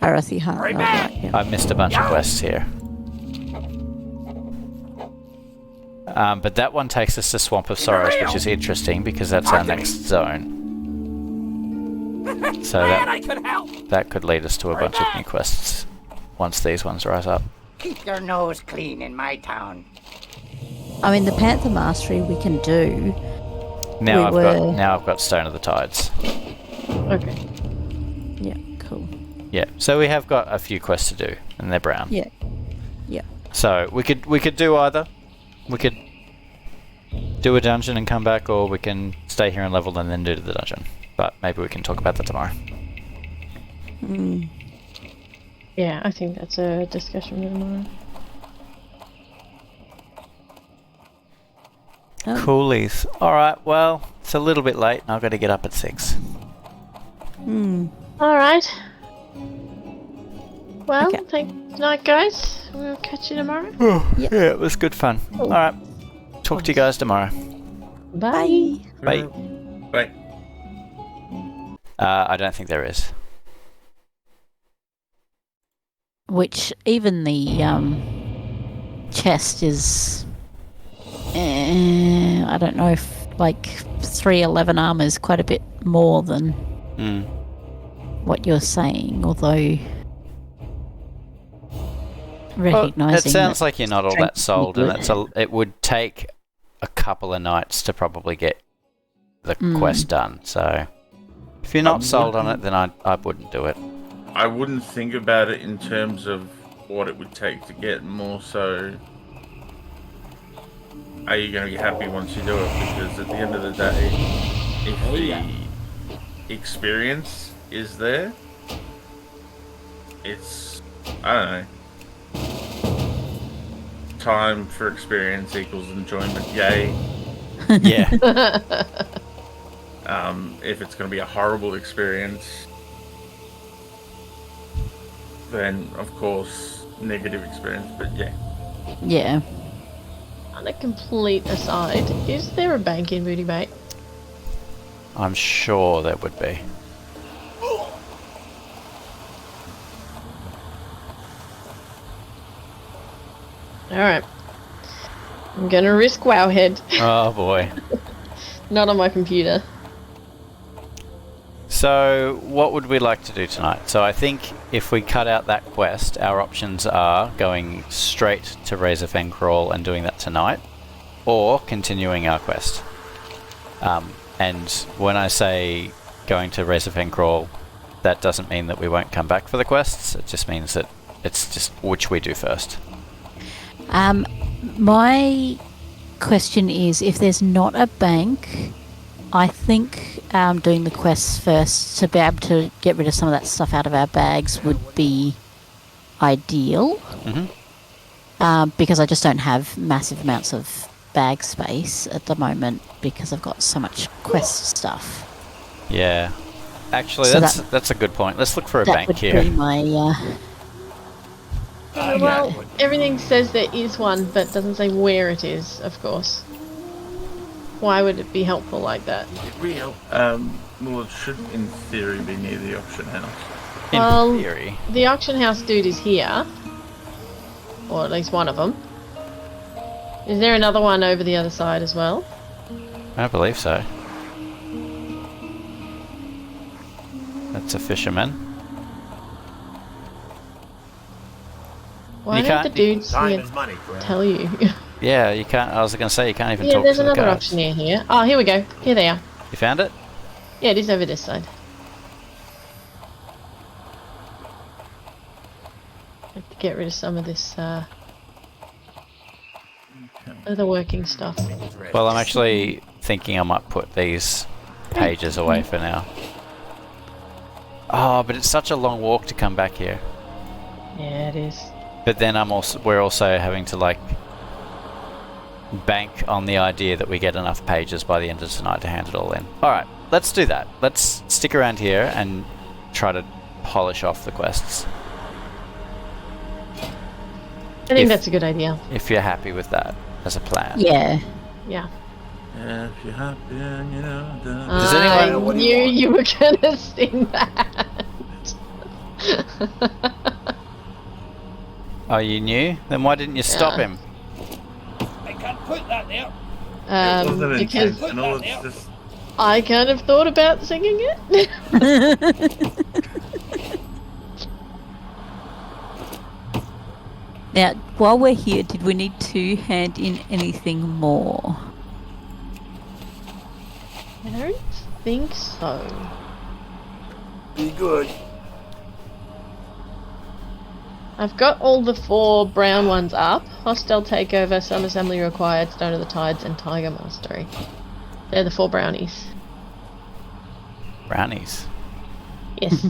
Arathi Heart. Right Oh, back. right, yeah. I missed a bunch of quests here. But that one takes us to Swamp of Sorrows, which is interesting because that's our next zone. So Man, I could help. that could lead us to a bunch of new quests once these ones rise up. Keep your nose clean in my town. I mean, the Panther Mastery we can do. Now We I've got Stone of the Tides. Okay. Yeah, cool. Yeah, so we have got a few quests to do, and they're brown. Yeah. So we could do either. We could do a dungeon and come back, or we can stay here and level and then do the dungeon. But maybe we can talk about that tomorrow. Yeah, I think that's a discussion for tomorrow. Oh. Coolies. Alright, well, it's a little bit late and I've got to get up at 6. Alright. Well, Okay. thanks night, guys. We'll catch you tomorrow. Yep. Yeah, it was good fun. Alright, talk to you guys tomorrow. Bye. Bye. Bye. I don't think there is. Which even the chest is. I don't know if like 311 armor is quite a bit more than what you're saying, although recognizing it sounds like you're not all that strength sold, and it would take a couple of nights to probably get the quest done. So if you're not sold on it, then I wouldn't do it. I wouldn't think about it in terms of what it would take to get, more so are you going to be happy once you do it? Because at the end of the day, if the experience is there, it's, I don't know, time for experience equals enjoyment, yay. Yeah. If it's going to be a horrible experience, then of course negative experience, but yeah. Yeah. On a complete aside, is there a bank in Booty Bait? I'm sure there would be. Alright. I'm gonna risk Wowhead. Oh boy. Not on my computer. So, what would we like to do tonight? So I think if we cut out that quest, our options are going straight to Razorfang Crawl and doing that tonight, or continuing our quest. And when I say going to Razorfang Crawl, that doesn't mean that we won't come back for the quests, it just means that it's just which we do first. My question is, if there's not a bank, I think doing the quests first to be able to get rid of some of that stuff out of our bags would be ideal. Because I just don't have massive amounts of bag space at the moment because I've got so much quest stuff. Yeah. Actually, So that's a good point. Let's look for a that bank would here. be my Well, everything says there is one, but doesn't say where it is, of course. Why would it be helpful like that? Well, it should in theory be near the auction house. In Well, theory. The auction house dude is here. Or at least one of them. Is there another one over the other side as well? I believe so. That's a fisherman. Why You don't can't- the dudes Time here is money, friend. tell you? Yeah, you can't. I was going to say you can't even Yeah, talk there's to the another guards. auctioneer here. Oh, here we go. Here they are. You found it? Yeah, it is over this side. Have to get rid of some of this other working stuff. Well, I'm actually thinking I might put these pages away for now. Oh, but it's such a long walk to come back here. Yeah, it is. But then we're also having to like bank on the idea that we get enough pages by the end of tonight to hand it all in. Alright, let's do that. Let's stick around here and try to polish off the quests. I think If- that's a good idea. If you're happy with that as a plan. Yeah. Yeah. Yeah, if you're happy and you know the... Does I anyone- What do you knew want? you were gonna sing that. Oh, you knew? Then why didn't you stop Yeah. him? I can't put that there. It wasn't Because intentional, it's just... I kind of thought about singing it. Now, while we're here, did we need to hand in anything more? I don't think so. Be good. I've got all the 4 brown ones up. Hostile Takeover, Some Assembly Required, Stone of the Tides, and Tiger Mastery. They're the 4 brownies. Brownies. Yes.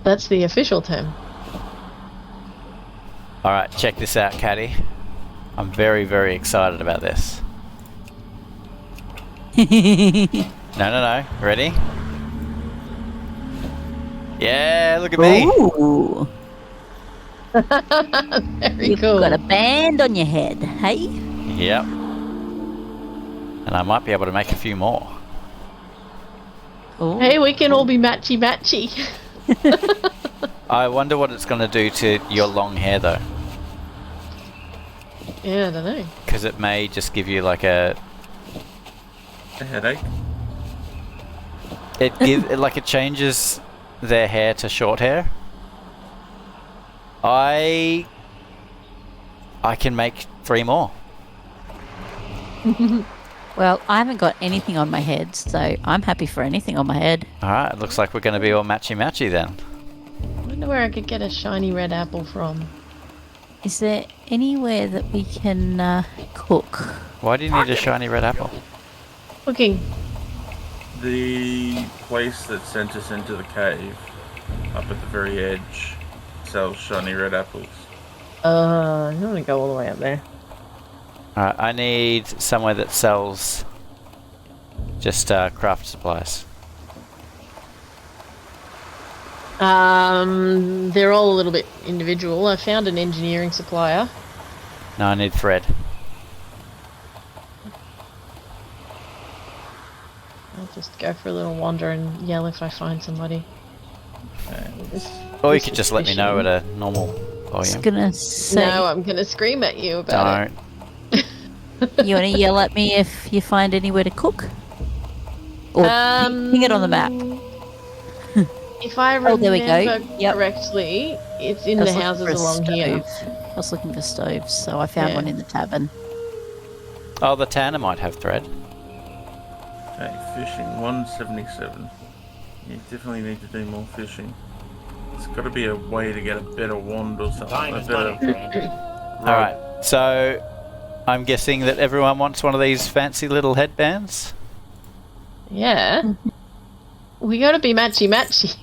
That's the official term. Alright, check this out, Caddy. I'm very, very excited about this. No. Ready? Yeah, look at me. Ooh, Very you've cool. got a band on your head, hey? Yep. And I might be able to make a few more. Ooh. Hey, we can all be matchy-matchy. I wonder what it's going to do to your long hair, though. Yeah, I don't know. Because it may just give you like a... A headache. it changes their hair to short hair. I can make 3 more. Well, I haven't got anything on my head, so I'm happy for anything on my head. Alright, it looks like we're going to be all matchy-matchy then. I wonder where I could get a shiny red apple from. Is there anywhere that we can cook? Why do you need a shiny red apple? Cooking. The place that sent us into the cave, up at the very edge, sells shiny red apples. I don't want to go all the way up there. Alright, I need somewhere that sells just craft supplies. They're all a little bit individual. I found an engineering supplier. No, I need thread. I'll just go for a little wander and yell if I find somebody. Or you This could is just let me know fishing. at a normal I was volume. gonna say, No, I'm gonna scream at you about Don't. you want to yell at me if you find anywhere to cook? Or ping it on the map. it. If I Oh, remember there we go. Yep. correctly, it's in I the was looking houses for a along here. stove. I was looking for stoves, so I found Yeah. one in the tavern. Oh, the tanner might have thread. Okay, fishing 177. You definitely need to do more fishing. There's got to be a way to get a better wand or something. Time A is better money, friend. Alright, so I'm guessing that everyone wants one of these fancy little headbands? Yeah. We gotta be matchy-matchy.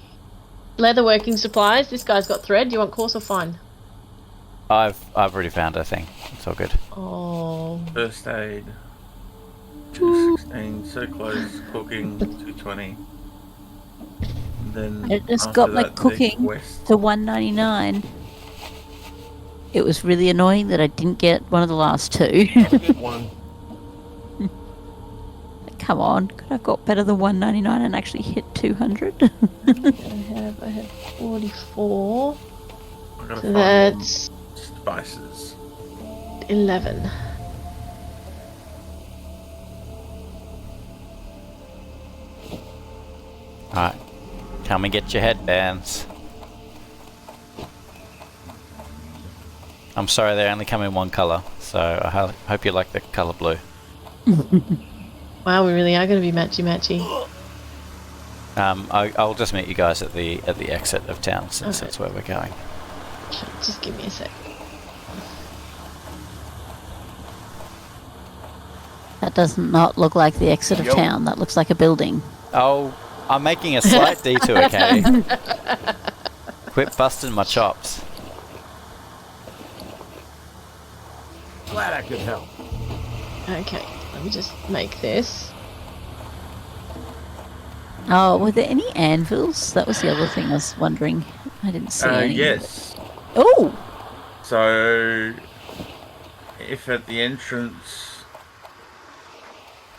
Leather working supplies. This guy's got thread. Do you want coarse or fine? I've already found a thing. It's all good. Oh. First aid. 216, so close. Cooking 220. And then I just after got my that, the cooking quest. to 199. It was really annoying that I didn't get one of the last 2. Have a good one. Come on, could I have got better than 199 and actually hit 200? I had 44. I gotta So find that's spices. 11. Alright. Come and get your headbands. I'm sorry, they only come in one colour, so I hope you like the colour blue. Wow, we really are going to be matchy-matchy. I'll just meet you guys at the exit of town, since Okay. that's where we're going. Sure, just give me a sec. That does not look like the exit of town. That looks like a building. Oh, I'm making a slight detour, Katie. Quit busting my chops. Glad I could help. Okay, let me just make this. Oh, were there any anvils? That was the other thing I was wondering. I didn't see any. Yes. Oh! So, if at the entrance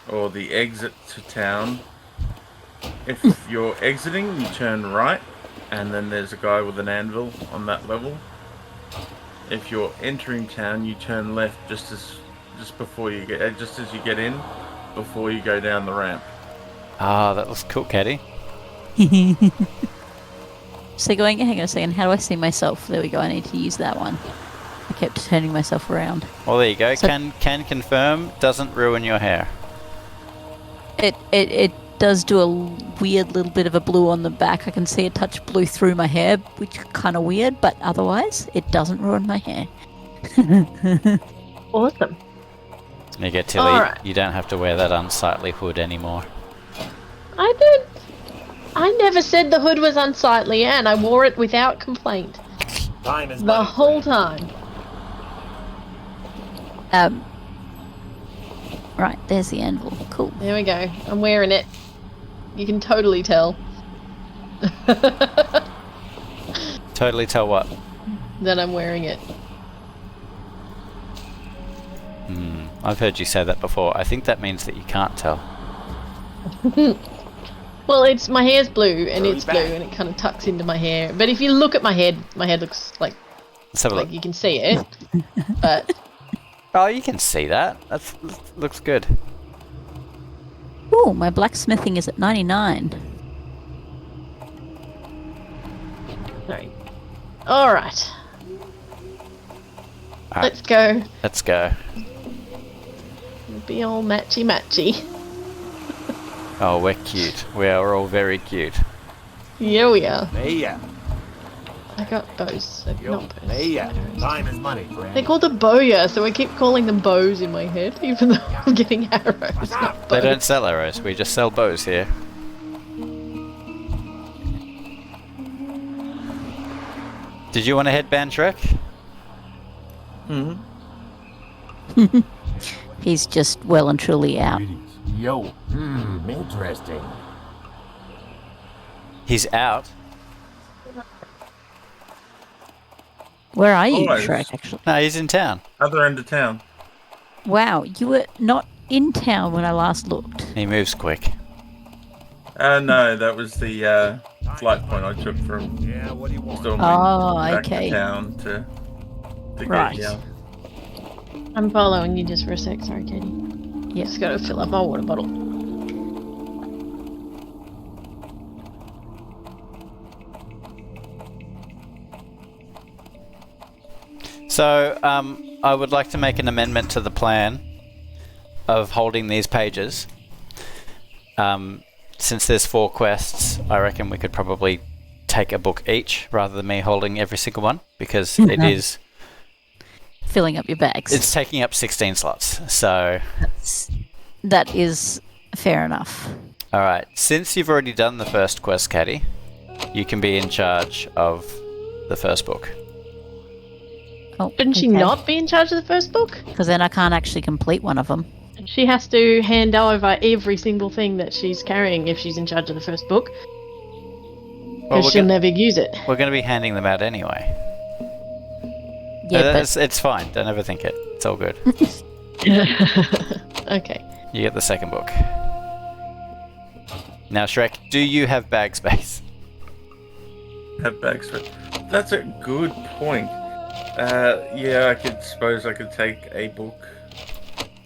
or the exit to town, if you're exiting, you turn right, and then there's a guy with an anvil on that level. If you're entering town, you turn left just as you get in, before you go down the ramp. Ah, that looks cool, Katie. So hang on a second, how do I see myself? There we go, I need to use that one. I kept turning myself around. Well, there you go. So- Can confirm, doesn't ruin your hair. It does do a weird little bit of a blue on the back. I can see a touch blue through my hair, which is kind of weird, but otherwise, it doesn't ruin my hair. Awesome. You get Tilly, Alright. you don't have to wear that unsightly hood anymore. I never said the hood was unsightly, and I wore it without complaint. Time is The money, whole friend. time. Right, there's the anvil. Cool. There we go. I'm wearing it. You can totally tell. Totally tell what? That I'm wearing it. I've heard you say that before. I think that means that you can't tell. Well, my hair's blue, and Early it's blue, back. and it kind of tucks into my hair. But if you look at my head looks like Let's have a look. you can see it. But Oh, you can see that. That looks good. Ooh, my blacksmithing is at 99. sorry. All right, Alright, let's go. let's go. Be all matchy-matchy. Oh, we're cute. We are all very cute. Yeah, we are. Maya. I got bows. Yo, Not bows. Maya. Time is money, They friend. called it bowyer, so I keep calling them bows in my head, even though I'm getting arrows, not They bows. don't sell arrows. We just sell bows here. Did you want to headband, Shrek? He's just well and truly out. Yo. Interesting. He's out. Where are you, Always. Shrek, actually? No, he's in town. Other end of town. Wow, you were not in town when I last looked. He moves quick. No, that was the flight point I took from Yeah, what do you want? Stormwind Oh, back okay. to town to Right. get here. I'm following you just for a sec, sorry, Katie. Yeah. Just gotta fill up my water bottle. So, I would like to make an amendment to the plan of holding these pages. Since there's 4 quests, I reckon we could probably take a book each rather than me holding every single one, because it is Filling up your bags. it's taking up 16 slots. So, That is fair enough. all right. Since you've already done the first quest, Caddy, you can be in charge of the first book. Oh, Shouldn't she not be in charge of the first book? Because then I can't actually complete one of them. She has to hand over every single thing that she's carrying if she's in charge of the first book. Well, Because we're she'll gonna- never use it. We're going to be handing them out anyway. Yeah, but It's fine. Don't overthink it. It's all good. Okay. You get the second book. Now, Shrek, do you have bag space? Have bags for. That's a good point. Yeah, I suppose I could take a book.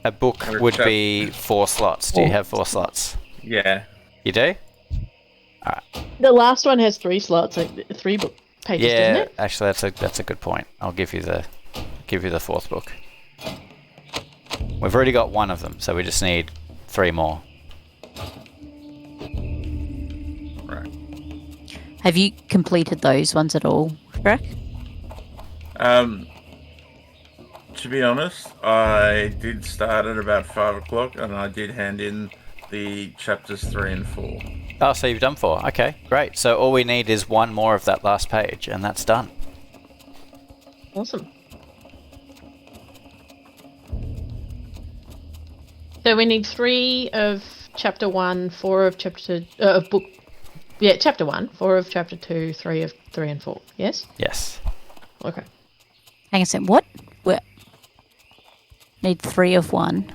A book Or would chuck- be 4 slots. Do you have 4 slots? Yeah. You do? The last one has 3 slots, like 3 book pages, doesn't Yeah, it? actually, that's a good point. I'll give you the give you the 4th book. We've already got 1 of them, so we just need 3 more. Right. Have you completed those ones at all, Shrek? To be honest, I did start at about 5 o'clock, and I did hand in the chapters 3 and 4. Oh, so you've done 4. Okay, great. So all we need is 1 more of that last page, and that's done. Awesome. So we need 3 of chapter 1, 4 of chapter of book. Yeah, chapter 1, 4 of chapter 2, 3 of 3 and 4. Yes. Yes. Okay. Hang on a second. What? Need 3 of 1.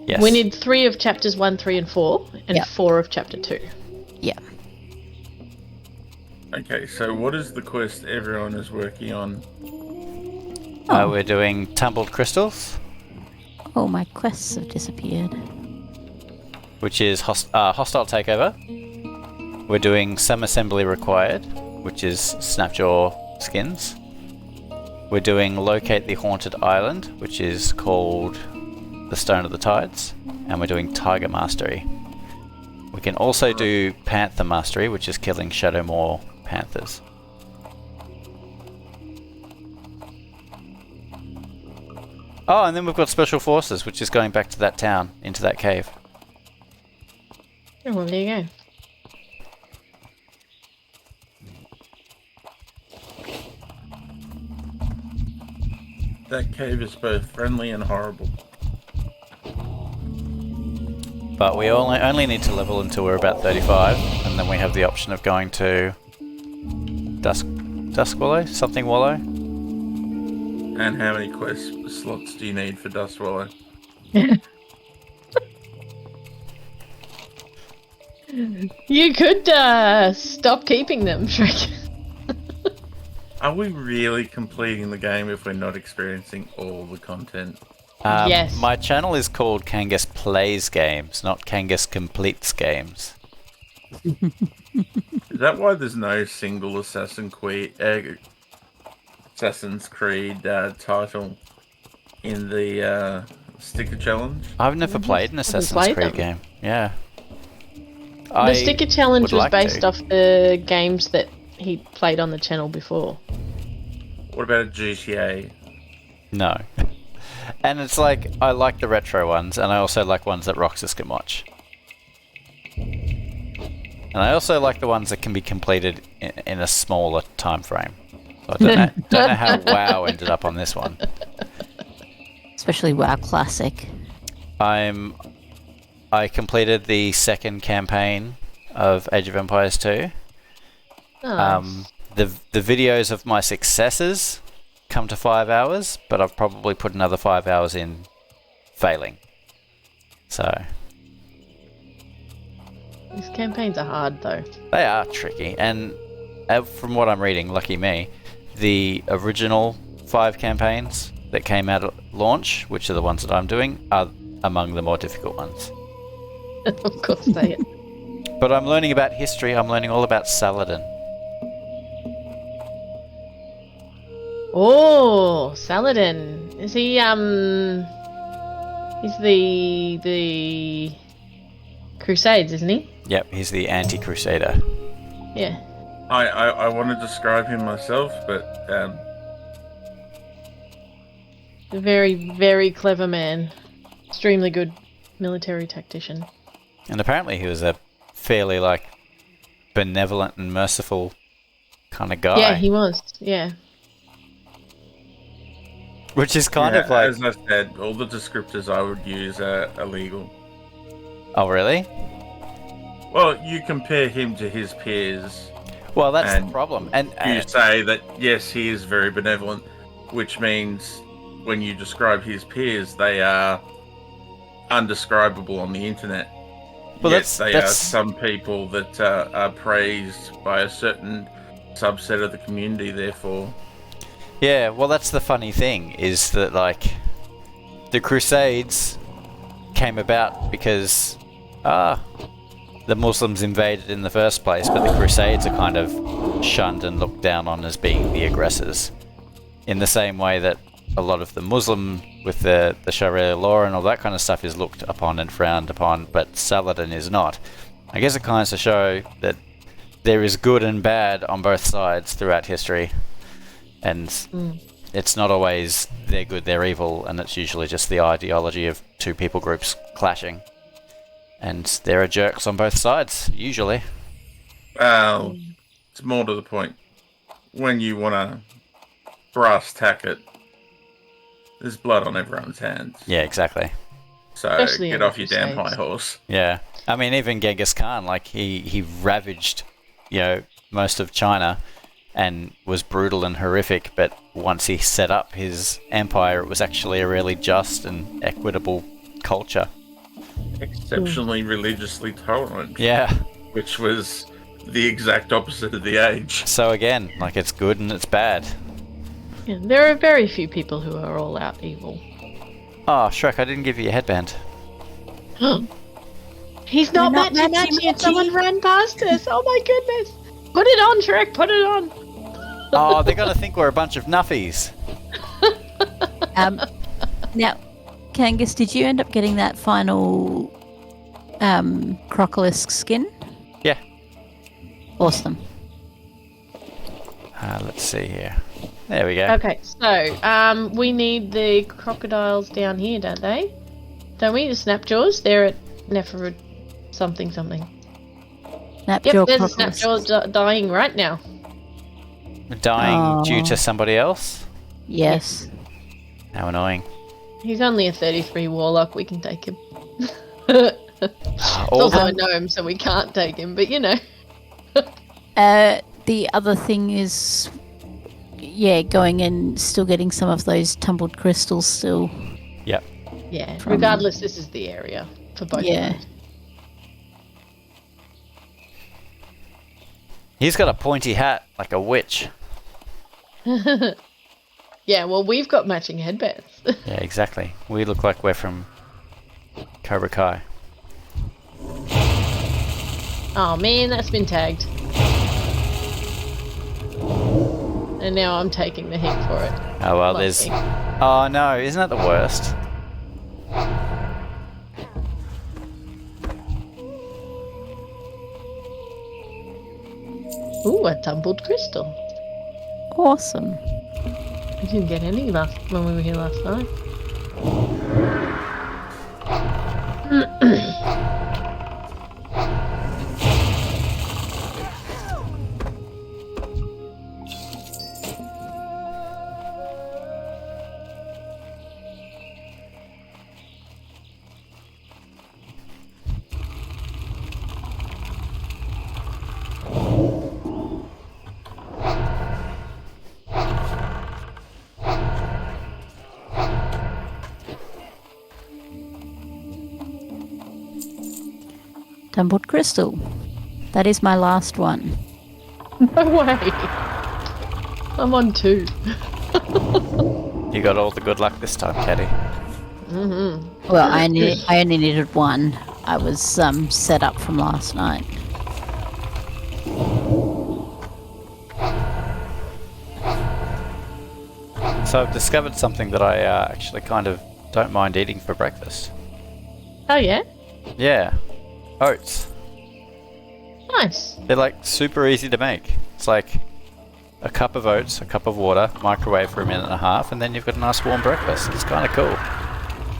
Yes. We need 3 of chapters 1, 3, and 4, and Yep. 4 of chapter 2. Yeah. Okay, so what is the quest everyone is working on? We're doing tumbled crystals, Oh, my quests have disappeared. which is hostile takeover. We're doing some assembly required, which is snapjaw skins. We're doing locate the haunted island, which is called the Stone of the Tides, and we're doing tiger mastery. We can also do panther mastery, which is killing Shadowmoor panthers. Oh, and then we've got special forces, which is going back to that town, into that cave. Oh, well, there you go. That cave is both friendly and horrible. But we only need to level until we're about 35, and then we have the option of going to Dusk Wallow? Something Wallow? And how many quest slots do you need for Dust Wallow? You could stop keeping them, Shrek. Are we really completing the game if we're not experiencing all the content? Yes. My channel is called Kangas Plays Games, not Kangas Completes Games. Is that why there's no single Assassin's Creed title in the sticker challenge? I've never played an Assassin's played Creed them. game. Yeah. The sticker challenge would was like based to. off the games that he played on the channel before. What about a GTA? No. And it's like, I like the retro ones, and I also like ones that Roxas can watch. And I also like the ones that can be completed in a smaller time frame. So I don't know how WoW ended up on this one. Especially WoW Classic. I completed the 2nd campaign of Age of Empires 2. Nice. The videos of my successes come to 5 hours, but I've probably put another 5 hours in failing. So These campaigns are hard, though. they are tricky, and from what I'm reading, lucky me, the original 5 campaigns that came out at launch, which are the ones that I'm doing, are among the more difficult ones. Of course they are. But I'm learning about history. I'm learning all about Saladin. Oh, Saladin. Is he, he's the Crusades, isn't he? Yep, he's the anti-crusader. Yeah. I want to describe him myself, but A very, very clever man. Extremely good military tactician. And apparently he was a fairly, benevolent and merciful kind of guy. Yeah, he was. Yeah. Which is kind yeah, of like... as I said, all the descriptors I would use are illegal. Oh, really? Well, you compare him to his peers. Well, that's the And problem. And You say that, yes, he is very benevolent, which means when you describe his peers, they are undescribable on the internet. Well, Yes, they are that's some people that are praised by a certain subset of the community, therefore. yeah. Well, that's the funny thing is that the Crusades came about because the Muslims invaded in the first place, but the Crusades are kind of shunned and looked down on as being the aggressors. In the same way that a lot of the Muslim with the Sharia law and all that kind of stuff is looked upon and frowned upon, but Saladin is not. I guess it kind of to show that there is good and bad on both sides throughout history, and it's not always they're good, they're evil, and it's usually just the ideology of two people groups clashing. And there are jerks on both sides, usually. Well, it's more to the point. When you want to brass tack it, there's blood on everyone's hands. Yeah, exactly. So Especially get in off the your damn Crusades. high horse. Yeah. I mean, even Genghis Khan, like, he ravaged, most of China and was brutal and horrific, but once he set up his empire, it was actually a really just and equitable culture. Exceptionally religiously tolerant. Yeah. Which was the exact opposite of the age. So again, like, it's good and it's bad. Yeah, there are very few people who are all out evil. Oh, Shrek, I didn't give you a headband. He's not You're not matching, matching, and someone ran past us. Oh my goodness. Put it on, Shrek, put it on. Oh, they're going to think we're a bunch of nuffies. Now, Kangas, did you end up getting that final crocolisk skin? Yeah. Awesome. Let's see here. There we go. Okay, so we need the crocodiles down here, don't they? Don't we? The snapjaws? They're at Neferud something. Snapjaw Yep, there's a crocolisk. snapjaw dying right now. Dying due Oh. to somebody else? Yes. How annoying. He's only a 33 warlock, we can take him. All Also the- a gnome, so we can't take him, but you know. The other thing is, going and still getting some of those tumbled crystals still. Yep. Yeah, From- regardless, this is the area for both Yeah. of them. He's got a pointy hat like a witch. Yeah, well, we've got matching headbands. Yeah, exactly. We look like we're from Cobra Kai. Oh man, that's been tagged. And now I'm taking the heat for it. Oh well, Lucky. there's... Oh no, isn't that the worst? Ooh, a tumbled crystal. Awesome. We didn't get any when we were here last night. Tumbled crystal. That is my last one. No way. I'm on 2. You got all the good luck this time, Caddy. Well, I only needed one. I was set up from last night. So I've discovered something that I actually kind of don't mind eating for breakfast. Oh yeah? Yeah. Oats. Nice. They're like super easy to make. It's like a cup of oats, a cup of water, microwave for a minute and a half, and then you've got a nice warm breakfast. It's kind of cool.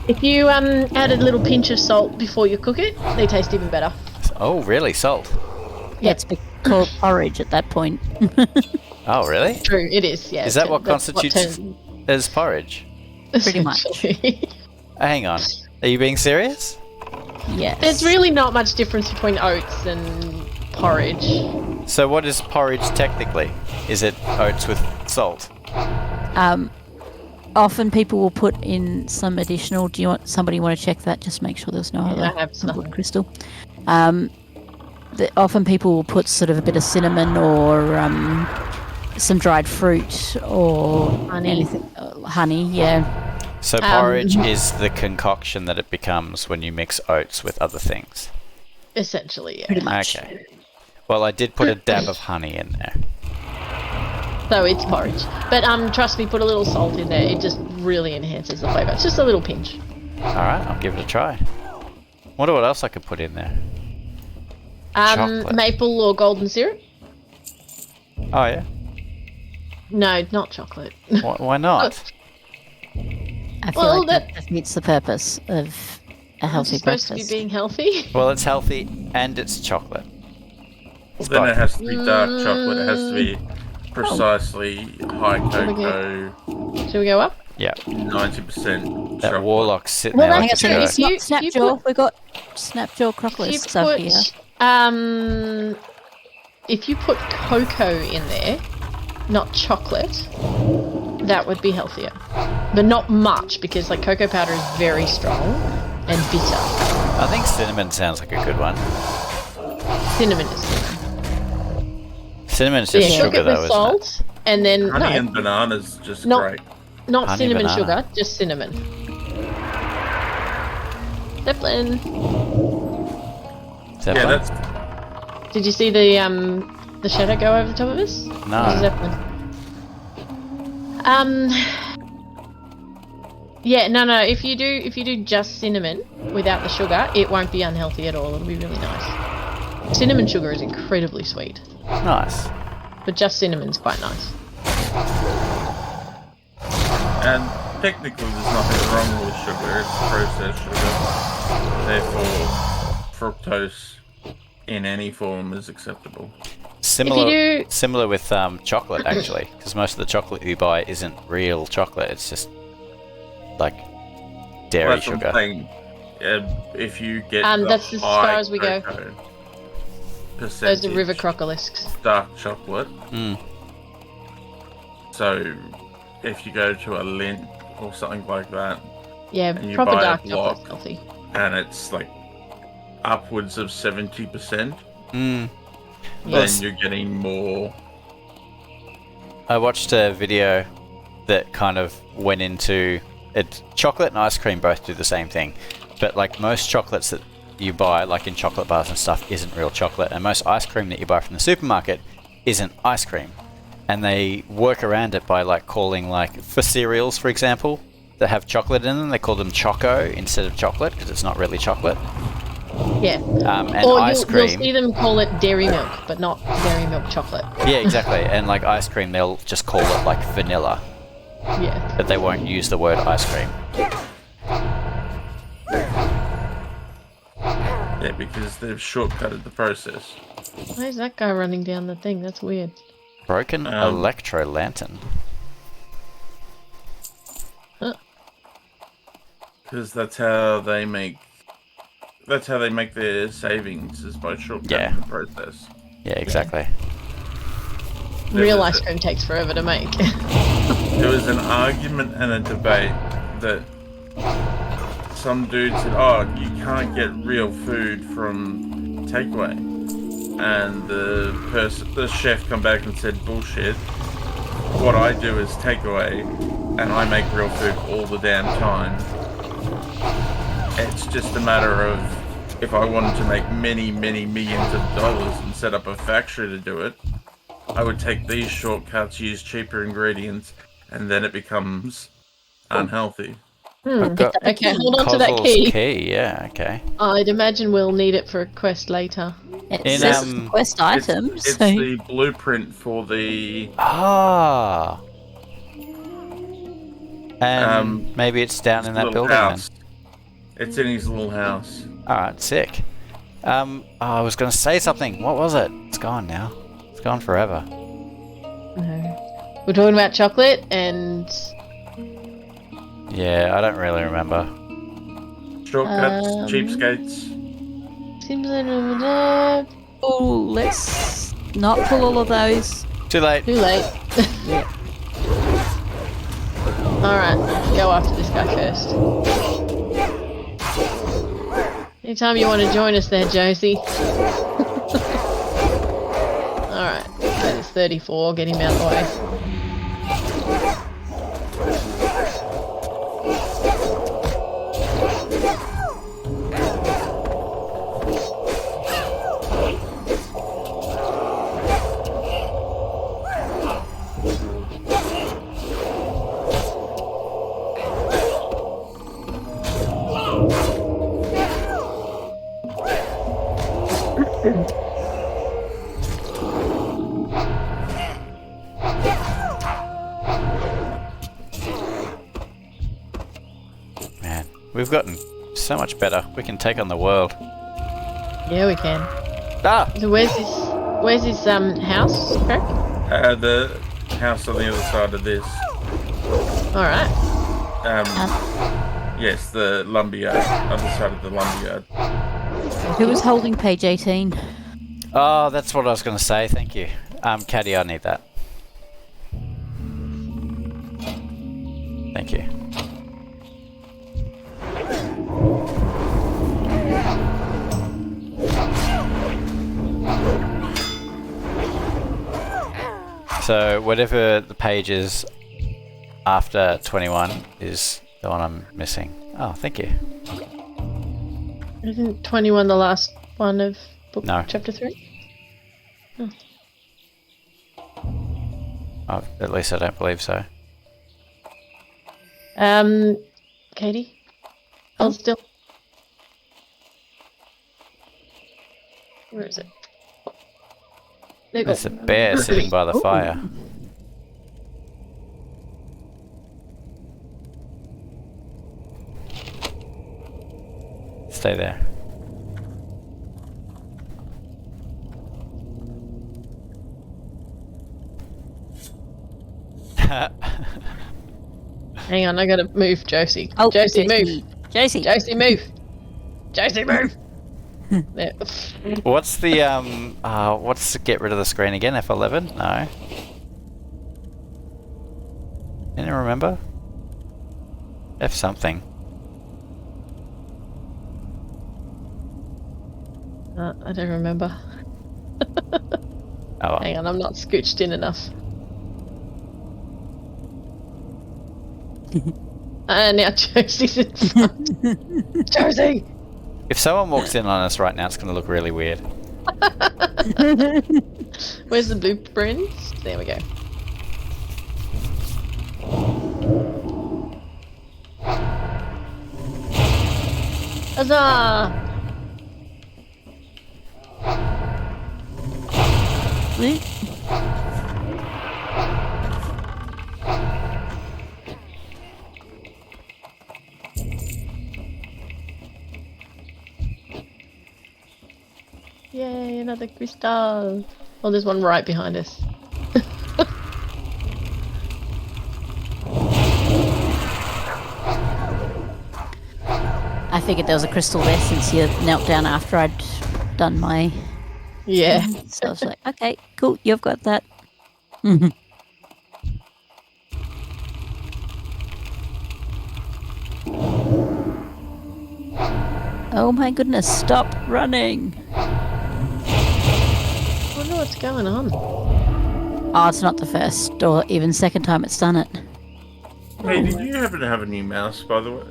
If you add a little pinch of salt before you cook it, they taste even better. Oh, really? Salt? Yeah, it's called porridge at that point. Oh, really? True, it is, yeah. Is that what That's constitutes as porridge? Pretty much. essentially. Hang on. Are you being serious? Yes. There's really not much difference between oats and porridge. So what is porridge technically? Is it oats with salt? Often people will put in some additional. Do you want somebody want to check that? Just make sure there's no I other have tumbled nothing. crystal. Often people will put sort of a bit of cinnamon or some dried fruit or Honey. anything. Honey, yeah. So porridge is the concoction that it becomes when you mix oats with other things. Essentially, yeah. Pretty much. Okay. Well, I did put a dab of honey in there. So it's porridge. But trust me, put a little salt in there. It just really enhances the flavour. It's just a little pinch. Alright, I'll give it a try. Wonder what else I could put in there. Chocolate. Maple or golden syrup? Oh yeah? No, not chocolate. Why not? I feel Well, like that defeats the purpose of a healthy It's supposed breakfast. to be being healthy. Well, it's healthy and it's chocolate. Well, then it has to be dark chocolate. It has to be precisely high we cocoa, Shall we go up? Yeah. 90% That chocolate. warlock's sitting Well, there hang like on a a second. jerk. It's You- not you Snapjaw. put- We've got Snapjaw If you crockless over here. if you put cocoa in there, not chocolate, that would be healthier. But not much, because like cocoa powder is very strong and bitter. I think cinnamon sounds like a good one. Cinnamon is cinnamon. Cinnamon is Yeah, just cook sugar it with though, isn't it? salt, and then Honey no, and bananas just Not- great. not honey cinnamon banana. sugar, just cinnamon. Zeppelin. Is that Yeah, fun? that's Did you see the shadow go over the top of us? No. It was a Zeppelin. Yeah, no. If you do just cinnamon without the sugar, it won't be unhealthy at all. It'll be really nice. Cinnamon sugar is incredibly sweet, Nice. but just cinnamon's quite nice. and technically there's nothing wrong with sugar. It's processed sugar. Therefore, fructose in any form is acceptable. Similar, do- similar with chocolate actually, because most of the chocolate you buy isn't real chocolate. It's just like dairy That's what I'm sugar. saying. If you get That's the as far high as we go. cocoa Those are river percentage crocolisks. dark chocolate. Mm. So if you go to a Lindt or something like that, Yeah, And you proper buy a dark block. chocolate's healthy. and it's like upwards of 70%, Mm. then Yes. you're getting more. I watched a video that kind of went into it. Chocolate and ice cream both do the same thing, but like most chocolates that you buy, like in chocolate bars and stuff, isn't real chocolate, and most ice cream that you buy from the supermarket isn't ice cream. And they work around it by like calling, like for cereals, for example, that have chocolate in them, they call them choco instead of chocolate because it's not really chocolate. Yeah. And Or ice you'll cream, see them call it dairy milk, but not dairy milk chocolate. yeah, exactly. And like ice cream, they'll just call it like vanilla, Yeah. but they won't use the word ice cream. Yeah, because they've shortcutted the process. Why is that guy running down the thing? That's weird. Broken electro lantern. Because that's how they make. That's how they make their savings, is by shortcutting Yeah. the process. Yeah, exactly. Real was ice cream takes forever to make. There was an argument and a debate that some dude said, "Oh, you can't get real food from takeaway," and the chef come back and said, "Bullshit. What I do is takeaway, and I make real food all the damn time. It's just a matter of if I wanted to make many, many millions of dollars and set up a factory to do it, I would take these shortcuts, use cheaper ingredients, and then it becomes unhealthy." I've got Okay, hold on to that Kozol's key. Yeah, okay. I'd imagine we'll need it for a quest later. It In, says it's the quest item, It's so the blueprint for the Ah. And maybe it's down in that little building house. It's in his little house. then. Alright, sick. I was going to say something. What was it? It's gone now. It's gone forever. No. We're talking about chocolate and Yeah, I don't really remember. Shortcuts, cheapskates. seems like oh, let's not pull all of those. Too late. too late. Alright, go after this guy first. Anytime you want to join us there, Josie. Alright, that is 34, get him out of the way. We've gotten so much better. We can take on the world. Yeah, we can. Ah! So where's his house, Craig? The house on the other side of this. Alright. Yes, the lumberyard. Other side of the lumberyard. Who was holding page 18? Oh, that's what I was going to say. Thank you. Caddy, I need that. Thank you. So whatever the page is after 21 is the one I'm missing. Oh, thank you. Isn't 21 the last one of book No. chapter 3? Oh, at least I don't believe so. Katie? Hold still. Where is it? There you go. There's a bear sitting by the fire. Stay there. Hang on, I gotta move Josie. Oh, Josie, move! Josie. Josie, move! Josie, move! There. What's the what's the get rid of the screen again? F11? No. Anyone remember? F something. I don't remember. Oh well. Hang on, I'm not scooched in enough. And now Josie's in front. Josie! If someone walks in on us right now, it's going to look really weird. Where's the blueprints? There we go. Huzzah! Yay, another crystal! Oh, there's one right behind us. I figured there was a crystal there since you knelt down after I'd done my... Yeah. So I was like, okay, cool, you've got that. Oh my goodness, stop running! I wonder what's going on. Oh, it's not the first or even second time it's done it. Hey, did you happen to have a new mouse, by the way?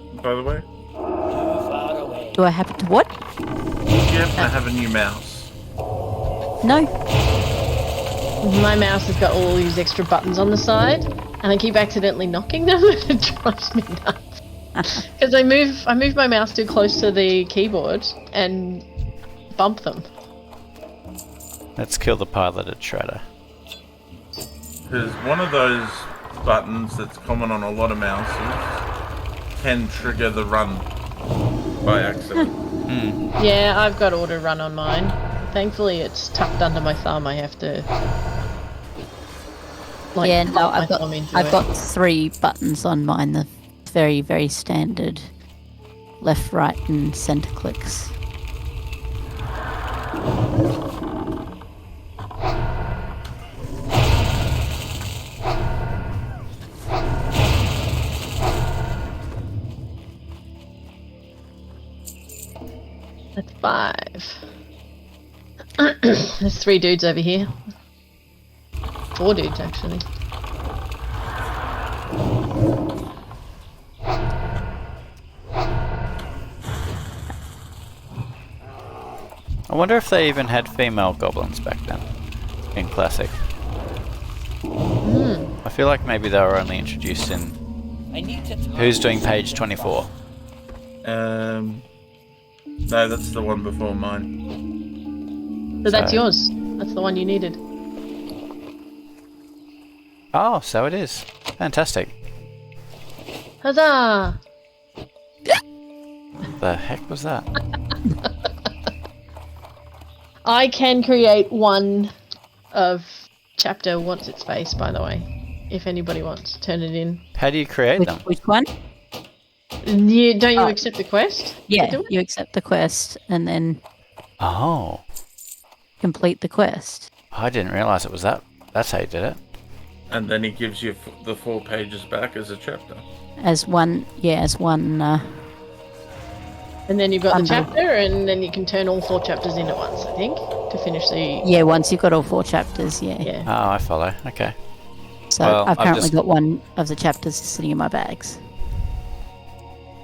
Do I happen to what? Did you happen to have a new mouse? No. My mouse has got all these extra buttons on the side, and I keep accidentally knocking them, and it drives me nuts. Because I move my mouse too close to the keyboard and bump them. Let's kill the piloted shredder. Because one of those buttons that's common on a lot of mouses can trigger the run by accident. Yeah, I've got auto run on mine. Thankfully, it's tucked under my thumb. I have to. Like, Yeah, no, pop my I've thumb into I've it. got 3 buttons on mine. The very, very standard left, right, and centre clicks. That's 5. There's 3 dudes over here. 4 dudes, actually. I wonder if they even had female goblins back then in Classic. I feel like maybe they were only introduced in... Who's doing page 24? No, that's the one before mine. So that's So- yours. That's the one you needed. Oh, so it is. Fantastic. Huzzah! The heck was that? I can create one of chapter once its face, by the way. If anybody wants to turn it in. How do you create them? Which one? Don't you Oh. accept the quest? to Yeah, do it? you accept the quest and then Oh, complete the quest. I didn't realise it was that. That's how you did it. And then he gives you the 4 pages back as a chapter. As one. And then you've got the Bundle. chapter, and then you can turn all 4 chapters in at once, I think, to finish the... Yeah, once you've got all 4 chapters, yeah. Yeah. Oh, I follow. Okay. So Well, I've I've currently just- got one of the chapters sitting in my bags.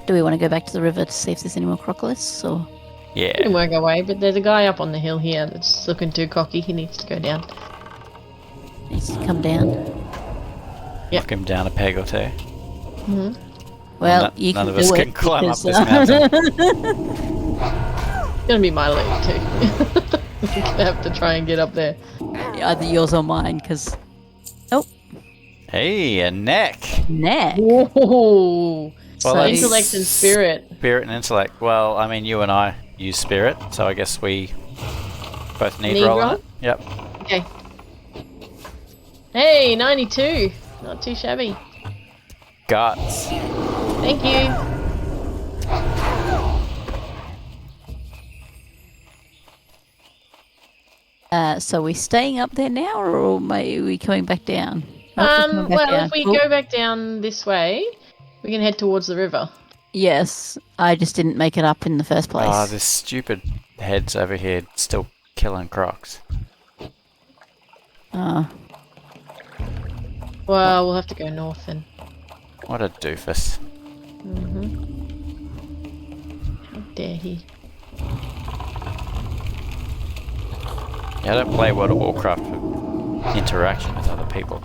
Do we want to go back to the river to see if there's any more crocolists, or...? We Yeah. can work our way, but there's a guy up on the hill here that's looking too cocky. He needs to go down. Needs to come down. Knock him down a peg or two. Well, you none can of do us it can climb up because, this mountain. It's gonna be my leg too. We're gonna have to try and get up there. either yours or mine, because... Hey, a neck. Neck. Whoa! Well, So- that's- Intellect and spirit. Spirit and intellect. Well, I mean, you and I use spirit, so I guess we both need Need rolling roll? it. Yep. Okay. Hey, 92. Not too shabby. Guts. Thank you. So we staying up there now, or are we coming back down? Oh, we're coming back Well, down. if we Cool. go back down this way, we can head towards the river. Yes, I just didn't make it up in the first place. Oh, this stupid heads over here still killing crocs. Oh, Well, we'll have to go north then. What a doofus. How dare he? Yeah, I don't play World of Warcraft for interaction with other people.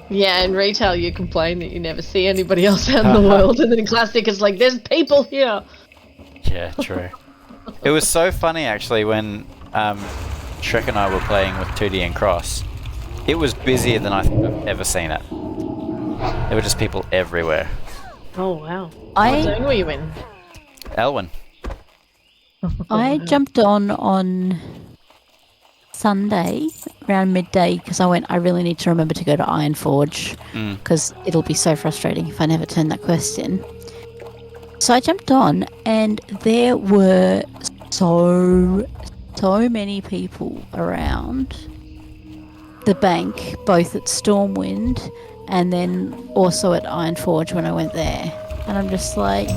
Yeah, in retail you complain that you never see anybody else out in the world, and then in Classic it's like, there's people here! Yeah, true. It was so funny actually when Shrek and I were playing with 2D and Cross. It was busier than I've ever seen it. There were just people everywhere. Oh, wow. I- What zone were you in? Elwyn. I jumped on Sunday around midday because I really need to remember to go to Ironforge because it'll be so frustrating if I never turn that quest in. So I jumped on, and there were so many people around the bank, both at Stormwind and then also at Ironforge when I went there. And I'm just like,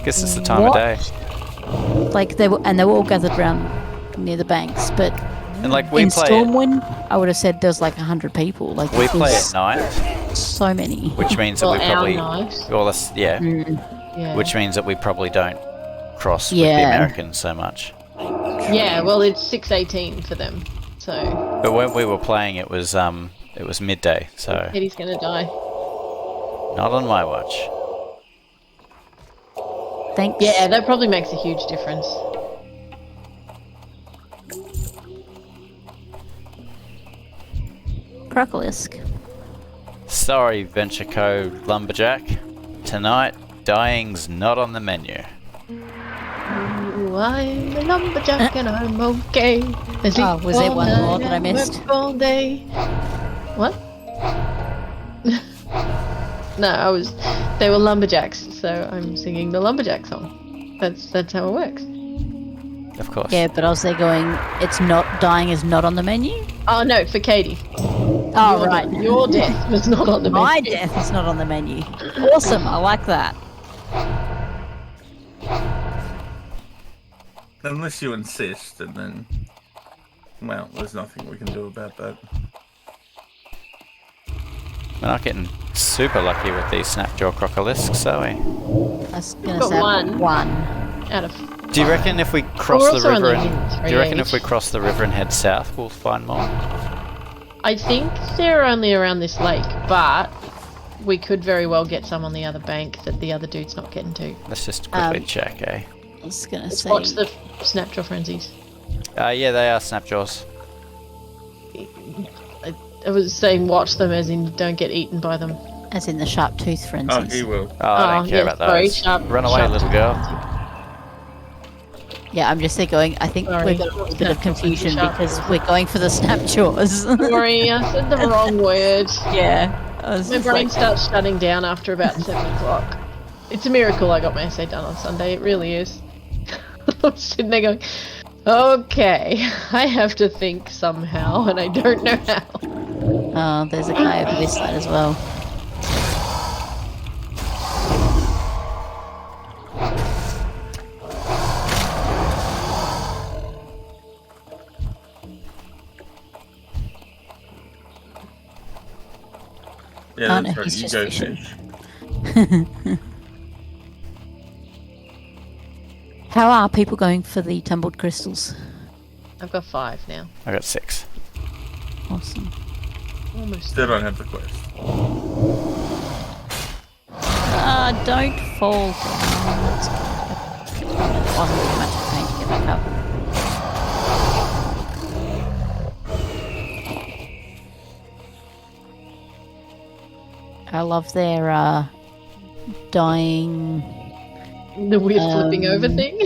Guess it's the time What? of day. like they were all gathered around near the banks, but And like we in play Stormwind, I would have said there's like 100 people. Like we it play was at night, so many. which means that Well, we our probably night. well that's yeah, Yeah. which means that we probably don't cross with Yeah. the Americans so much. Yeah, well, it's 6:18 for them, so But when we were playing it was midday, so Eddie's gonna die. not on my watch. Thanks. Yeah, that probably makes a huge difference. Crocolisk. Sorry, Venture Co. Lumberjack. Tonight, dying's not on the menu. Ooh, I'm a lumberjack and I'm okay. I sleep Oh, was there all one night more that I and missed? work all day. What? No, they were lumberjacks, so I'm singing the lumberjack song. That's how it works. Of course. Yeah, but I was there going, it's not, dying is not on the menu? Oh no, for Katie. Oh, right. Your death was not on the menu. My death is not on the menu. Awesome, I like that. Unless you insist, and then, well, there's nothing we can do about that. We're not getting super lucky with these snapjaw crocolisks, are we? I was going to Got say I've got one. one. Out of Do you reckon if we cross we're the also river only in and do you reckon if 3H. we cross the river and head south, we'll find more? I think they're only around this lake, but we could very well get some on the other bank that the other dude's not getting to. Let's just quickly Um, check, eh? I was going to Let's say. watch the Snapjaw Frenzies. Yeah, they are snapjaws. I was saying watch them as in don't get eaten by them. As in the sharp tooth, for Oh, instance. he will. Oh, I don't care yeah, about sorry, those. sharp- Run away, sharp little tooth. girl. Yeah, I'm just there going, I think Sorry. we've got a little bit of Snap jaws, confusion sharp because jaws. we're going for the snap jaws. Sorry, I said the wrong word. Yeah. I was My just brain like, starts shutting down after about 7 o'clock. It's a miracle I got my essay done on Sunday, it really is. I'm sitting there going, okay, I have to think somehow, and I don't know how. oh, there's a guy over this side as well. Yeah, Oh, that's no, right. he's You just go fishing. fish. How are people going for the tumbled crystals? I've got 5 now. I got 6. Awesome. Almost. Still don't have the quest. Ah, don't fall down. That's good. It wasn't really much of a pain to get back up. I love their dying. The weird flipping over thing?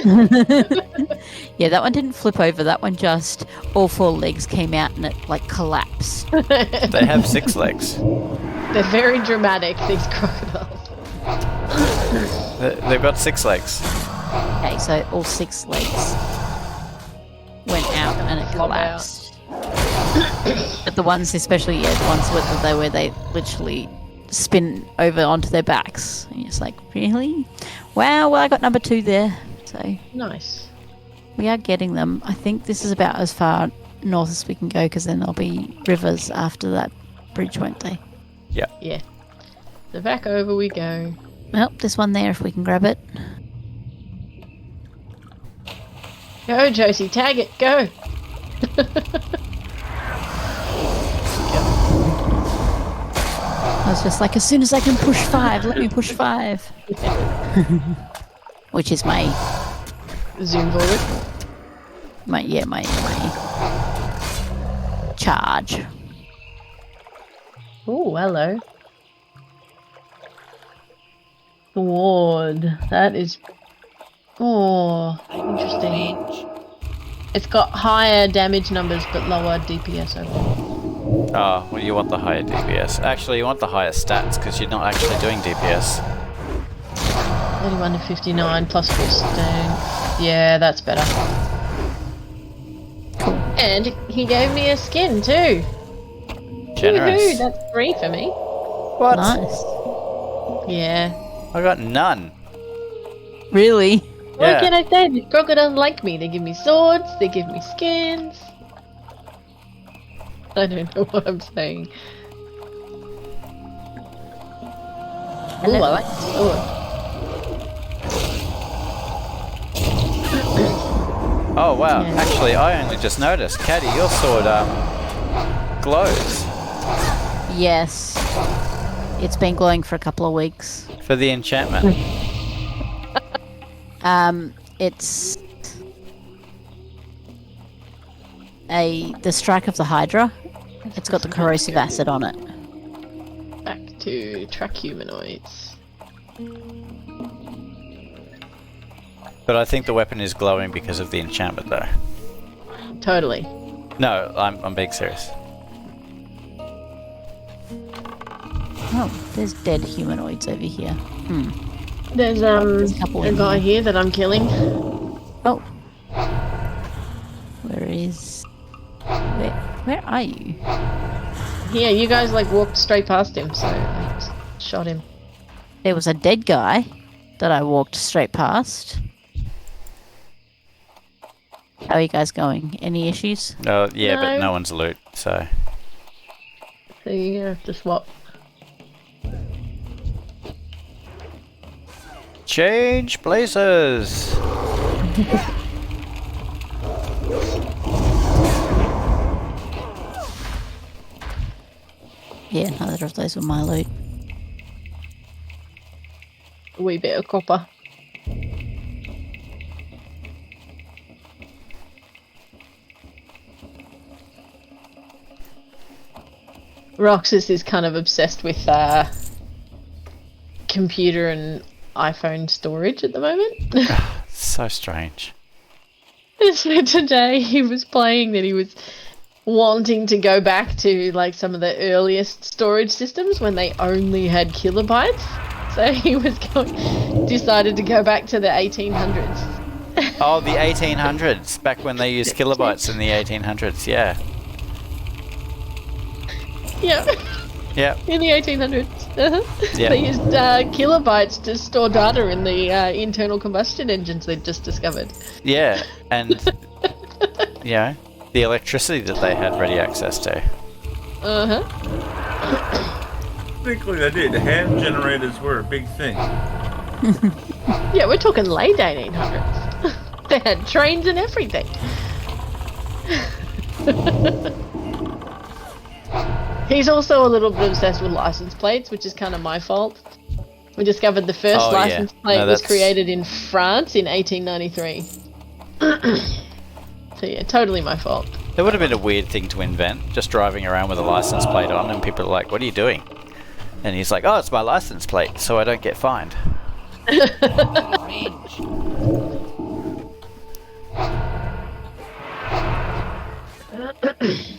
Yeah, that one didn't flip over. That one just all 4 legs came out and it like collapsed. They have 6 legs. They're very dramatic, these crocodiles. They've got 6 legs. Okay, so all 6 legs went out and it Flop out. collapsed. But the ones, especially, yeah, the ones where they literally spin over onto their backs. And you're just like, really? Wow, well, I got number 2 there. So Nice. we are getting them. I think this is about as far north as we can go because then there'll be rivers after that bridge, won't they? Yeah. So back over we go. Well, there's one there if we can grab it. Go, Josie, tag it, go! I was just like, as soon as I can push 5, let me push 5. Which is my Zoom forward. my charge. Oh, hello. Sword. That is... Oh, interesting. It's got higher damage numbers but lower DPS overall. Oh, well, you want the higher DPS. Actually, you want the higher stats because you're not actually doing DPS. 31 to 59 plus 4 stone. Yeah, that's better. Cool. And he gave me a skin too. Generous. Woohoo, that's 3 for me. What? Nice. Yeah. I got none. Really? What can I say? The crocodiles like me. They give me swords, they give me skins. I don't know what I'm saying. Ooh, I like the sword. Oh wow! Yeah. Actually, I only just noticed, Caddy, your sword glows Yes. It's been glowing for a couple of weeks. for the enchantment. It's the strike of the Hydra. It's got the corrosive acid on it. Back to track humanoids. But I think the weapon is glowing because of the enchantment, though. Totally. No, I'm being serious. Oh, there's dead humanoids over here. There's a couple a in guy here. here that I'm killing. Oh. Where are you? Yeah, you guys like walked straight past him, so I just shot him. There was a dead guy that I walked straight past. How are you guys going? Any issues? Oh, yeah, but No. no one's loot, so. So you're gonna have to swap. Change places! Yeah, neither of those were my loot. A wee bit of copper. Roxas is kind of obsessed with computer and iPhone storage at the moment. So strange. So today he was playing that he was wanting to go back to like some of the earliest storage systems when they only had kilobytes. So he was decided to go back to the 1800s. Oh, the 1800s, back when they used kilobytes in the 1800s, yeah. Yeah. Yeah. In the 1800s. Yeah. They used kilobytes to store data in the internal combustion engines they'd just discovered. Yeah, and, you know, the electricity that they had ready access to. Uh-huh. Technically, they did. Hand generators were a big thing. Yeah, we're talking late 1800s. They had trains and everything. He's also a little bit obsessed with license plates, which is kind of my fault. We discovered the first Oh, yeah. license plate No, was that's- created in France in 1893. So yeah, totally my fault. It would have been a weird thing to invent, just driving around with a license plate on, and people are like, what are you doing? And he's like, oh, it's my license plate, so I don't get fined.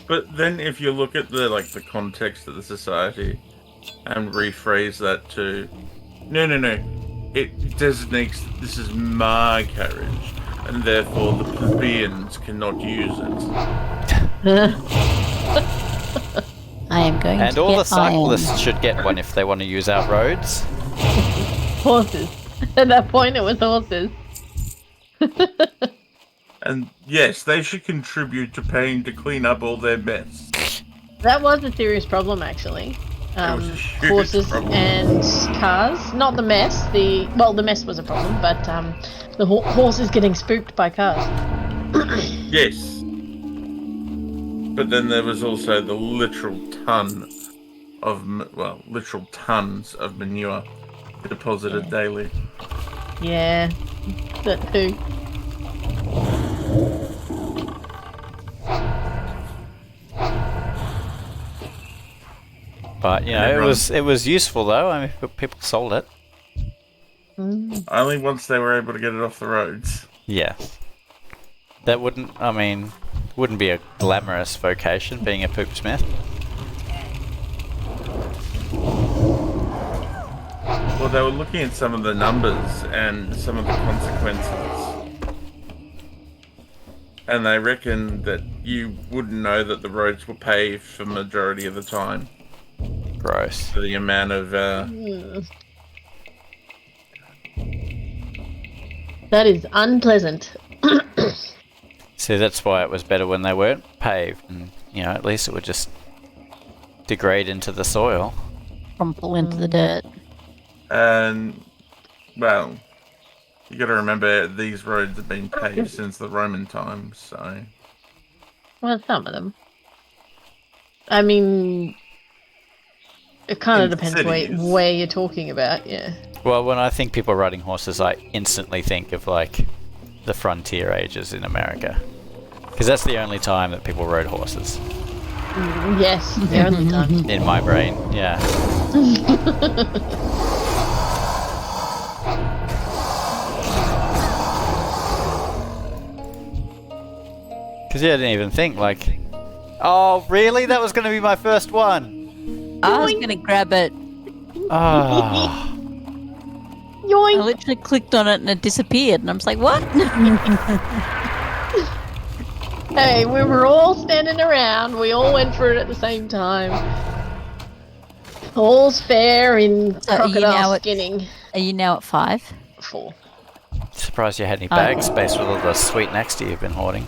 But then, if you look at the context of the society, and rephrase that to, no, it designates that this is my carriage, and therefore the plebeians cannot use it. I am going And to all the get iron. cyclists should get one if they want to use our roads. Horses. At that point, it was horses. And yes, they should contribute to paying to clean up all their mess. That was a serious problem, actually. was a huge Horses problem. and cars. Not the mess. The mess was a problem, but the horses getting spooked by cars. Yes. But then there was also the literal tons of manure deposited daily. Yeah, that too. But, you know, it was useful though. I mean, people sold it. Only once they were able to get it off the roads. Yeah. That wouldn't be a glamorous vocation, being a poop smith. Well, they were looking at some of the numbers and some of the consequences. And they reckon that you wouldn't know that the roads were paved for the majority of the time. Gross. For the amount of... That is unpleasant. See, that's why it was better when they weren't paved, and, you know, at least it would just degrade into the soil. Crumple into the dirt. And, well, you got to remember these roads have been paved since the Roman times, so... Well, some of them. I mean, it kind of In depends cities. where you're talking about, yeah. Well, when I think people riding horses, I instantly think of, like, the frontier ages in America. Because that's the only time that people rode horses. Yes, the only time. In my brain, yeah. Because yeah, I didn't even think, like, oh, really? That was going to be my first one. I was going to grab it. Ah. I Yoink! literally clicked on it and it disappeared. And I was like, what? Hey, we were all standing around. We all went for it at the same time. All's fair in So are you now crocodile at- skinning. Are you now at 5? 4. Surprised you had any bag space with all the sweet next to you've been hoarding.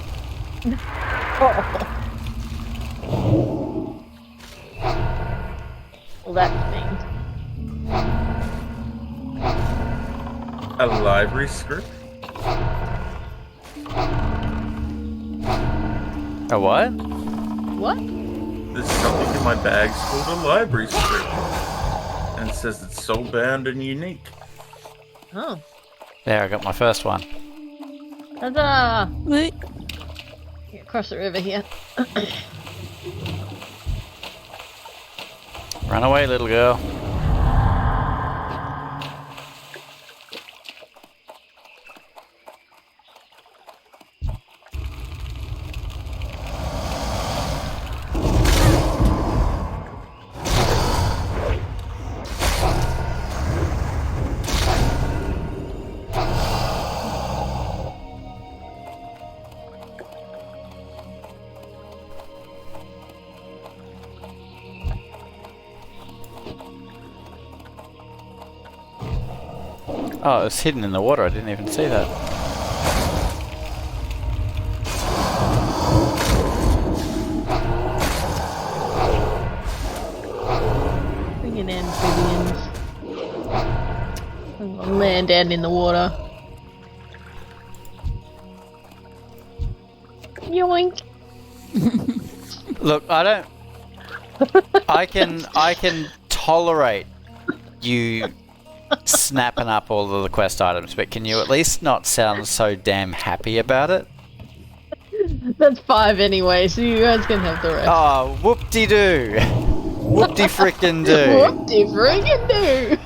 Well, that's me. A library script? A what? What? There's something in my bag called a library script. And it says it's soul-bound and unique. Oh. There, I got my first one. Huzzah! Wait. Cross the river here. Run away, little girl. Oh, it was hidden in the water. I didn't even see that. Bring it in, amphibians. Land down in the water. Yoink. Look, I don't. I can tolerate you snapping up all of the quest items, but can you at least not sound so damn happy about it? That's 5 anyway, so you guys can have the rest. Oh, whoop-de-doo! Whoop-de-frickin-do! Whoop-de-frickin-do!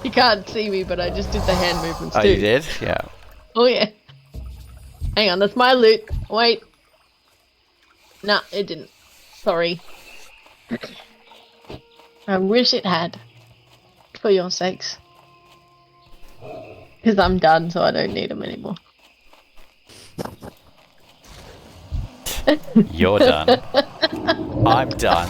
You can't see me, but I just did the hand movements Oh, too. you did? Yeah. Oh yeah. Hang on, that's my loot. Wait. Nah, it didn't. Sorry. I wish it had. For your sakes. Because I'm done, so I don't need them anymore. You're done. I'm done.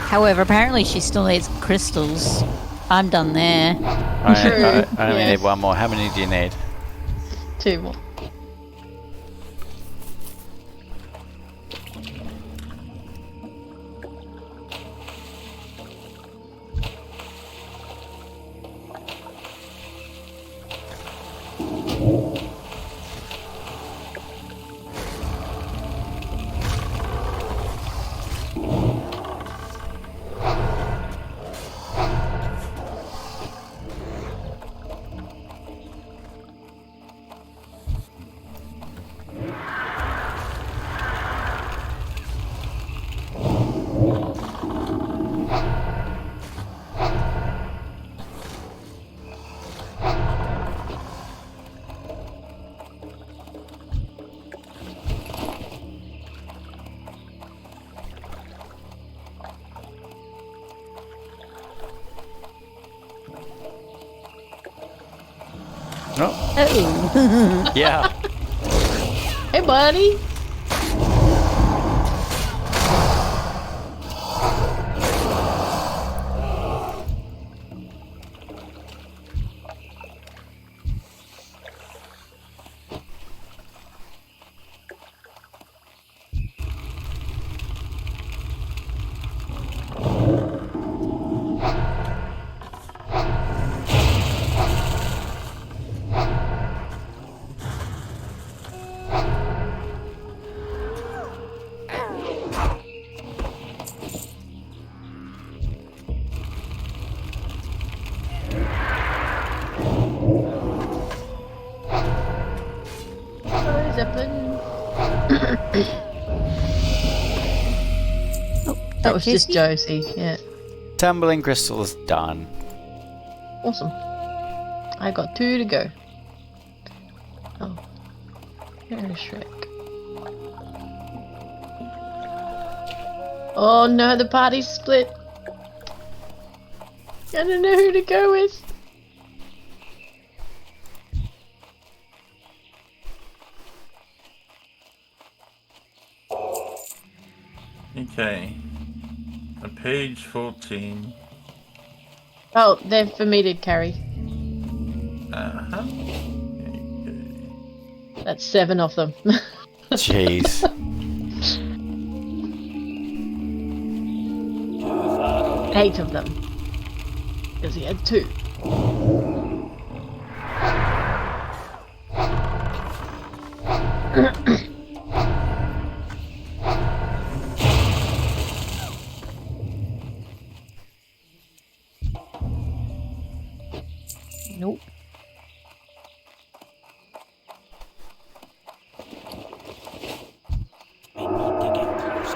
However, apparently she still needs crystals. I'm done there. I only yes. need one more. How many do you need? 2 more. Oh, Oh. yeah. Hey, buddy! Oh, Zeppelin. That was just Josie, yeah. Tumbling crystal is done. Awesome. I got 2 to go. Oh. Here's Shrek. Oh no, the party's split. I don't know who to go with. Okay. A page 14. Oh, they're for me to carry. Uh-huh. Okay. That's 7 of them. Jeez. 8 of them. Because he had 2. Nope.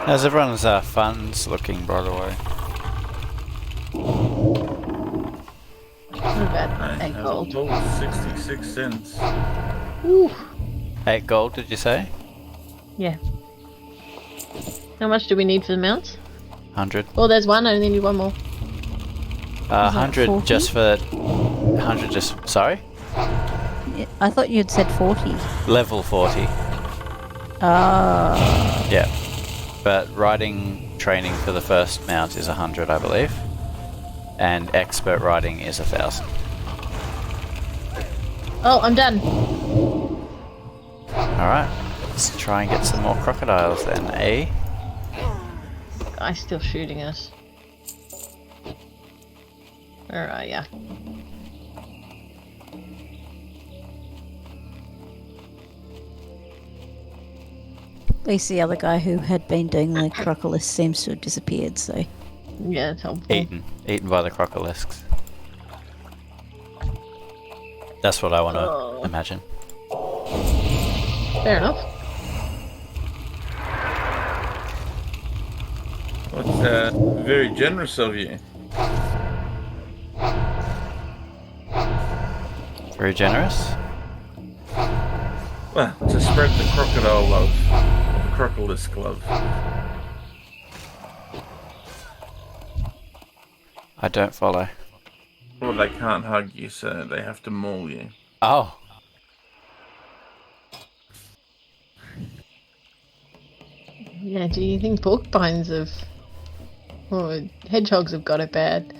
How's everyone's funds looking, by the way? Not bad. I 8 have gold. 66 cents. Ooh. 8 gold, did you say? Yeah. How much do we need for the mounts? 100. Oh, there's one. I only need 1 more. 100 40? just for... 100 just... Sorry? I thought you'd said 40. Level 40. Yeah. But riding training for the first mount is 100, I believe. and expert riding is 1,000. Oh, I'm done. Alright, let's try and get some more crocodiles then, eh? Guy's still shooting us. Where are ya? At least the other guy who had been doing the crocolisk seems to have disappeared, so... Yeah, it's helpful. Eaten by the crocolisks. That's what I want to imagine. Fair enough. That's very generous of you. Very generous. Well, to spread the crocodile love. The crocolisk love. I don't follow. Well, they can't hug you, so they have to maul you. Oh. Yeah, do you think porcupines have... or hedgehogs have got it bad?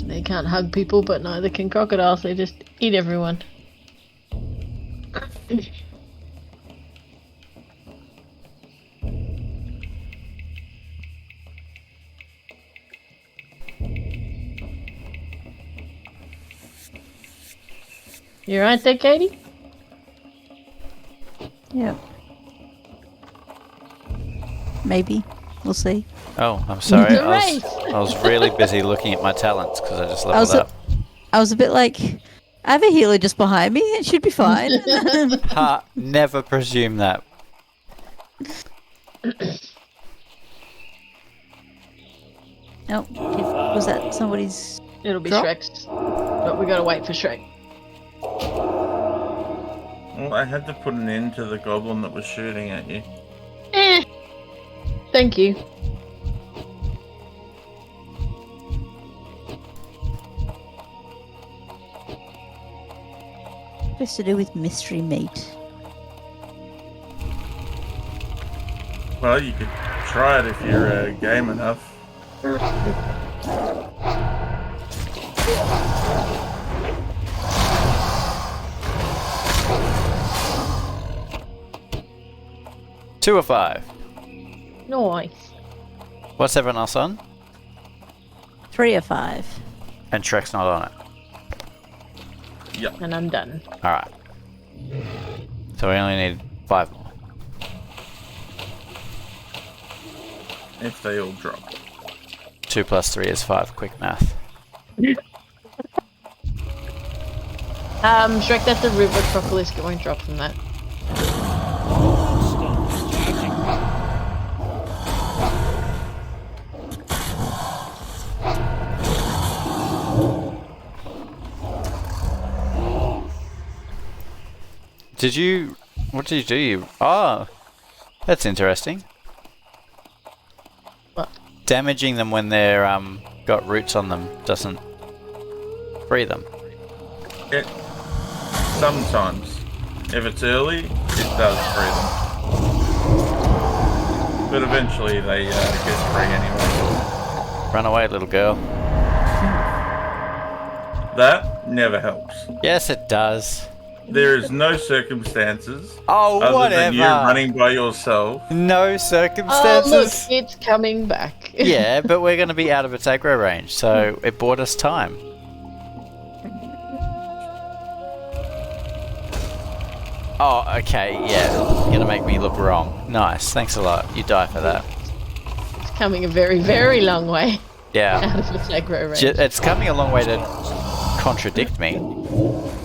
They can't hug people, but neither can crocodiles. They just eat everyone. You right there, Katie? Yeah. Maybe. We'll see. Oh, I'm sorry. It's a I was really busy looking at my talents because I just leveled up. I was a bit like, I have a healer just behind me. It should be fine. Ha! Never presume that. Oh, was that somebody's... It'll be Drop? Shrek's. But we gotta wait for Shrek. Well, I had to put an end to the goblin that was shooting at you. Thank you. Just to do with mystery meat. Well, you could try it if you're game enough. Two or five. Nice. What's everyone else on? 3 or 5. And Shrek's not on it. Yep. And I'm done. Alright. So we only need 5 more. If they all drop. 2 plus 3 is 5. Quick math. Shrek, that's a river crocolisk. It won't drop from that. Did you... What did you do? Oh! That's interesting. What? Damaging them when they're got roots on them doesn't free them. It, sometimes. If it's early, it does free them. But eventually they get free anyway. Run away, little girl. That never helps. Yes, it does. There is no circumstances Oh, other whatever. than you running by yourself. No Oh, look, circumstances. it's coming back. Yeah, but we're going to be out of its aggro range, so it bought us time. Oh, okay, yeah. You're going to make me look wrong. Nice, thanks a lot. You die for that. It's coming a very, very long way Yeah. out of its aggro range. It's coming a long way to contradict me.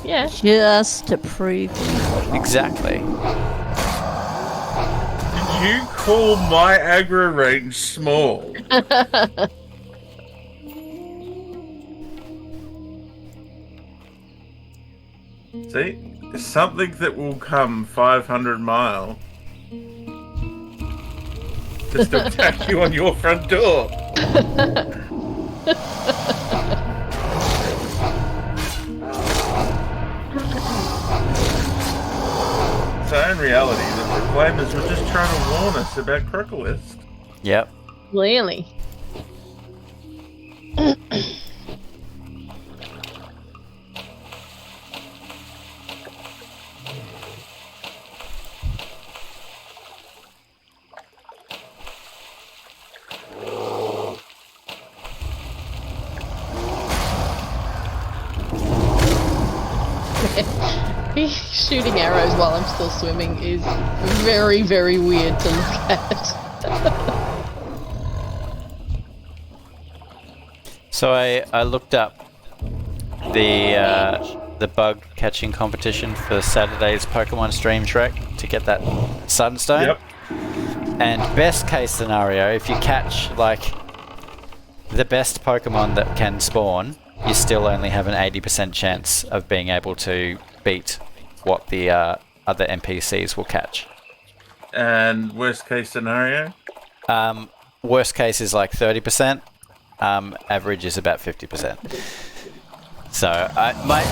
Yeah. Just to prove... Exactly. Did you call my aggro range small? See? Something that will come 500 mile just to attack you on your front door. So in reality, the Proclaimers were just trying to warn us about Crocolisk. Yep. Clearly. Shrek shooting arrows while I'm still swimming is very, very weird to look at. So I looked up the bug catching competition for Saturday's Pokemon stream, Shrek, to get that Sunstone. Yep. And best case scenario, if you catch like the best Pokemon that can spawn, you still only have an 80% chance of being able to beat what the other NPCs will catch. And worst case scenario? Worst case is like 30%. Average is about 50%. So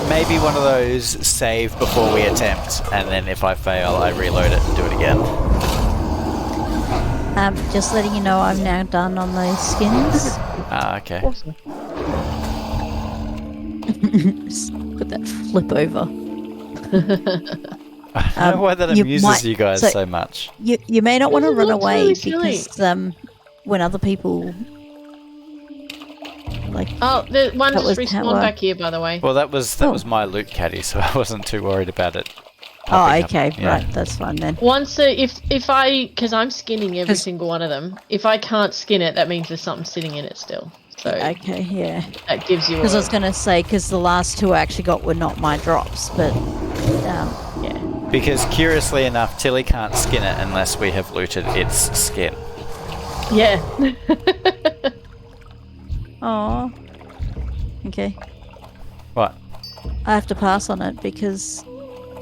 maybe one of those save before we attempt, and then if I fail, I reload it and do it again. Just letting you know, I'm now done on those skins. Okay. Awesome. Just put that flip over. I don't know why that you amuses might- you guys so- so much. You may not want to It run looks away really silly. because when other people like Oh, the one That just was how respawned I- back here, by the way. Well, that was Oh. my loot caddy, so I wasn't too worried about it. oh popping up. okay Yeah. right, that's fine then. Once, if I, because I'm skinning every 'Cause- single one of them, if I can't skin it, that means there's something sitting in it still. So Okay, yeah. that gives you Because I was a, going to say, because the last two I actually got were not my drops, but yeah. Because curiously enough, Tilly can't skin it unless we have looted its skin. Yeah. oh, okay. What? I have to pass on it because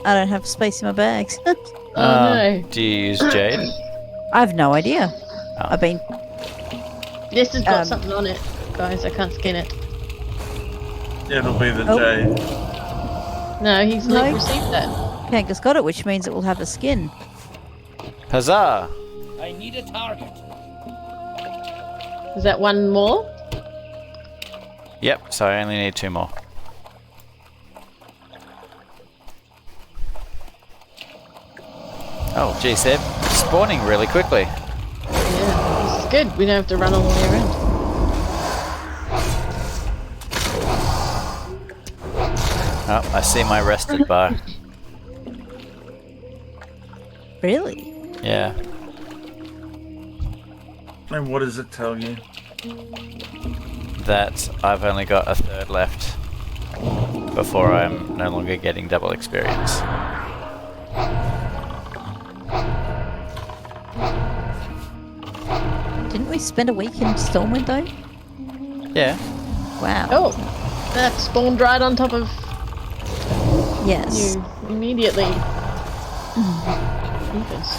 I don't have space in my bags. Oh no. Do you use Jade? I have no idea. Oh. I've been This has got Um, something on it, guys. I can't skin it. It'll be the Oh. J. No, he's No. received that. Kanga's got it, which means it will have a skin. Huzzah! I need a target. Is that one more? Yep, so I only need 2 more. Oh, geez, they're spawning really quickly. Yeah, this is good. We don't have to run all the way around. Oh, I see my rested bar. Really? Yeah. And what does it tell you? That I've only got a third left before I'm no longer getting double experience. Didn't we spend a week in Stormwind though? Yeah. Wow. Oh, that spawned right on top of Yes. you immediately. Jeepers.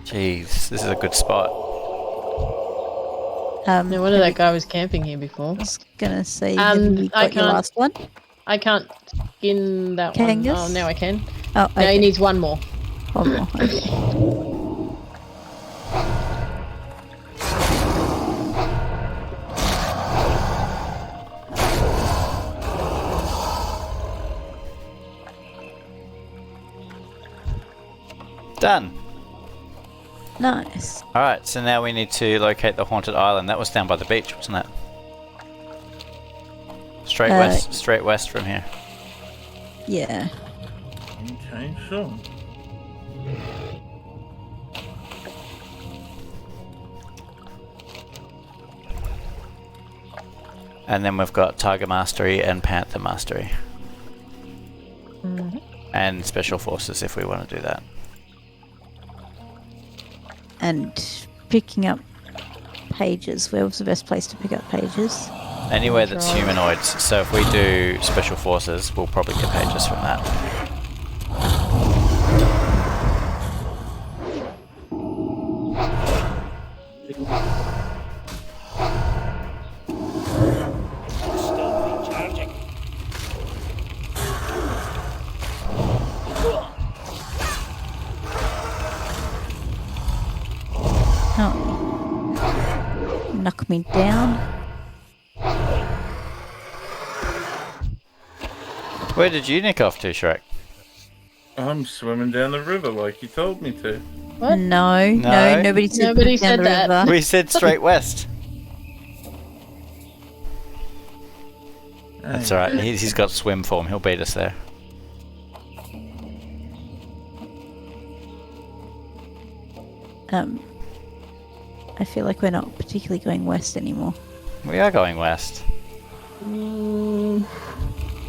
Jeez, this is a good spot. No wonder that guy was camping here before. I was gonna say, have you I got your can't- last one? I can't skin that Kangas? one. Oh, now I can. Oh, Now okay. he needs one more. One more. Okay. Done. Nice. Alright, so now we need to locate the haunted island. That was down by the beach, wasn't it? Straight west from here. Yeah. Okay, sure. And then we've got Tiger Mastery and Panther Mastery. And Special Forces if we want to do that. And picking up pages. Where was the best place to pick up pages? Anywhere that's humanoids. So if we do Special Forces, we'll probably get pages from that. Still recharging. Oh. Knock me down. Where did you nick off to, Shrek? I'm swimming down the river like you told me to. What? No, No. nobody said Nobody down said the that. river. We said straight west. That's alright. He's got swim form. He'll beat us there. I feel like we're not particularly going west anymore. We are going west.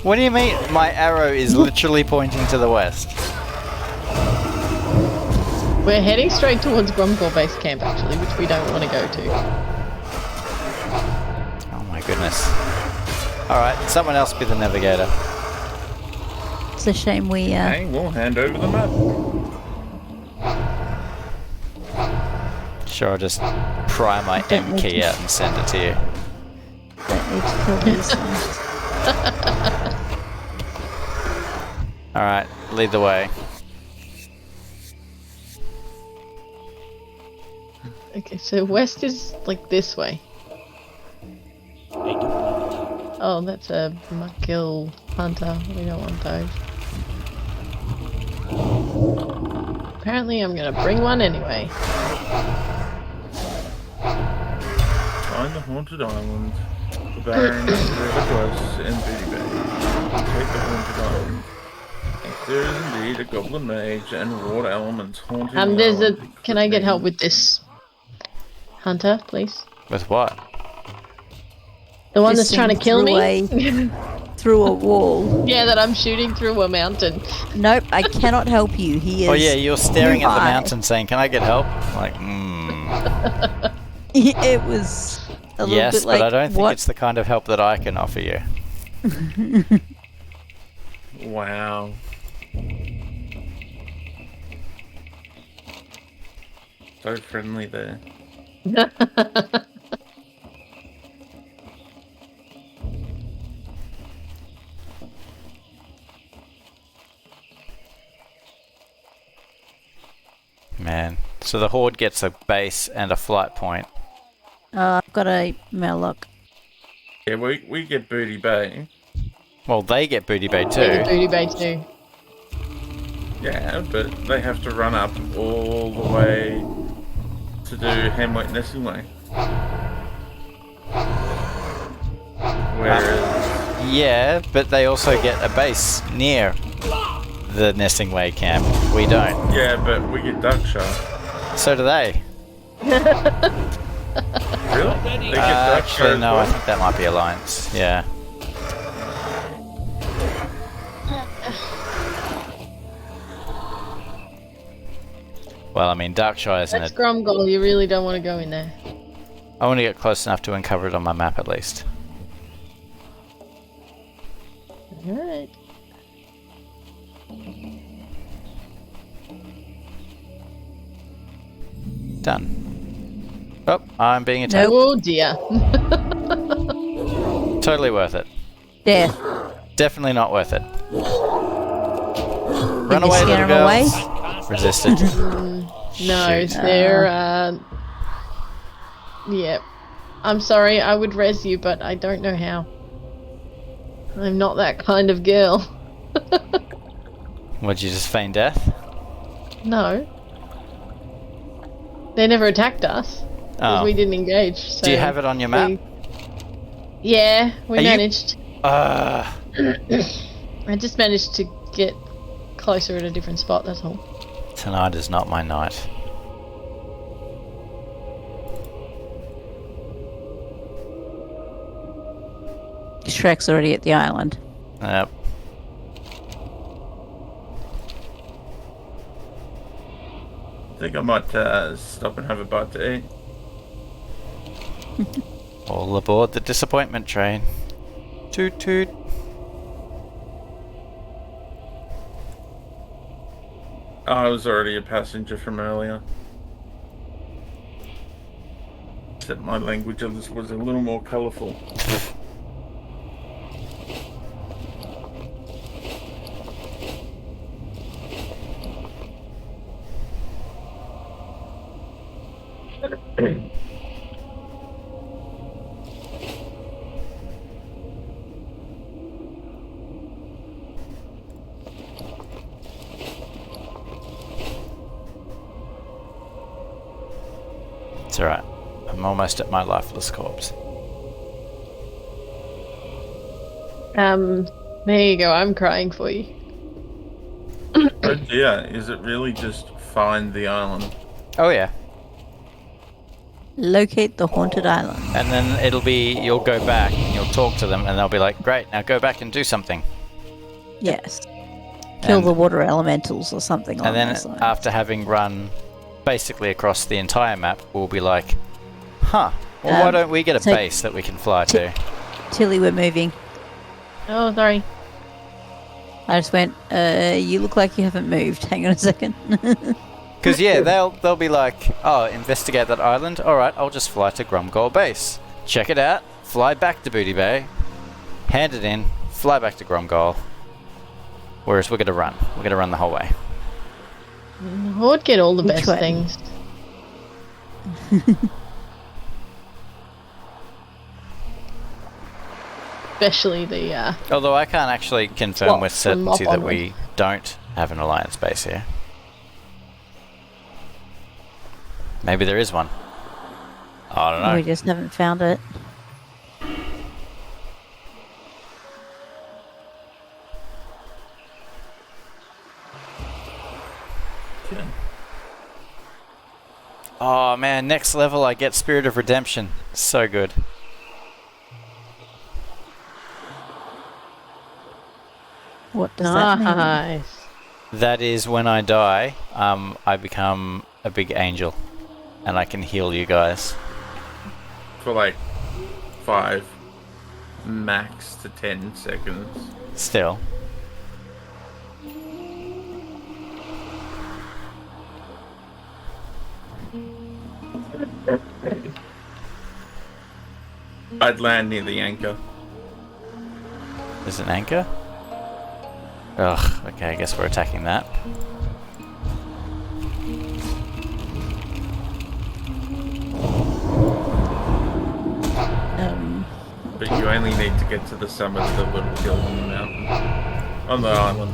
What do you mean? My arrow is literally pointing to the west. We're heading straight towards Gromcore Base Camp, actually, which we don't want to go to. Oh my goodness. Alright, someone else be the navigator. It's a shame we Okay, we'll hand over the map. Sure, I'll just pry my Don't M need key to- out and send it to you. don't need to kill these things. Alright, lead the way. Okay, so west is like this way. I don't have a target. Oh, that's a Muckgill Hunter. We don't want those. Apparently I'm gonna bring one anyway. Find the haunted island. The Baron, River Quest, and Booty Bay. Take the haunted island. If there is indeed a goblin mage and water elements haunting There's the a. island, it Can could I get be- help with this? Hunter, please. With what? The one This that's trying to thing kill threw me? Through a wall. Yeah, that I'm shooting through a mountain. Nope, I cannot help you. He is. Oh yeah, you're staring at the nearby. mountain saying, can I get help? Like, It was a little yes, bit like but I don't think what? it's the kind of help that I can offer you. Wow. So friendly there. Man. So the Horde gets a base and a flight point. I've got a Melloc. Yeah, we get Booty Bay. Well, they get Booty Bay Take too. a booty bay too. Yeah, but they have to run up all the way to do Hamweight Nesting Way. Whereas, Yeah, but they also get a base near the Nesting Way camp. We don't. yeah, but we get Darkshire. So do they. Really? They get Darkshire Actually, as no, I well? think that might be Alliance. Yeah. Well, I mean, Darkshire isn't That's it? Gromgol, you really don't want to go in there. I want to get close enough to uncover it on my map at least. Alright. Done. Oh, I'm being attacked. Oh dear. Totally worth it. Death. Definitely not worth it. Run you away, scare little him girls. away? Resisted. No, Shoot. they're yeah. I'm sorry, I would res you, but I don't know how. I'm not that kind of girl. Would you just feign death? No. They never attacked us. Because Oh. we didn't engage. So Do you have it on your map? Yeah, we Are you- managed. Uh, I just managed to get closer at a different spot, that's all. tonight is not my night. Shrek's already at the island. Yep. I think I might stop and have a bite to eat. All aboard the disappointment train. Toot toot. Oh, I was already a passenger from earlier. Except my language was a little more colourful. It's alright. I'm almost at my lifeless corpse. There you go. I'm crying for you. Oh dear, is it really just find the island? Oh yeah. Locate the haunted island. And then it'll be, you'll go back and you'll talk to them and they'll be like, great, now go back and do something. Yes. Kill And- the water elementals or something And along then those lines. after having run basically across the entire map, we'll be like, huh, well why don't we get a so- base that we can fly to? Tilly, we're moving. Oh, sorry. I just went, you look like you haven't moved. Hang on a second. Because yeah, they'll be like, oh, investigate that island. All right, I'll just fly to Grumgol base. Check it out. Fly back to Booty Bay. Hand it in. Fly back to Grumgol. Whereas we're gonna run. We're gonna run the whole way. I would get all the Which best way? things. Especially the Although I can't actually confirm Well, with from certainty up that onward. we don't have an alliance base here. Maybe there is one. I don't know. We just haven't found it. Okay. Oh man, next level I get Spirit of Redemption. So good. What does that mean? nice. That is when I die, I become a big angel. And I can heal you guys. For like 5, max to 10 seconds. Still. I'd land near the anchor. There's an anchor? Ugh, okay, I guess we're attacking that. But you only need to get to the summit of the little hill on the mountain. On the island.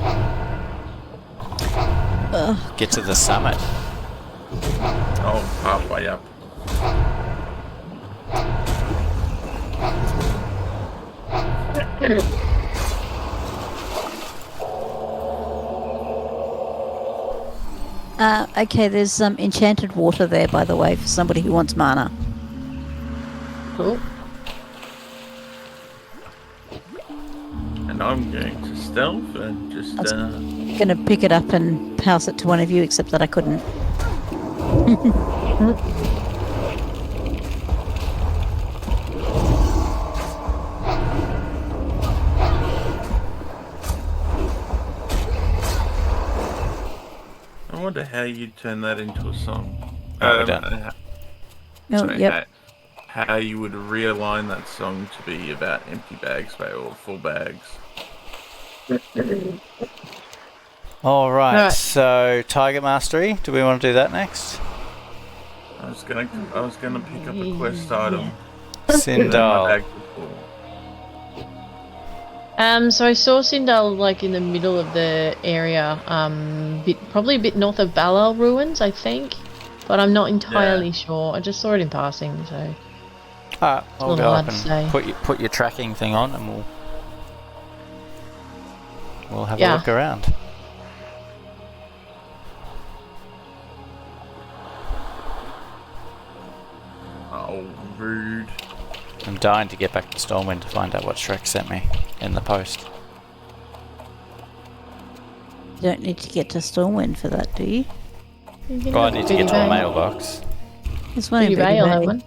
Get to the summit. Oh, halfway up. Okay, there's some enchanted water there, by the way, for somebody who wants mana. Cool. And I'm going to stealth and just, Gonna pick it up and pass it to one of you, except that I couldn't. I wonder how you'd turn that into a song. Oh, we don't. Oh, Sorry, yep. how you would realign that song to be about empty bags or full bags. Alright, Alright. so Target Mastery. Do we want to do that next? I was gonna pick up a quest item. Sindal. Bag was full. So I saw Sindal like in the middle of the area, probably a bit north of Balal ruins, I think, but I'm not entirely sure. I just saw it in passing, so Alright, I'll little go hard up to say. and put your tracking thing on and we'll have a Yeah. look around. Oh, rude. I'm dying to get back to Stormwind to find out what Shrek sent me in the post. You don't need to get to Stormwind for that, do you? You can Oh, I have need to get to a Booty Bay. mailbox. There's one in Booty Bay, Booty I'll have Bay. one.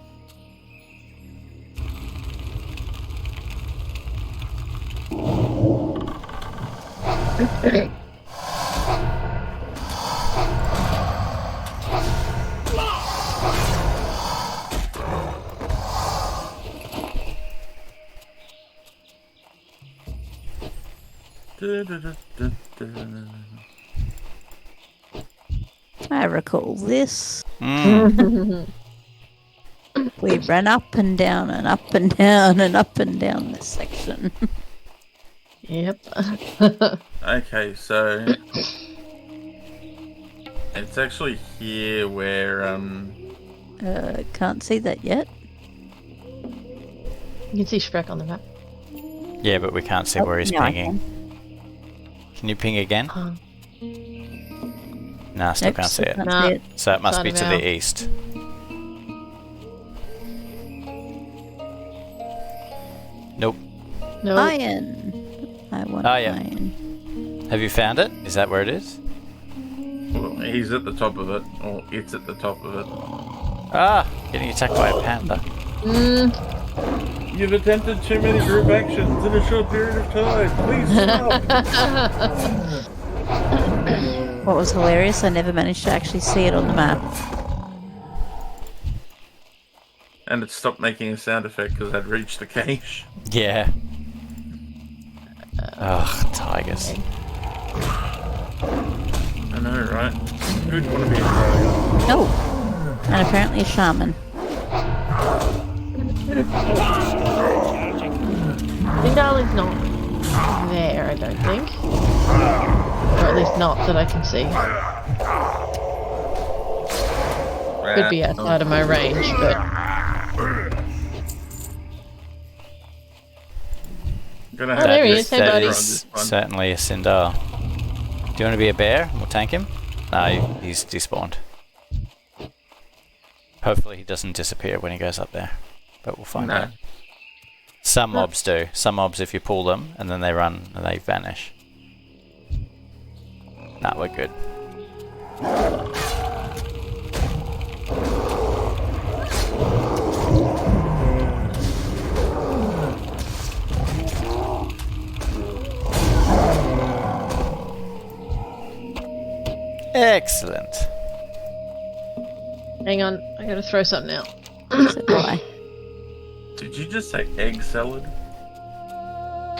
I recall this. Mm. We ran up and down and up and down and up and down this section. Yep. Okay, so it's actually here where Can't see that yet. You can see Shrek on the map. Yeah, but we can't see where he's now I pinging. Can you ping again? Nah, still Nope, can't see it. can't Nah. see it. So it must Side be of to our- the east. Nope. No. Iron. I want Oh, yeah. iron. Have you found it? Is that where it is? Well, he's at the top of it, or it's at the top of it. Ah! Getting attacked by a panther. You've attempted too many group actions in a short period of time. Please stop. What was hilarious, I never managed to actually see it on the map. And it stopped making a sound effect because I'd reached the cache. Yeah. Ugh, tigers. I know, right? Who'd want to be a tiger? Oh! And apparently a shaman. Vindali's not there, I don't think. Or at least not that I can see. Could be outside of my range, but Gonna Oh, there he to is. Hey, stay buddy. on this one. Certainly a Sindar. Do you want to be a bear? We'll tank him? No, he's despawned. Hopefully he doesn't disappear when he goes up there. But we'll find No. out. Some mobs do. Some mobs, if you pull them, and then they run and they vanish. Nah, we're good. Excellent. hang on, I gotta throw something out. So why? Did you just say egg salad?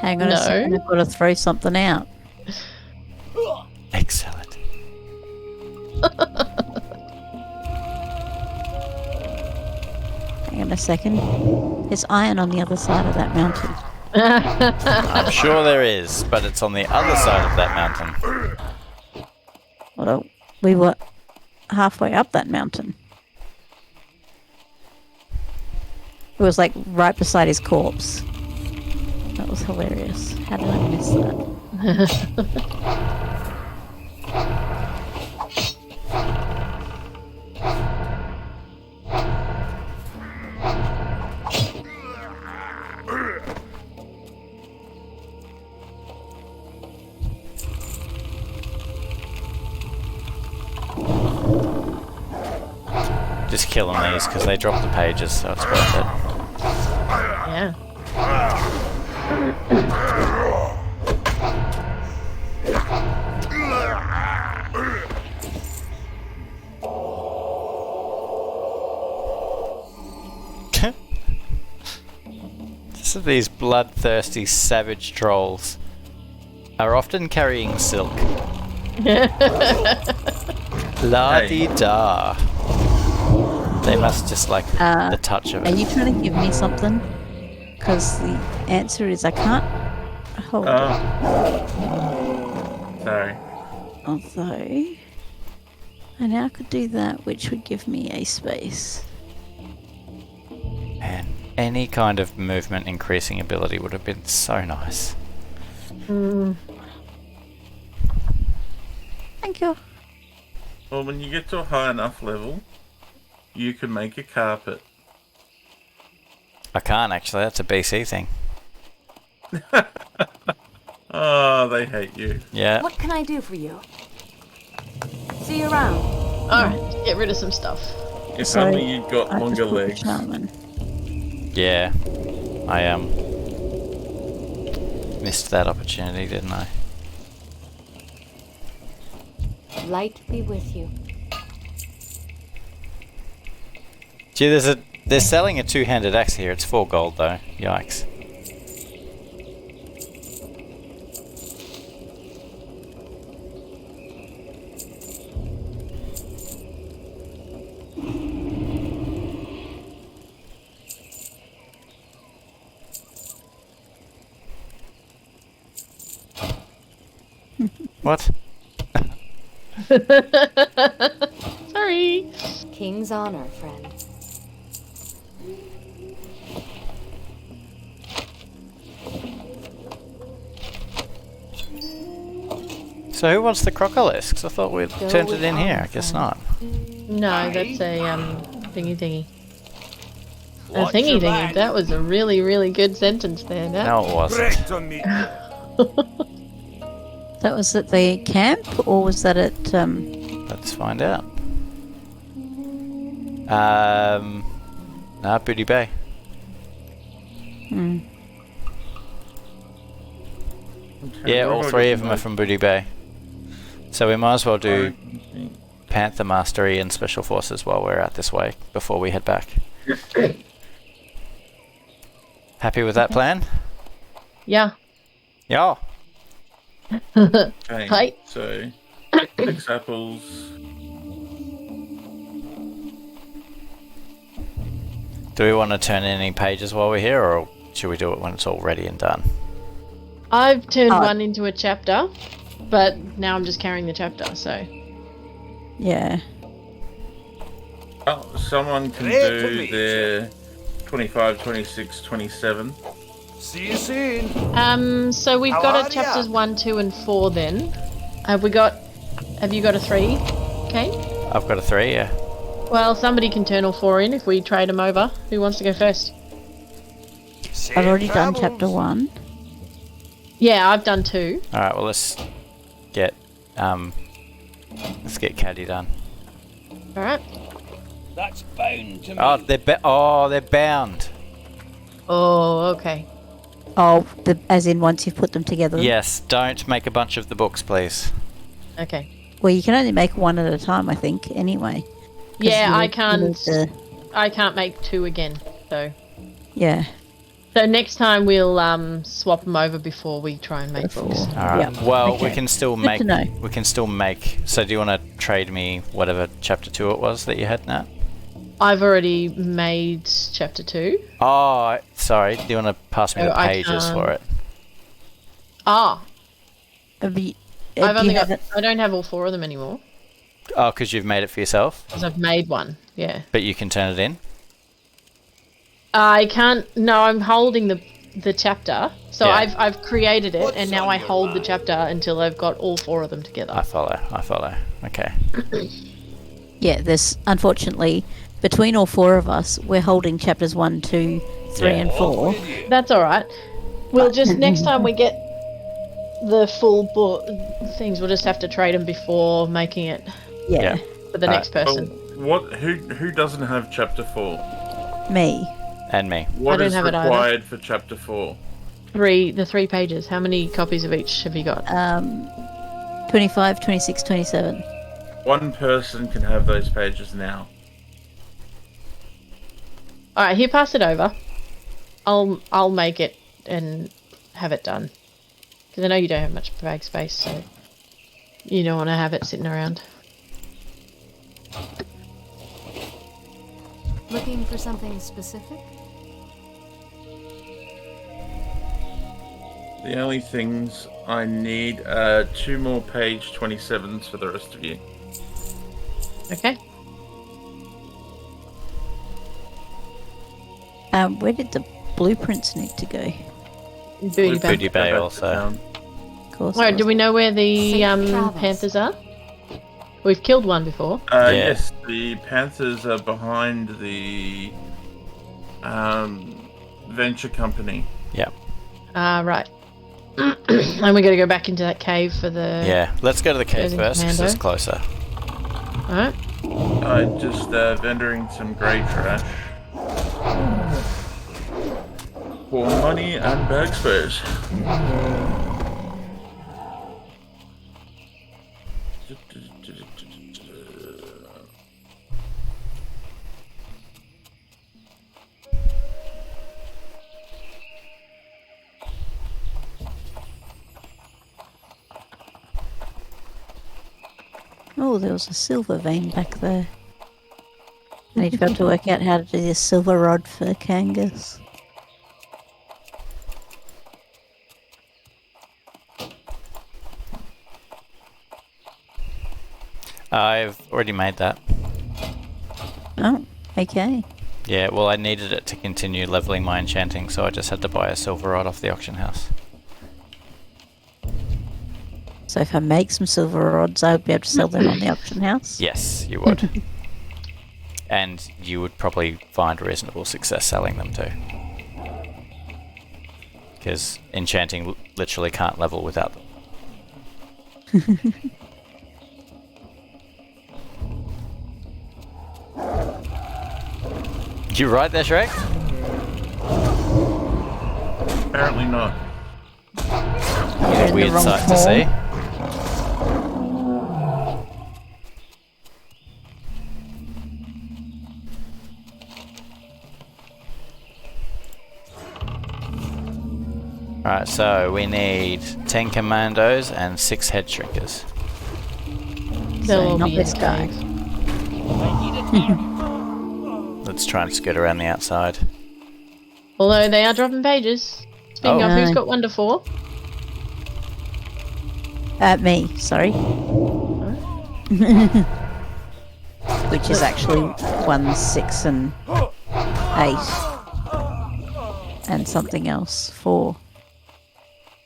Hang on No. a second, I've got to throw something out. Excellent. Hang on a second. There's iron on the other side of that mountain. I'm sure there is, but it's on the other side of that mountain. Although we were halfway up that mountain. It was like right beside his corpse. That was hilarious. How did I miss that? Just killing these because they drop the pages, so it's worth it. Yeah. So these bloodthirsty savage trolls are often carrying silk. La-di-da. They must just like the touch of Are it. you trying to give me something? Because the answer is I can't hold it. Sorry. Although, I now could do that, which would give me a space. Man, any kind of movement increasing ability would have been so nice. Thank you. Well, when you get to a high enough level, you can make a carpet. I can't actually, that's a BC thing. Oh, they hate you. Yeah. What can I do for you? See you around. Alright, let's get rid of some stuff. If So, only you'd got I just longer put the legs. shaman. Yeah. I missed that opportunity, didn't I? Light be with you. Gee, they're selling a two-handed axe here. It's 4 gold though. Yikes. What? Sorry. King's honor, friend. So who wants the crocolisks? I thought we'd Go turned it with in here. I arms, guess then. not. No, that's a thingy. A Watch thingy your thingy. back. That was a really, really good sentence there, Nat. No, it wasn't. Correct on me. That was at the camp, or was that at Let's find out. Nah, Booty Bay. hmm. Yeah, all three of them are from Booty Bay. So we might as well do Panther Mastery and Special Forces while we're out this way before we head back. Happy with that plan? Yeah. Yeah. Okay, Hi. so 6 apples. Do we want to turn in any pages while we're here, or should we do it when it's all ready and done? I've turned Oh. one into a chapter, but now I'm just carrying the chapter, so. Yeah. Oh, someone can Great to do meet their 25, 26, 27. See you soon. So we've How got are a chapters ya? 1, 2, and 4 then. Have you got a 3, Kane? I've got a 3, yeah. Well, somebody can turn all 4 in if we trade them over. Who wants to go first? Safe I've already done travels. chapter 1. Yeah, I've done 2. Alright, well let's get Caddy done. Alright. That's bound to me. Oh, they're bound. Oh, okay. Oh, as in once you've put them together. Yes, don't make a bunch of the books, please. Okay. Well, you can only make one at a time, I think. Anyway. 'Cause Yeah, you- I you can't. need to- I can't make 2 again. So. Yeah. So next time we'll swap them over before we try and make Before. books. Alright. Yeah, Well, okay. we can still Good make to know. So do you want to trade me whatever chapter 2 it was that you had, Nat? I've already made chapter 2. Oh, sorry. Do you want to pass me Oh, the I pages can't. for it? Ah, Have you, I've do only you got. have it? I don't have all 4 of them anymore Oh, because you've made it for yourself, because I've made one. Yeah. but you can turn it in? I can't. No, I'm holding the chapter. So Yeah. I've created it, What's and now on I your hold the mind? chapter until I've got all 4 of them together. I follow. Okay. Yeah, there's unfortunately between all 4 of us, we're holding chapters 1, 2, 3, Yeah. and 4. That's all right. We'll just next time we get the full book things, we'll just have to trade them before making it Yeah, Yeah. for the next Oh, person. who doesn't have chapter 4? me. And me. What don't is have it either. required for chapter 4? The 3 pages. How many copies of each have you got? 25, 26, 27. One person can have those pages now. All right, here, pass it over. I'll make it and have it done. Because I know you don't have much bag space, so you don't want to have it sitting around. Looking for something specific? The only things I need are 2 more page 27s for the rest of you. Okay. Where did the blueprints need to go? Booty bag. Booty Bay Go back also. to town. Of course. Alright, do we know where the Safe travels. panthers are? We've killed one before. Yeah. Yes, the Panthers are behind the venture company. Yep. Right. And we got to go back into that cave for the. Yeah. Let's go to the cave Getting first because commando. it's closer. Alright. I just vendoring some grey trash for money and bag space. Oh, there was a silver vein back there. I need to be able to work out how to do this silver rod for Kangas. I've already made that. Oh, okay. Yeah, well, I needed it to continue leveling my enchanting, so I just had to buy a silver rod off the auction house. So if I make some silver rods, I'll be able to sell them on the auction house. Yes, you would. And you would probably find reasonable success selling them too. Because enchanting literally can't level without them. You right there, Shrek? Apparently not. You're in the Weird wrong sight to hole. see. Alright, so we need 10 commandos and 6 head shrinkers. They'll all not be in this guy. caves. Let's try and skirt around the outside. Although they are dropping pages. Speaking Oh. of, who's No. got 1 to 4? Me, sorry. Which is actually 1, 6, and 8. And something else. 4.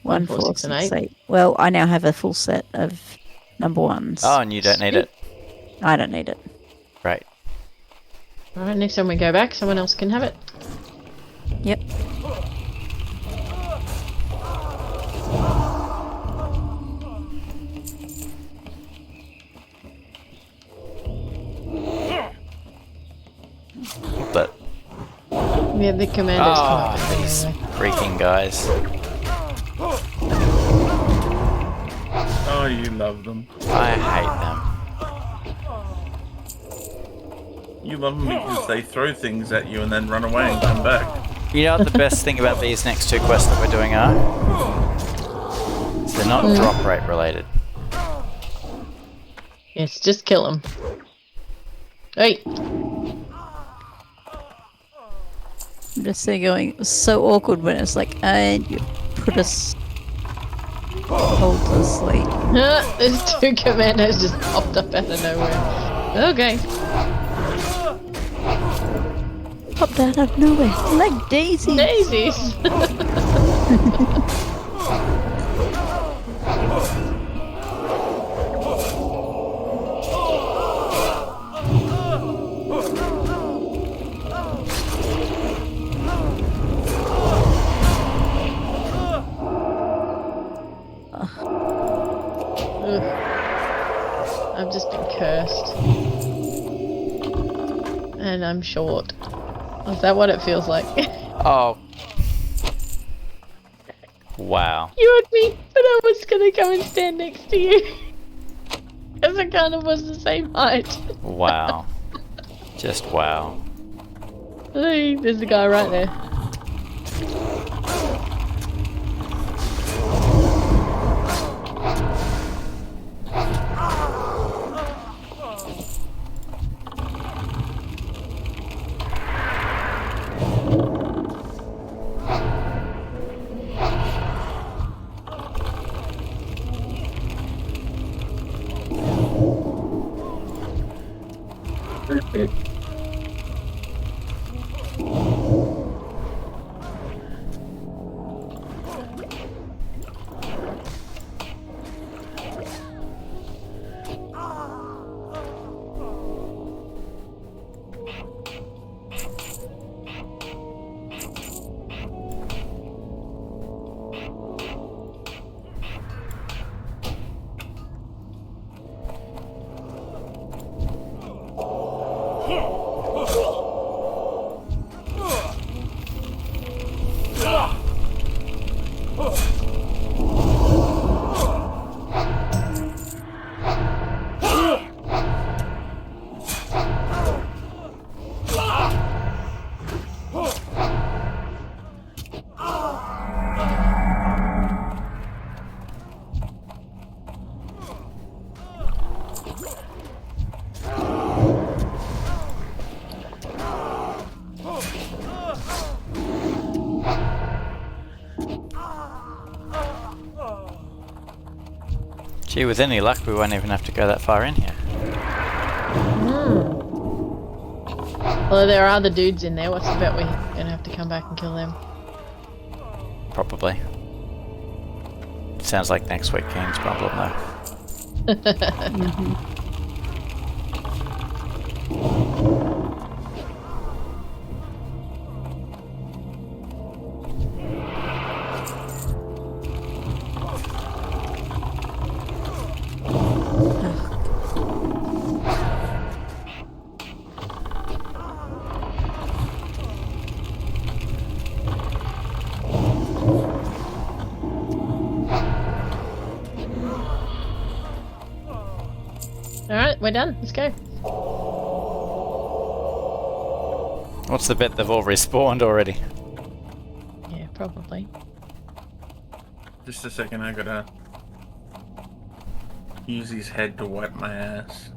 1, 4, 6, and 8. Well, I now have a full set of number 1s. Oh, and you don't need it. I don't need it. Right. Alright, next time we go back, someone else can have it. Yep. But We have the commandos come oh, up and these anyway. freaking guys. Oh, you love them. I hate them. You love them because they throw things at you and then run away and come back. You know what the best thing about these next 2 quests that we're doing are? Is they're not drop rate related. Yes, just kill them. Hey! I'm just there going, it was so awkward when it's like, and you put us all to sleep. There's 2 commandos just popped up out of nowhere. Okay. Popped out of nowhere, like Daisy. Daisies! Ugh. I've just been cursed. And I'm short. Is that what it feels like? Oh. Wow. You and me, but I was gonna come and stand next to you. Because it kind of was the same height. Wow. Just wow. Hey, there's the guy right there. Gee, with any luck, we won't even have to go that far in here. Well, there are other dudes in there. What's the bet we're gonna have to come back and kill them? Probably. Sounds like next week Keen's problem though. Alright, we're done. Let's go. What's the bet they've all respawned already? Yeah, probably. Just a second, I gotta use his head to wipe my ass.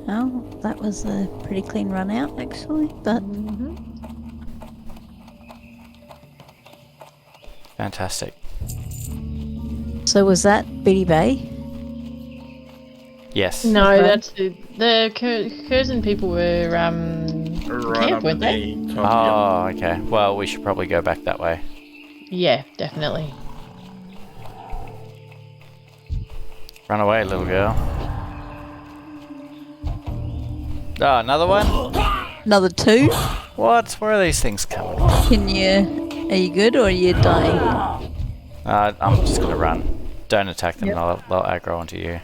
Oh, that was a pretty clean run out, actually. But Fantastic. so was that Biddy Bay? Yes. No, Right. that's the Curzon people were Right camp, up weren't they? the top. Oh, okay. Well, we should probably go back that way. Yeah, definitely. Run away, little girl. Oh, another one? Another 2? What? Where are these things coming? Can you... Are you good or are you dying? I'm just gonna run. Don't attack them, Yep. they'll aggro onto you.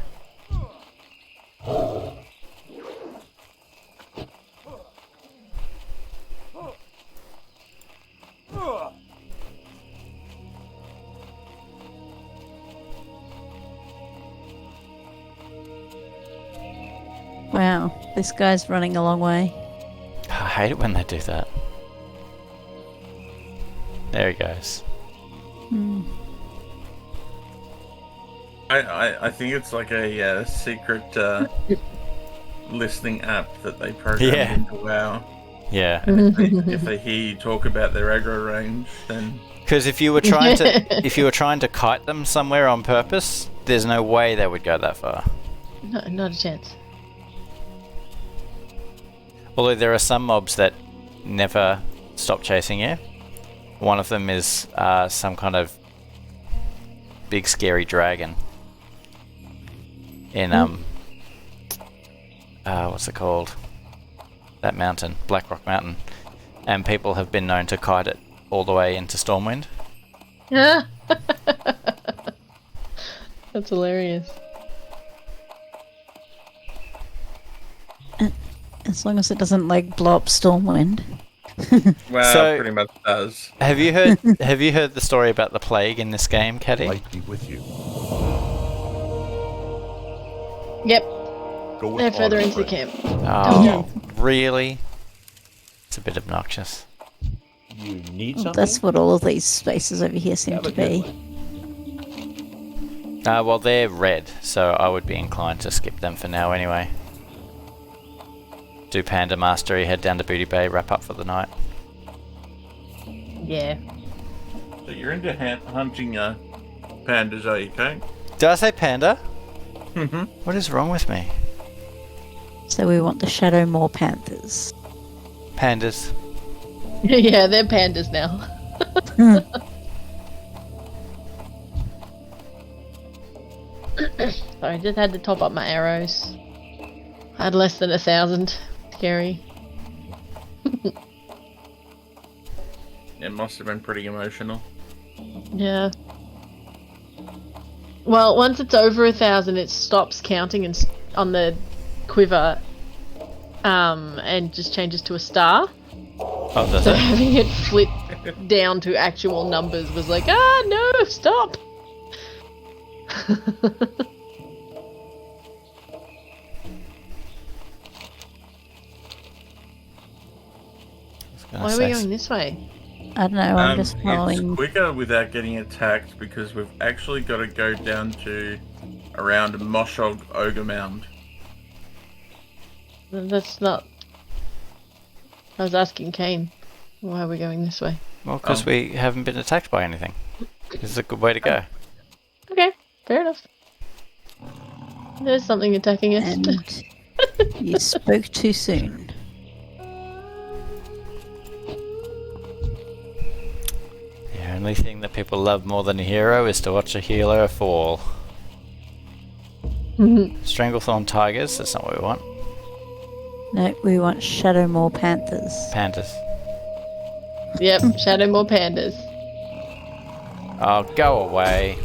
Wow, this guy's running a long way. I hate it when they do that. There he goes. I think it's like a secret listening app that they program Yeah. into WoW. Yeah. If they hear you talk about their aggro range, then Because if you were trying to kite them somewhere on purpose, there's no way they would go that far. No, not a chance. Although there are some mobs that never stop chasing you. One of them is some kind of big scary dragon in what's it called? That mountain, Black Rock Mountain, and people have been known to kite it all the way into Stormwind. That's hilarious. As long as it doesn't, like, blow up Stormwind. WoW So- pretty much does. Have you heard the story about the plague in this game, Caddy? Light be with you. Yep, Go with they're further honor, into the friend. camp. Oh, really? It's a bit obnoxious. You need something? That's what all of these spaces over here seem Have to a good be. one. Well, they're red, so I would be inclined to skip them for now anyway. Do Panda Mastery, head down to Booty Bay, wrap up for the night. Yeah. So you're into hunting pandas, are you, Kate? Did I say panda? Mm-hmm. What is wrong with me? So we want the Shadow Moor Panthers. Pandas. Yeah, they're pandas now. Sorry, I just had to top up my arrows. I had less than 1,000. Scary. It must have been pretty emotional. Yeah. Well, once it's over 1,000, it stops counting and on the quiver, and just changes to a star. Oh, does So it? having it flip down to actual numbers was like, ah, no, stop. Why are we going this way? I don't know, I'm just following. It's quicker without getting attacked because we've actually got to go down to around Moshog Ogre Mound. That's not. I was asking Kane, why are we going this way? Well, because we haven't been attacked by anything. This is a good way to go. Okay, fair enough. There's something attacking us. And you spoke too soon. The only thing that people love more than a hero is to watch a hero fall. Stranglethorn tigers, that's not what we want. No, we want Shadowmoor Panthers. Pandas. Yep, Shadowmoor pandas. Oh, go away.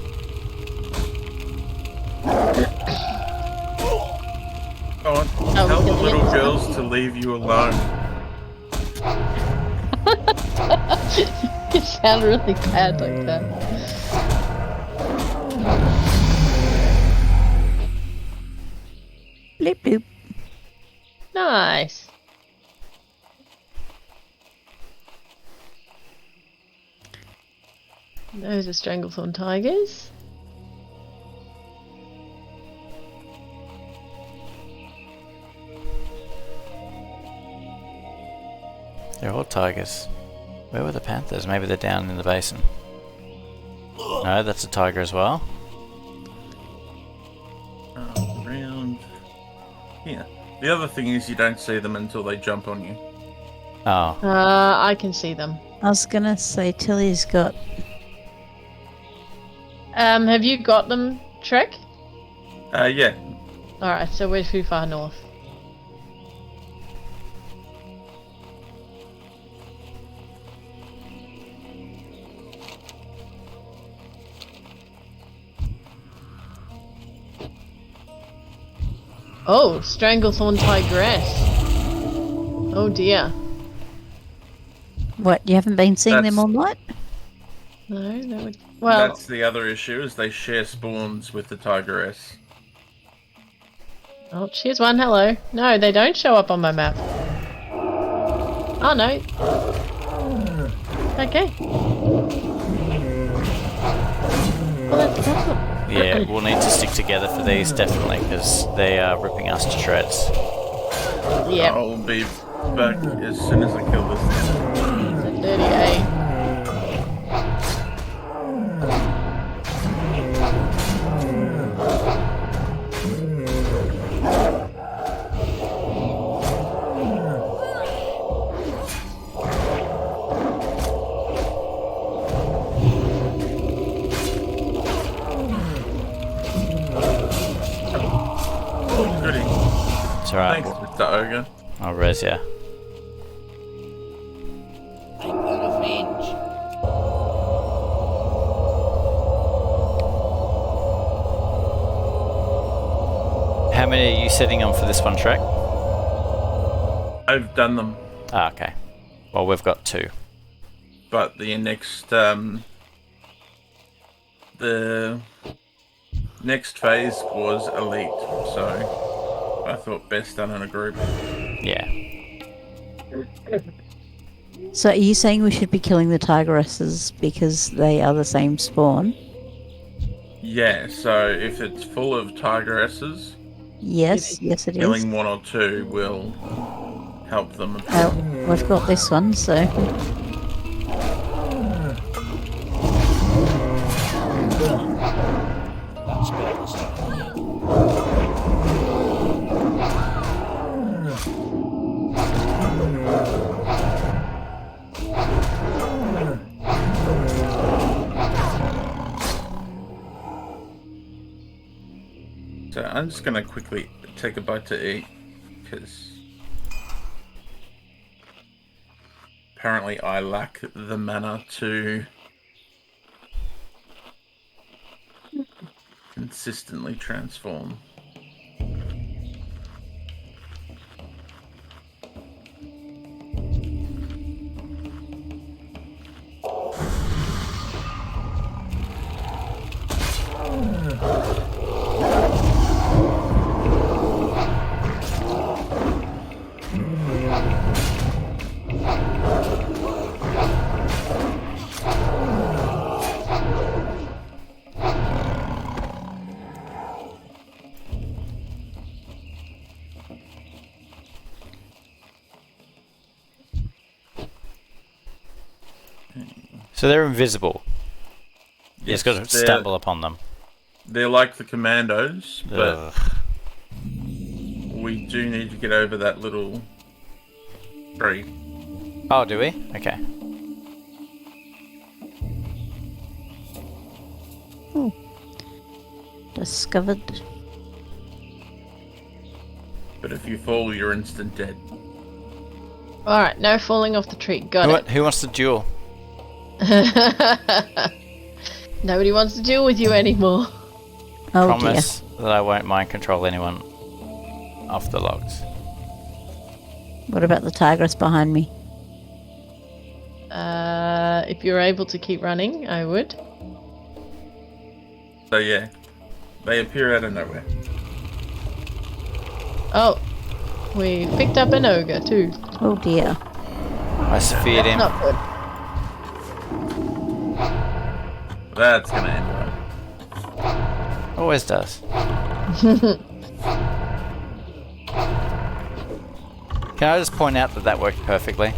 Go on, Oh, tell the we're killing little it. girls to leave you alone. You sound really bad like that. Bloop bloop. Nice. Those are Stranglethorn tigers. They're all tigers. Where were the panthers? Maybe they're down in the basin. No, that's a tiger as well. Around here. The other thing is you don't see them until they jump on you. Oh, I can see them. I was gonna say Tilly's got. Have you got them, Trek? Yeah. Alright, so we're too far north. Oh, Stranglethorn tigress. Oh dear. What, you haven't been seeing them That's- all night? No, that would. Well, That's the other issue, is they share spawns with the tigress. oh, here's one. Hello. No, they don't show up on my map. Oh no. Okay. Well, that's awesome. yeah, we'll need to stick together for these, definitely, because they are ripping us to shreds. Yep. I'll be back as soon as I kill this thing. 38. Oh, goody. It's alright, Thanks, Mr. Ogre. I'll res ya. I will avenge. How many are you setting on for this one, Shrek? I've done them, Ah, okay. Well, we've got 2. but the next phase was elite, so I thought best done in a group. Yeah. So are you saying we should be killing the tigresses because they are the same spawn? Yeah, so if it's full of tigresses, Yes, yes it is. killing 1 or 2 will help them. Oh, we've got this one, so... That's good to start. So I'm just gonna quickly take a bite to eat, because apparently I lack the mana to consistently transform. So they're invisible. You Yes, just got to they're- stumble upon them. They're like the commandos, but Ugh. we do need to get over that little tree. Oh, do we? Okay. Discovered. But if you fall, you're instant dead. Alright, no falling off the tree. Got Who wants to duel? it. Nobody wants to deal with you anymore. Oh Promise that I won't mind control anyone off the logs. dear. What about the tigress behind me? If you're able to keep running, I would. So yeah, they appear out of nowhere. Oh, we picked up an ogre too. Oh dear. I speared him. Not good. That's gonna end well. Always does. Can I just point out that that worked perfectly?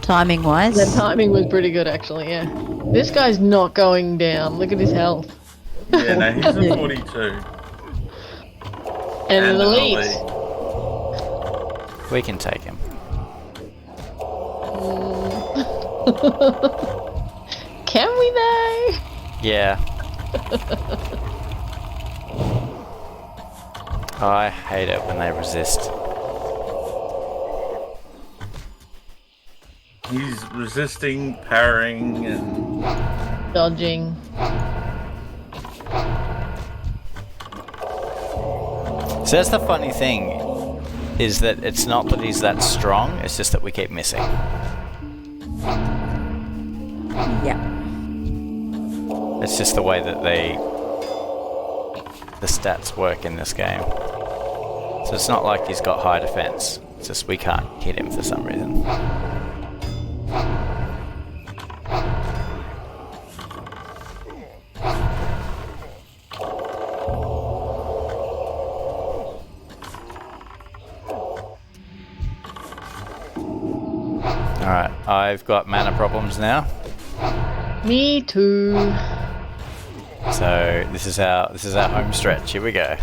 Timing wise. The timing was pretty good actually, yeah. This guy's not going down. Look at his health. Yeah, no, he's a 42. And an elite. We can take him. Can we though? Yeah. Oh, I hate it when they resist. He's resisting, parrying, and Dodging. So that's the funny thing, is that it's not that he's that strong, it's just that we keep missing. Yeah. It's just the way that the stats work in this game. So it's not like he's got high defense, it's just we can't hit him for some reason. Alright, I've got mana problems now. Me too. So this is our home stretch. Here we go.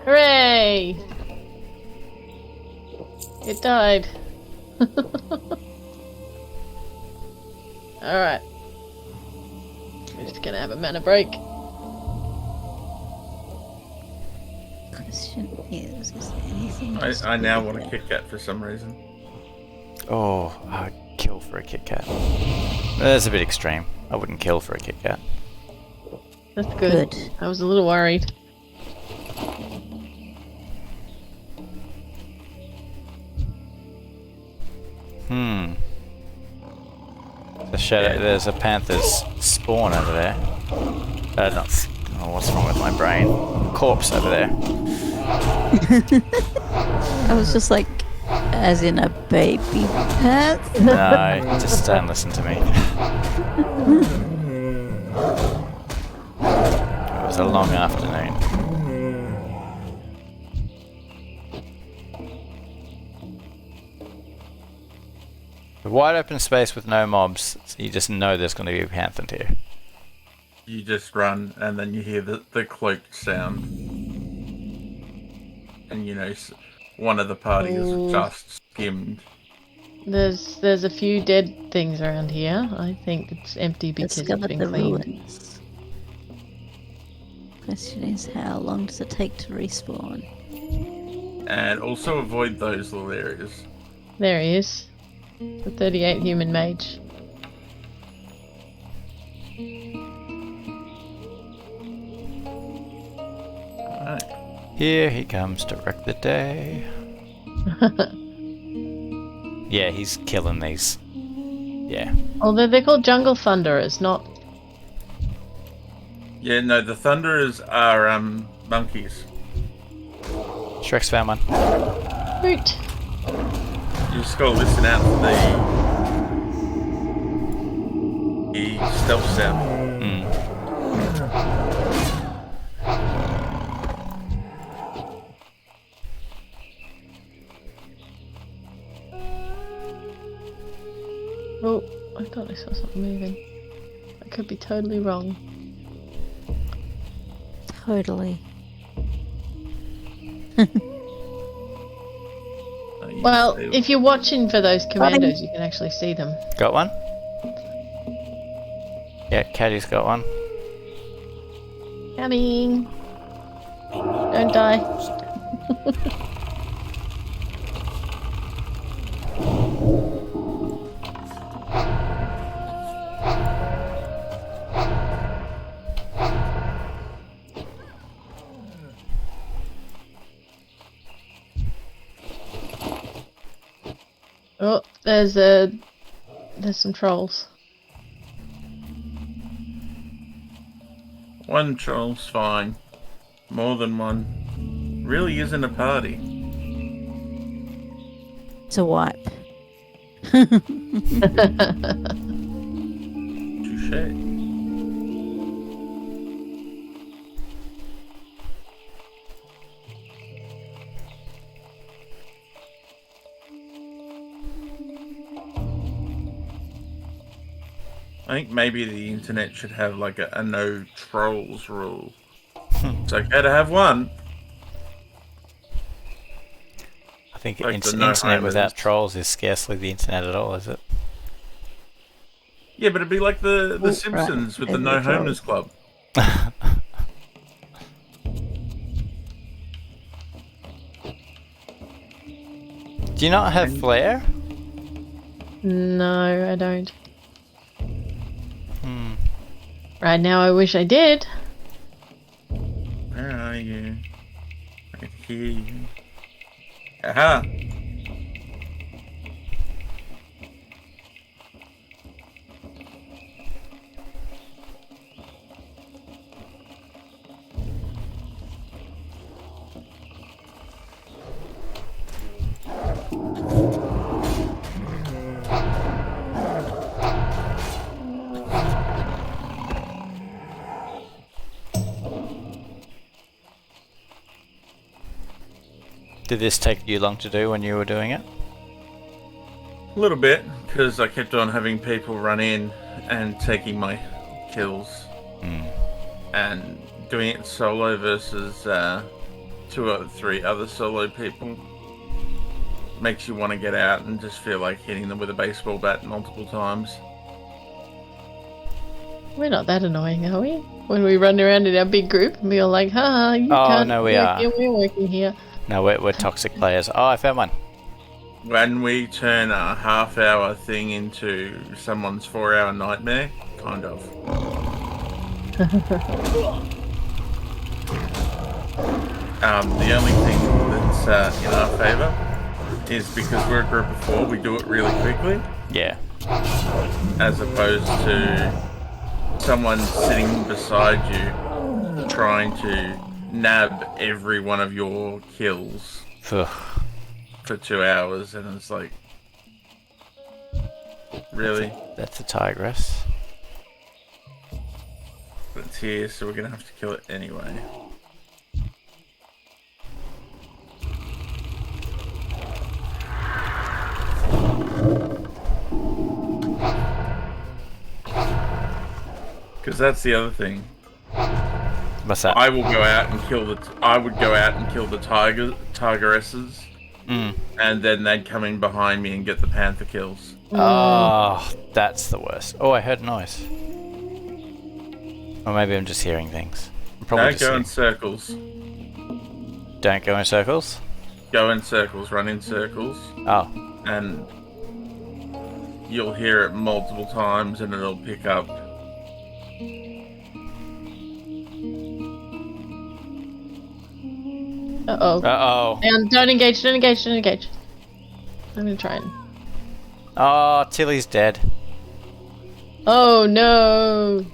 Hooray! It died. Alright. We're just gonna have a mana break. Question is there anything? I now want a Kit Kat for some reason. Oh, I would kill for a Kit Kat. That's a bit extreme. I wouldn't kill for a Kit Kat. That's good. Good. I was a little worried. The shadow. There's a panther's spawn over there. Not. Oh, what's wrong with my brain? Corpse over there. I was just like, as in a baby pet. No, just don't listen to me. It was a long afternoon. A wide open space with no mobs, so you just know there's going to be a panther here. You just run, and then you hear the cloaked sound. And you know, one of the party is just skimmed. There's a few dead things around here. I think it's empty because it's Discovered been the cleaned. ruins. Question is, how long does it take to respawn? And also avoid those little areas. There he is. The 38 human mage. Alright. Here he comes to wreck the day. Yeah, he's killing these. Yeah. Although they're called jungle thunderers, not... Yeah, no, the Thunderers are monkeys. Shrek's found one. Hoot! You just gotta listen out for the stealth sound. Oh, I thought I saw something moving. I could be totally wrong. Totally. Well, if you're watching for those commandos, you can actually see them. Got one? Yeah, Caddy's got one. Coming. Don't die. Oh, there's some trolls. One troll's fine. More than one really isn't a party. It's a wipe. Touche. I think maybe the internet should have like a no trolls rule. It's okay to have one. I think Like the no internet without homers. trolls is scarcely the internet at all, is it? Yeah, but it'd be like the Right, Simpsons with the over No the Homers Club. Do you not have flare? No, I don't. Hmm. Right now, I wish I did. Where are you? I can hear you. Aha! Did this take you long to do when you were doing it? A little bit, because I kept on having people run in and taking my kills. And doing it solo versus 2 or 3 other solo people makes you want to get out and just feel like hitting them with a baseball bat multiple times. We're not that annoying, are we? When we run around in our big group and we're like, ha, you Oh, can't no, we work are. here, we're working here. No, we're toxic players. Oh, I found one. When we turn a half-hour thing into someone's 4-hour nightmare, kind of. The only thing that's in our favour is because we're a group of 4, we do it really quickly, Yeah. as opposed to someone sitting beside you trying to nab every one of your kills Ugh. for 2 hours, and it's like, really? That's a tigress. But it's here, so we're gonna have to kill it anyway. Because that's the other thing. What's that? I will go out and kill the. I would go out and kill the tigeresses, and then they'd come in behind me and get the panther kills. Oh, that's the worst. Oh, I heard noise. Or maybe I'm just hearing things. I'm probably Don't just go hearing- in circles. Don't go in circles? Go in circles. Run in circles, Oh. and you'll hear it multiple times, and it'll pick up. Uh-oh. Uh-oh. And don't engage, don't engage, don't engage. I'm gonna try and... Oh, Tilly's dead. Oh, no!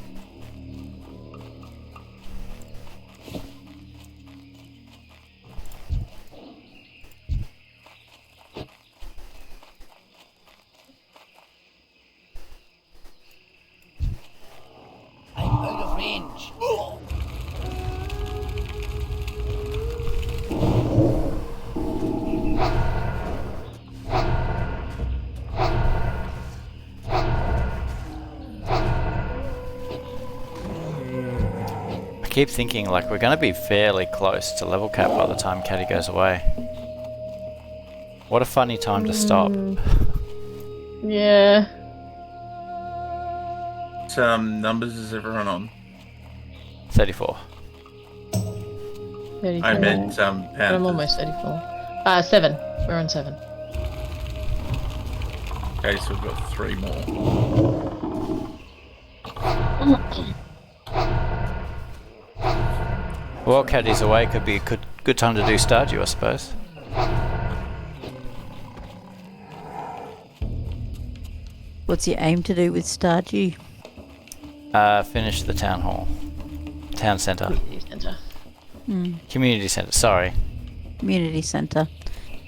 I'm out of range. keep thinking like we're going to be fairly close to level cap by the time Caddy goes away. What a funny time to stop. Yeah. What numbers is everyone on? 34. 34. I meant But I'm Panthers. almost 34. 7. We're on 7. Okay, so we've got 3 more. Well, Caddy's away could be a good time to do Stardew, I suppose. What's your aim to do with Stardew? Finish the town hall. Town centre. Centre. Community centre, sorry. Community centre.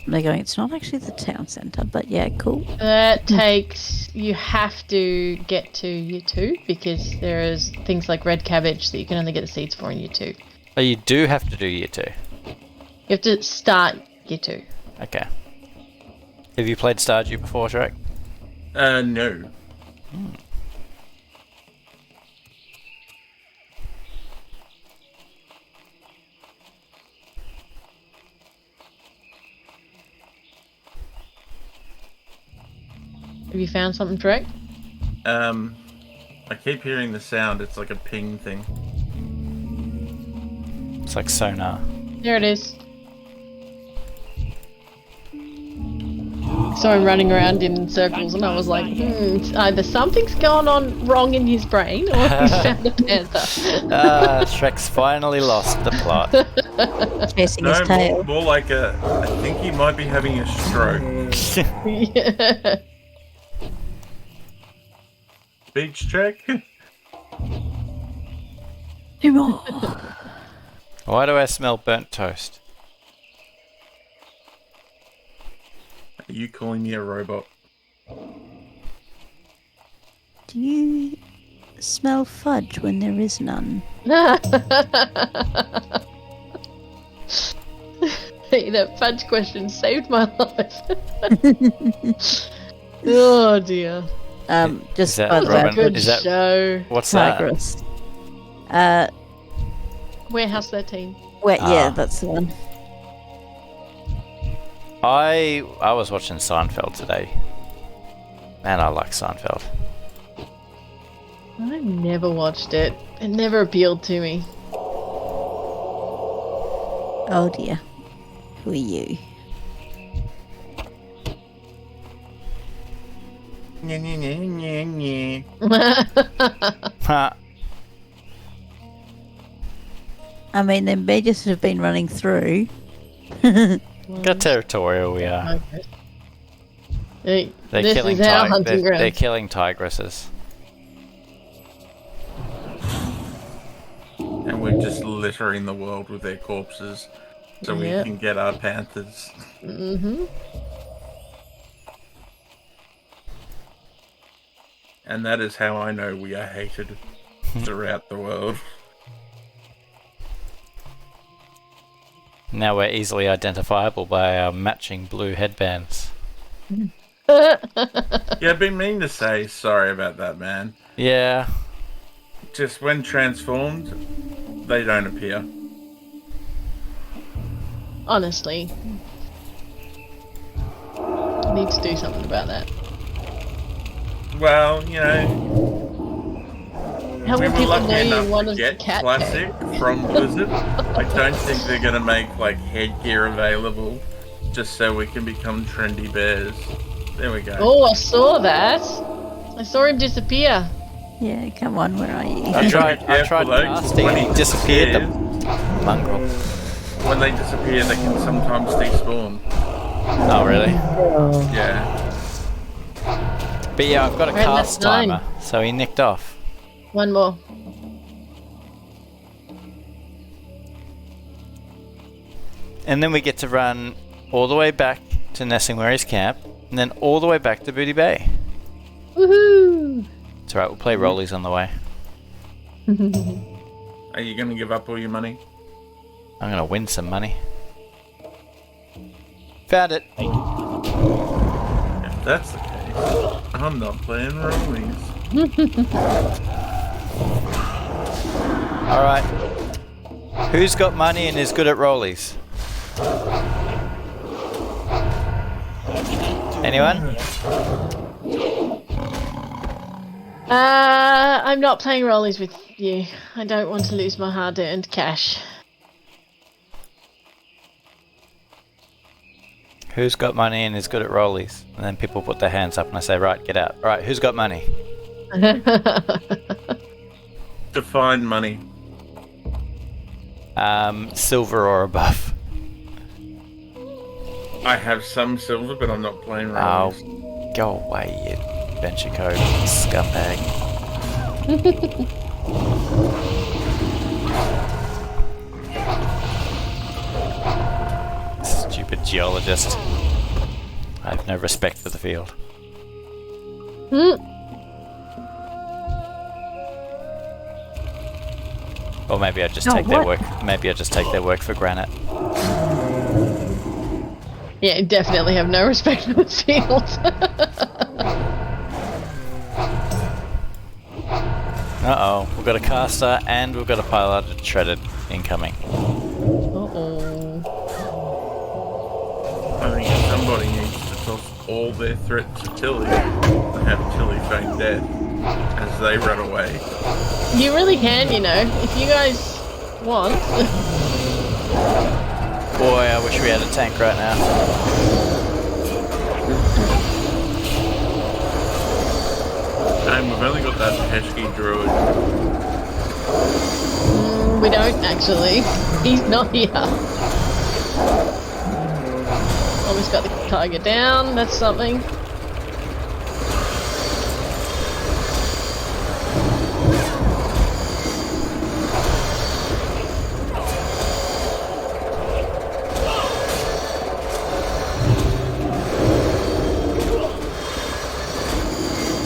They're going, it's not actually the town centre, but yeah, cool. That takes. You have to get to year 2 because there is things like red cabbage that you can only get the seeds for in year 2. Oh, you do have to do year 2. You have to start year 2. Okay. Have you played Stardew before, Shrek? No. Have you found something, Drake? I keep hearing the sound. It's like a ping thing. It's like sonar. There it is. Saw him running around in circles, and I was like, either something's going on wrong in his brain, or he's found a panther. Shrek's finally lost the plot. Chasing his No, tail. more like I think he might be having a stroke. Yeah. Beach check? Two more. Why do I smell burnt toast? Are you calling me a robot? Do you smell fudge when there is none? Hey, that fudge question saved my life. Oh dear. Just that by the Robin? way, Good Is that- show. What's that? Tigress. Warehouse 13. Yeah, that's the one. I was watching Seinfeld today. Man, I like Seinfeld. I never watched it. It never appealed to me. Oh dear. Who are you? Nye, nye, nye, nye, nye. Ha! I mean, they may just have been running through. Look how territorial we are. Hey, They're this killing is our hunting ground. they're killing tigresses. And we're just littering the world with their corpses so we Yep. can get our panthers. Mm-hmm. And that is how I know we are hated throughout the world. Now we're easily identifiable by our matching blue headbands. Yeah, I've been meaning to say sorry about that, man. Yeah. Just when transformed, they don't appear. Honestly. Need to do something about that. Well, you know, How we many were people lucky know you enough one to as a get cat Classic from Blizzard. I don't think they're going to make, like, headgear available just so we can become trendy bears. There we go. Oh, I saw that. I saw him disappear. Yeah, come on, where are you? I tried Careful, though, casting when and he he disappeared. The disappears- mongrel. When they disappear, they can sometimes despawn. Oh, really? Yeah. But yeah, I've got a Right, cast that's 9. timer, so he nicked off. One more. And then we get to run all the way back to Nessingwary's camp, and then all the way back to Booty Bay. Woohoo! It's alright, we'll play rollies on the way. Are you going to give up all your money? I'm gonna win some money. Found it. If that's the case, I'm not playing rollies. Alright. Who's got money and is good at rollies? Anyone? I'm not playing rollies with you. I don't want to lose my hard-earned cash. Who's got money and is good at rollies? And then people put their hands up and I say, right, get out. Right, who's got money? Define money. Silver or above. I have some silver, but I'm not playing Oh, rollies. go away, you venture code scumbag. Stupid geologist. I have no respect for the field. Or maybe I just take their work. Maybe I just take their work for granted. Yeah, definitely have no respect for the field. Uh-oh, we've got a caster and we've got a pilot shredded incoming. Uh-oh. I think somebody needs to toss all their threats to Tilly and have Tilly feign death as they run away. You really can, you know, if you guys want. Boy, I wish we had a tank right now. And we've only got that pesky druid. We don't, actually. He's not here. Almost got the tiger down, that's something.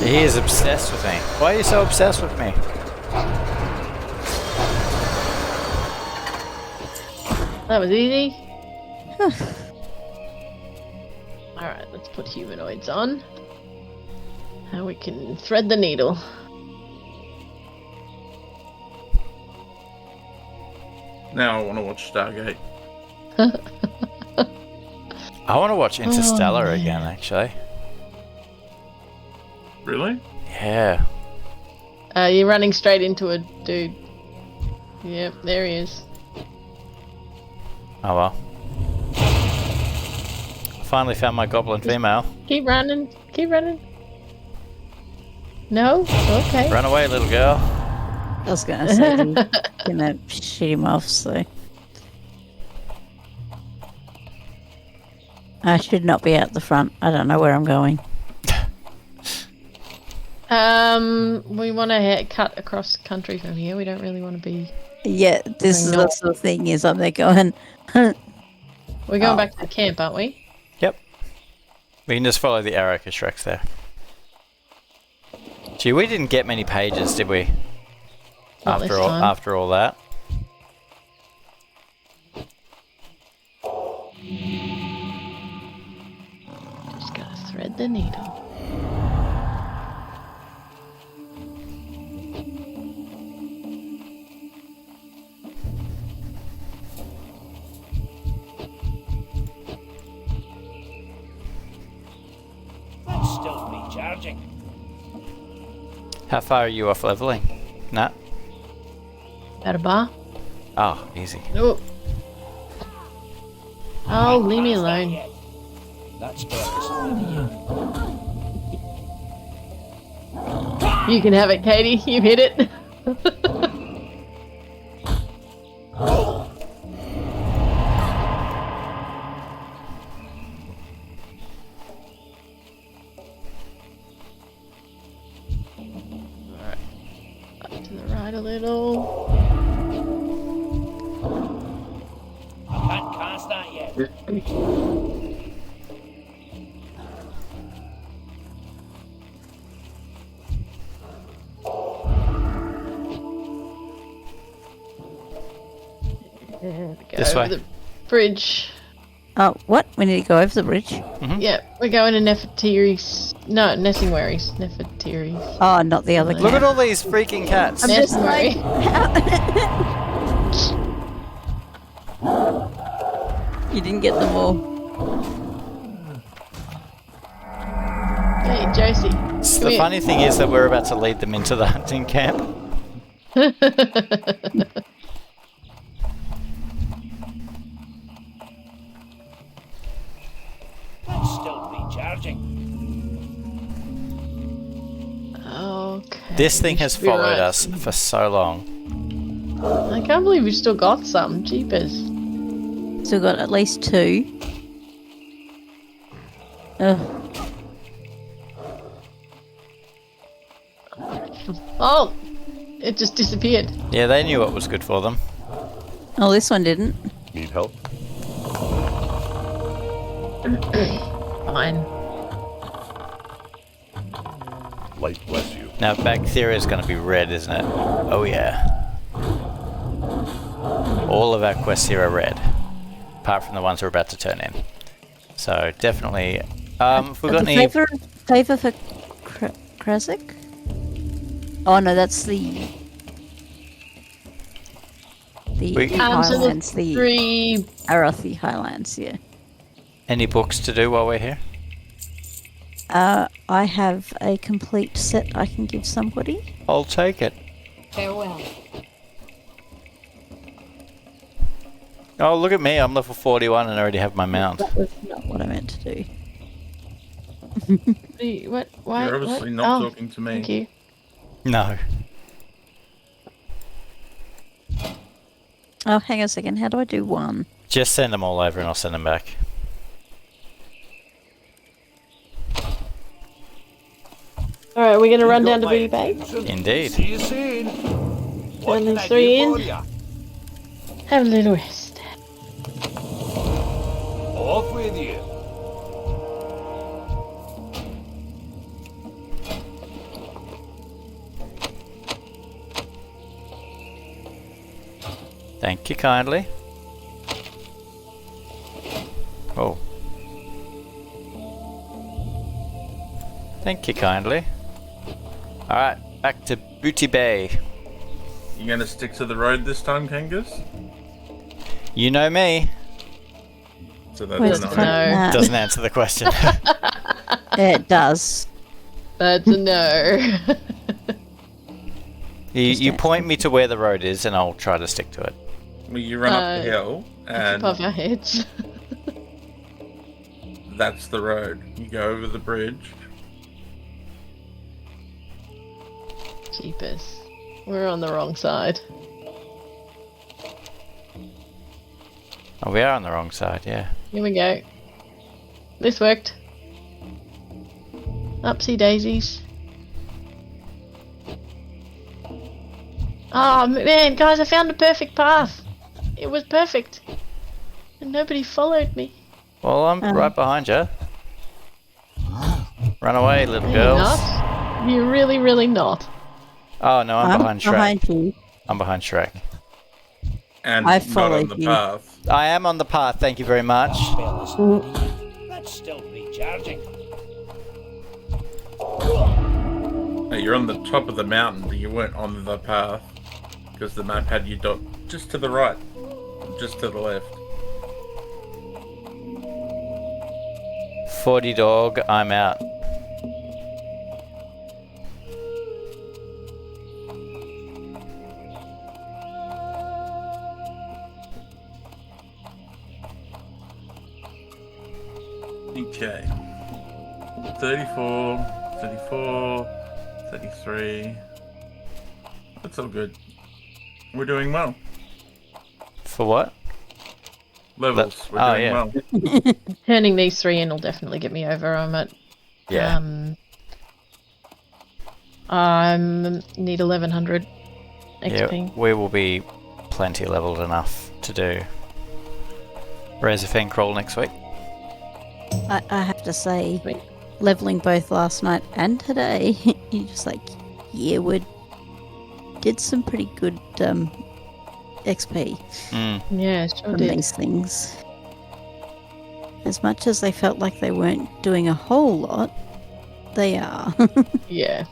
He is obsessed with me. Why are you so obsessed with me? That was easy. Alright, let's put humanoids on. Now we can thread the needle. Now I want to watch Stargate. I want to watch Interstellar again, actually. Really? Yeah. You're running straight into a dude. Yep, there he is. Oh well. Finally found my goblin female. Keep running, keep running. No? Okay. Run away, little girl. I was gonna say, gonna shoot him off, so. I should not be out the front. I don't know where I'm going. We want to cut across country from here. We don't really want to be... Yeah, this is No. the sort of thing is I'm there going, We're going back to the camp, aren't we? Yep. We can just follow the arrow because Shrek's there. Gee, we didn't get many pages, did we? Not this time. After all that. Just gotta thread the needle. That's still recharging. How far are you off leveling? Nah. At a bar? Oh, easy. Oh. Oh, leave me alone. That's better. You can have it, Katie. You hit it. Up to the right a little. I can't cast that yet. Go This over way. the bridge. oh, what? We need to go over the bridge? Yeah, we're going to Nefertiri's. No, Nessingwary's. Nefertiri's. Oh, not the other Look camp. at all these freaking cats. I'm just like, You didn't get them all. Hey, Josie. So Come the here. funny thing is that we're about to lead them into the hunting camp. That's still recharging. Okay. This thing we has should be followed right. us for so long. I can't believe we've still got some. Jeepers. Still got at least 2. Ugh. Oh! It just disappeared. Yeah, they knew what was good for them. Oh, this one didn't. Need help? Fine. Light bless you. Now, Bacteria is going to be red, isn't it? Oh, yeah. All of our quests here are red, apart from the ones we're about to turn in. So, definitely. If we've got any. Favor for Krasik? Oh no, that's the We- So Highlands, the the 3... Arathi Highlands, yeah. Any books to do while we're here? I have a complete set I can give somebody. I'll take it. Farewell. Oh, look at me. I'm level 41 and I already have my mount. That was not what I meant to do. What? Why? You're obviously what? not Oh, talking to me. thank you. No. Oh, hang on a second. How do I do 1? Just send them all over and I'll send them back. Alright, we're gonna run down to Booty Bay. Indeed. See you soon. Turn can these I 3 do in. for ya? Have a little rest. Off with you. Thank you kindly. Oh. Thank you kindly. Alright, back to Booty Bay. You gonna stick to the road this time, Kangas? You know me. So that's Where's no. the front No. map? Doesn't answer the question. Yeah, it does. That's a no. you point me to where the road is and I'll try to stick to it. Well, you run up the hill, It's and above our heads. that's the road. You go over the bridge. Jeepers. We're on the wrong side. Oh, we are on the wrong side, yeah. Here we go. This worked. Upsy daisies. Oh man, guys, I found a perfect path. It was perfect. And nobody followed me. Well, I'm right behind you. Run away, little You're girls. not. You're really, really not. Oh, no, I'm behind Shrek. behind you. I'm behind Shrek. And I not on followed the you. path. I am on the path, thank you very much. Spell is ready. That's still recharging. Hey, you're on the top of the mountain, but you weren't on the path. Because the map had you dot just to the right. Just to the left. 40 dog, I'm out. Okay. 34, 34, 33. That's all good. We're doing well. For what? Levels. We're oh, doing yeah. well. Turning these 3 in will definitely get me over. I'm at Yeah. need 1100 XP. Yeah, we will be plenty leveled enough to do Razor Fang Crawl next week. I have to say, Sweet. leveling both last night and today, you're just like, yeah, we did some pretty good XP Yeah, sure from did. these things. As much as they felt like they weren't doing a whole lot, they are. Yeah.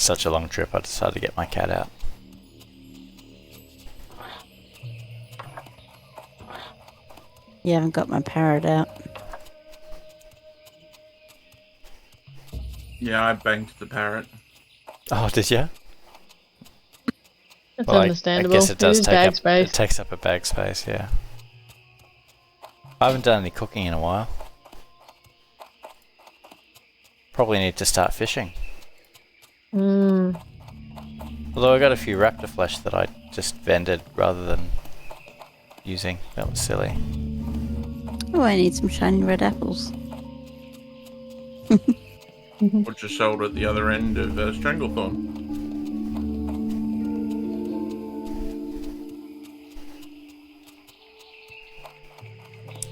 such a long trip, I decided to get my cat out. You haven't got my parrot out. Yeah, I banked the parrot. Oh, did you? That's Well, understandable. I guess it does is take bag up. space. It takes up a bag space. Yeah. I haven't done any cooking in a while. Probably need to start fishing. Although I got a few raptor flesh that I just vended rather than using. That was silly. Oh, I need some shiny red apples. Which is sold at the other end of Stranglethorn.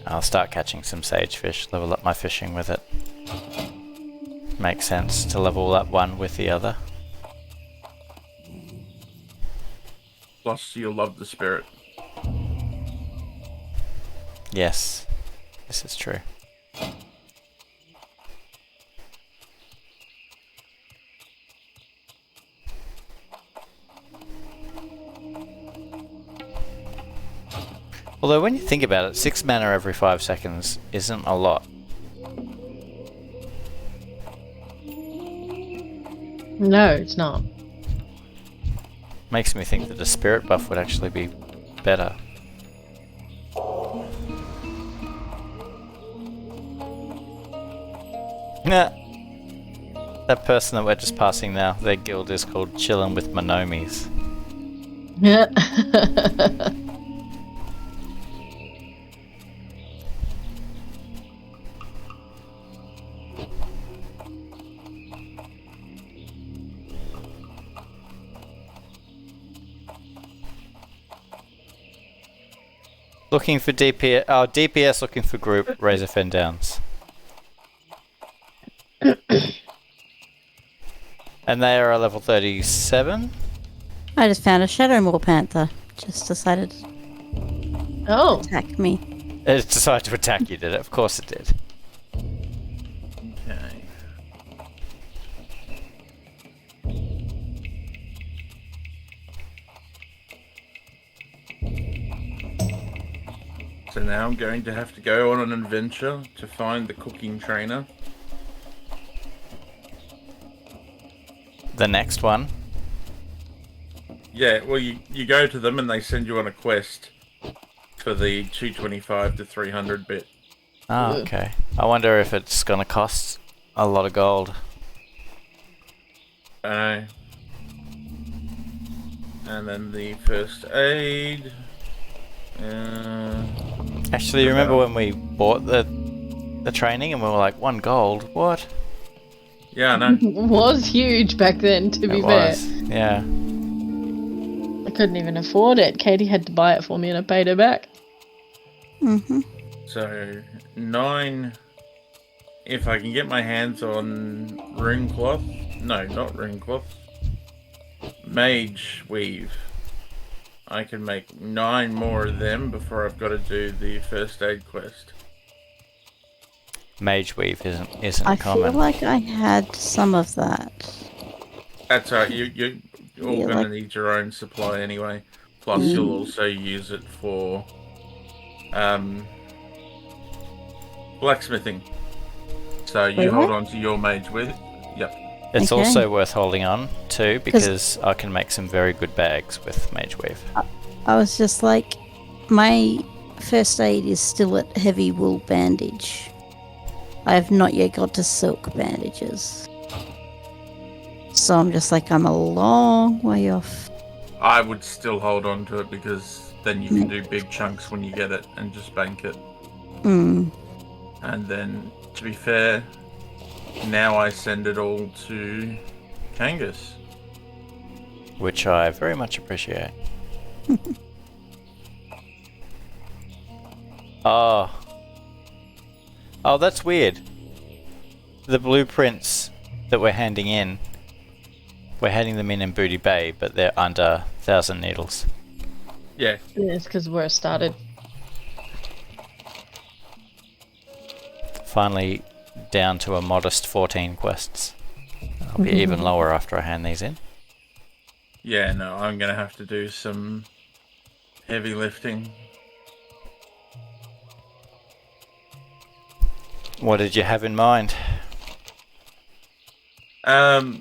I'll start catching some sagefish, level up my fishing with it. Makes sense to level up one with the other. Plus, you'll love the spirit. Yes, this is true. Although when you think about it, 6 mana every 5 seconds isn't a lot. No, it's not. Makes me think that a spirit buff would actually be better. Nah. That person that we're just passing now, their guild is called Chillin' with Monomis. Yeah. Looking for DPS. Oh, DPS looking for group. Razor Fen Downs. And they are a level 37. I just found a Shadow Maw Panther. Just decided to Oh. attack me. It decided to attack you, did it? Of course it did. Okay. So now I'm going to have to go on an adventure to find the cooking trainer. The next one. Yeah, well, you go to them and they send you on a quest for the 225 to 300 bit. Oh, okay. I wonder if it's gonna cost a lot of gold. And then the first aid. Actually, you remember when we bought the training and we were like, 1 gold? What? Yeah, I know. Was huge back then, to be It fair. was. Yeah. I couldn't even afford it. Katie had to buy it for me and I paid her back. Mm-hmm. So 9. If I can get my hands on rune cloth. No, not rune cloth. Mage weave. I can make 9 more of them before I've got to do the first aid quest. Mage weave isn't I common. feel like I had some of that. That's right. You're all Yeah, going like- to need your own supply anyway. Plus, you'll also use it for blacksmithing. So you Wait, hold what? on to your mage with. Yep. It's Okay. also worth holding on to because I can make some very good bags with mage weave. I was just like, my first aid is still at heavy wool bandage. I have not yet got to silk bandages. So I'm just like, I'm a long way off. I would still hold on to it because then you can do big chunks when you get it and just bank it. Mm. And then, to be fair, now I send it all to Kangas. Which I very much appreciate. Oh, that's weird. The blueprints that we're handing in, we're handing them in Booty Bay, but they're under 1,000 needles. Yeah. Yeah, it's because where it started. Finally down to a modest 14 quests. It'll be even lower after I hand these in. Yeah, no, I'm gonna have to do some heavy lifting. What did you have in mind? Well,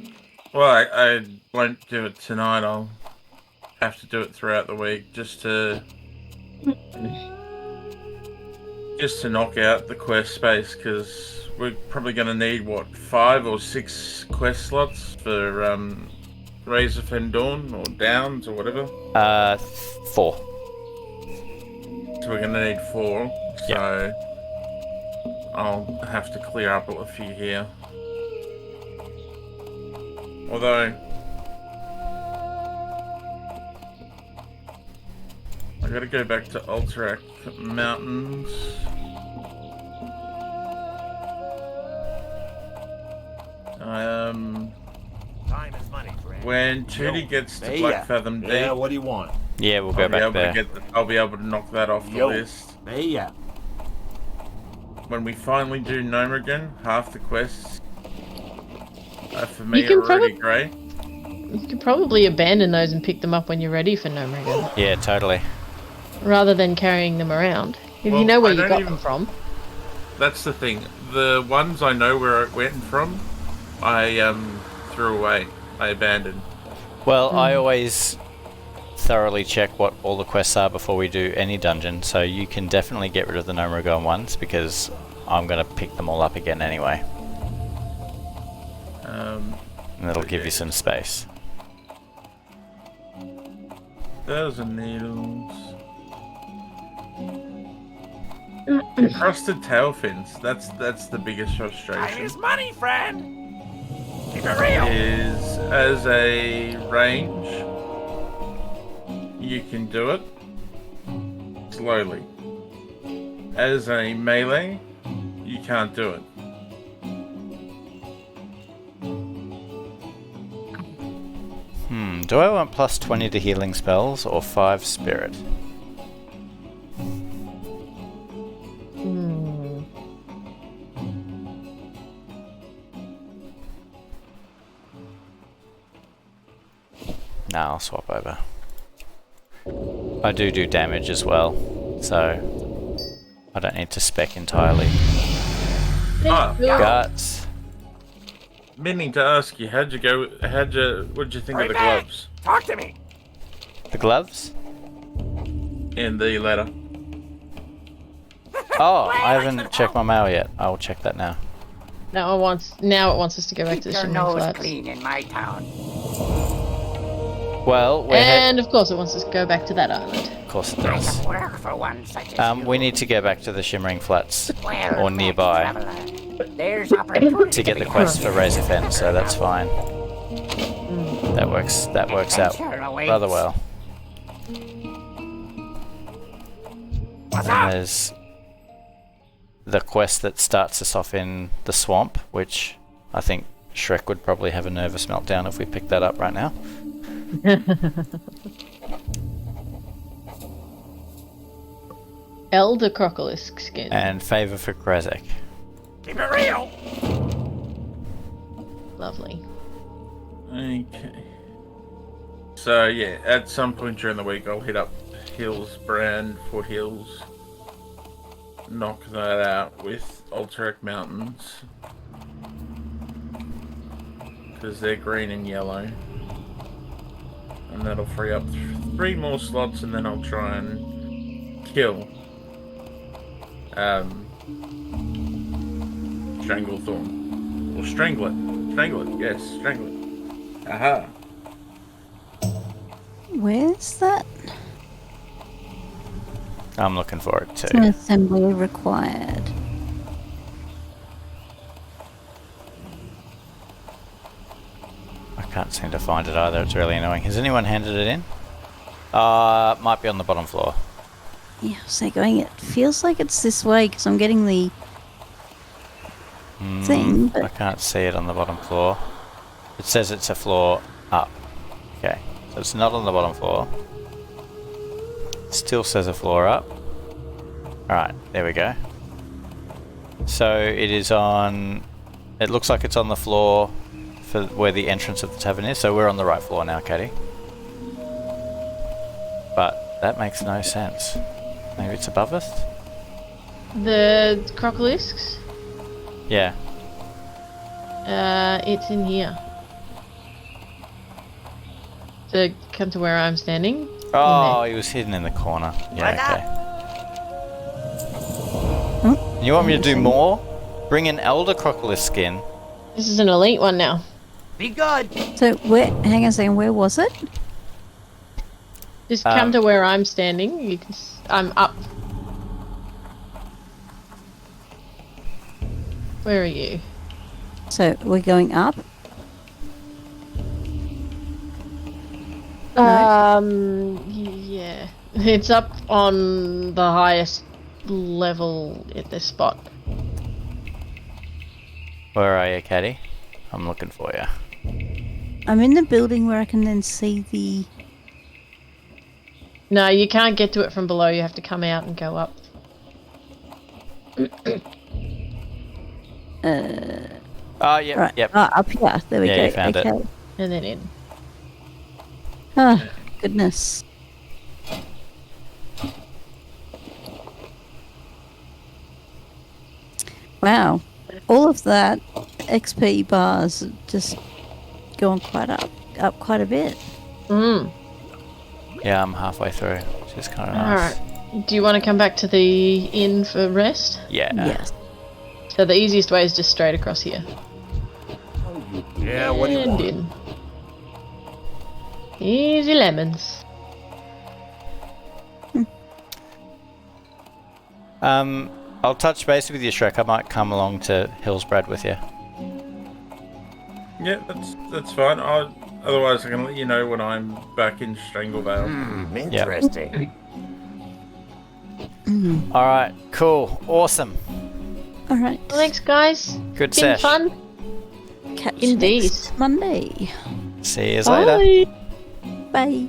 I won't do it tonight. I'll have to do it throughout the week just to knock out the quest space, because we're probably going to need, what, 5 or 6 quest slots for Razorfen Dawn or Downs or whatever. 4. So we're going to need 4. So I'll have to clear up a few here. Although I gotta go back to Alterac Mountains. Time is money, friend. When Tootie gets to Black Fathom Deep, Yeah, what do you want? Yeah, we'll go back there. I'll be able to knock that off the list. Yeah. When we finally do Nomergan, half the quests for me You can are already great. You could probably abandon those and pick them up when you're ready for Nomergan, Yeah, totally. rather than carrying them around. If Well, you know where I you don't got even- them from. That's the thing. The ones I know where it went from, I threw away. I abandoned. Well, I always thoroughly check what all the quests are before we do any dungeon, so you can definitely get rid of the Nomergon ones, because I'm going to pick them all up again anyway. And it'll give you some space. 1,000 needles. Crusted tail fins. That's the biggest frustration. money, friend. Keep it real. Is as a range, you can do it slowly. As a melee, you can't do it. Do I want plus 20 to healing spells or 5 spirit? Nah, I'll swap over. I do damage as well, so I don't need to spec entirely. Guts. Meaning to ask you, what'd you think of the gloves Talk to me. The gloves? in the letter? Oh, I haven't checked my mail yet. I will check that now. Now it wants us to go back to the Shimmering Flats. in my town. Well, And of course it wants us to go back to that island. of course it does. Work for one such as We need to go back to the Shimmering Flats Well, or nearby There's opportunity to get the quest for Razorfen, so that's fine. That works out rather well. What's And up? there's the quest that starts us off in the swamp, which I think Shrek would probably have a nervous meltdown if we picked that up right now. Elder Crocolisk skin. And favor for Krezek. Keep it real. Lovely. Okay. So yeah, at some point during the week, I'll hit up Hills Brand for Hills. Knock that out with Alterac Mountains, because they're green and yellow, and that'll free up 3 more slots, and then I'll try and kill Stranglethorn, or strangle it, yes, strangle it. Aha. Where's that? I'm looking for it too. An assembly required. I can't seem to find it either. It's really annoying. Has anyone handed it in? Might be on the bottom floor. Yeah, so going. It feels like it's this way because I'm getting the thing. I But can't see it on the bottom floor. It says it's a floor up. Okay, so it's not on the bottom floor. Still says a floor up. Alright, there we go. So it is on... It looks like it's on the floor for where the entrance of the tavern is. So we're on the right floor now, Katie. But that makes no sense. Maybe it's above us? The crocolisks? Yeah. It's in here. So come to where I'm standing. Oh, he was hidden in the corner. Yeah, okay. You want me to do more? Bring an elder crocolisk skin. This is an elite one now. Be good. So where? Hang on a second. Where was it? Just come to where I'm standing. You can. I'm up. Where are you? So we're going up. Yeah. It's up on the highest level at this spot. Where are you, Katie? I'm looking for you. I'm in the building where I can then see the. No, you can't get to it from below. You have to come out and go up. Oh, yep, Right. yep. Up here. There we Yeah, go. you found it. And then in. Oh, goodness. Wow. All of that XP bars just going quite up quite a bit. Mm. Yeah, I'm halfway through, which is kind of nice. Alright. Do you want to come back to the inn for rest? Yeah. Yes. So the easiest way is just straight across here. Yeah, what do you And want? in. Easy lemons. I'll touch base with you, Shrek. I might come along to Hillsbrad with you. Yeah, that's fine. Otherwise, I can let you know when I'm back in Stranglevale. Interesting. All right, cool, awesome, All right. Thanks, guys. good Been sesh. fun. Catch you Indeed. next Monday. See you later. Bye. Bye.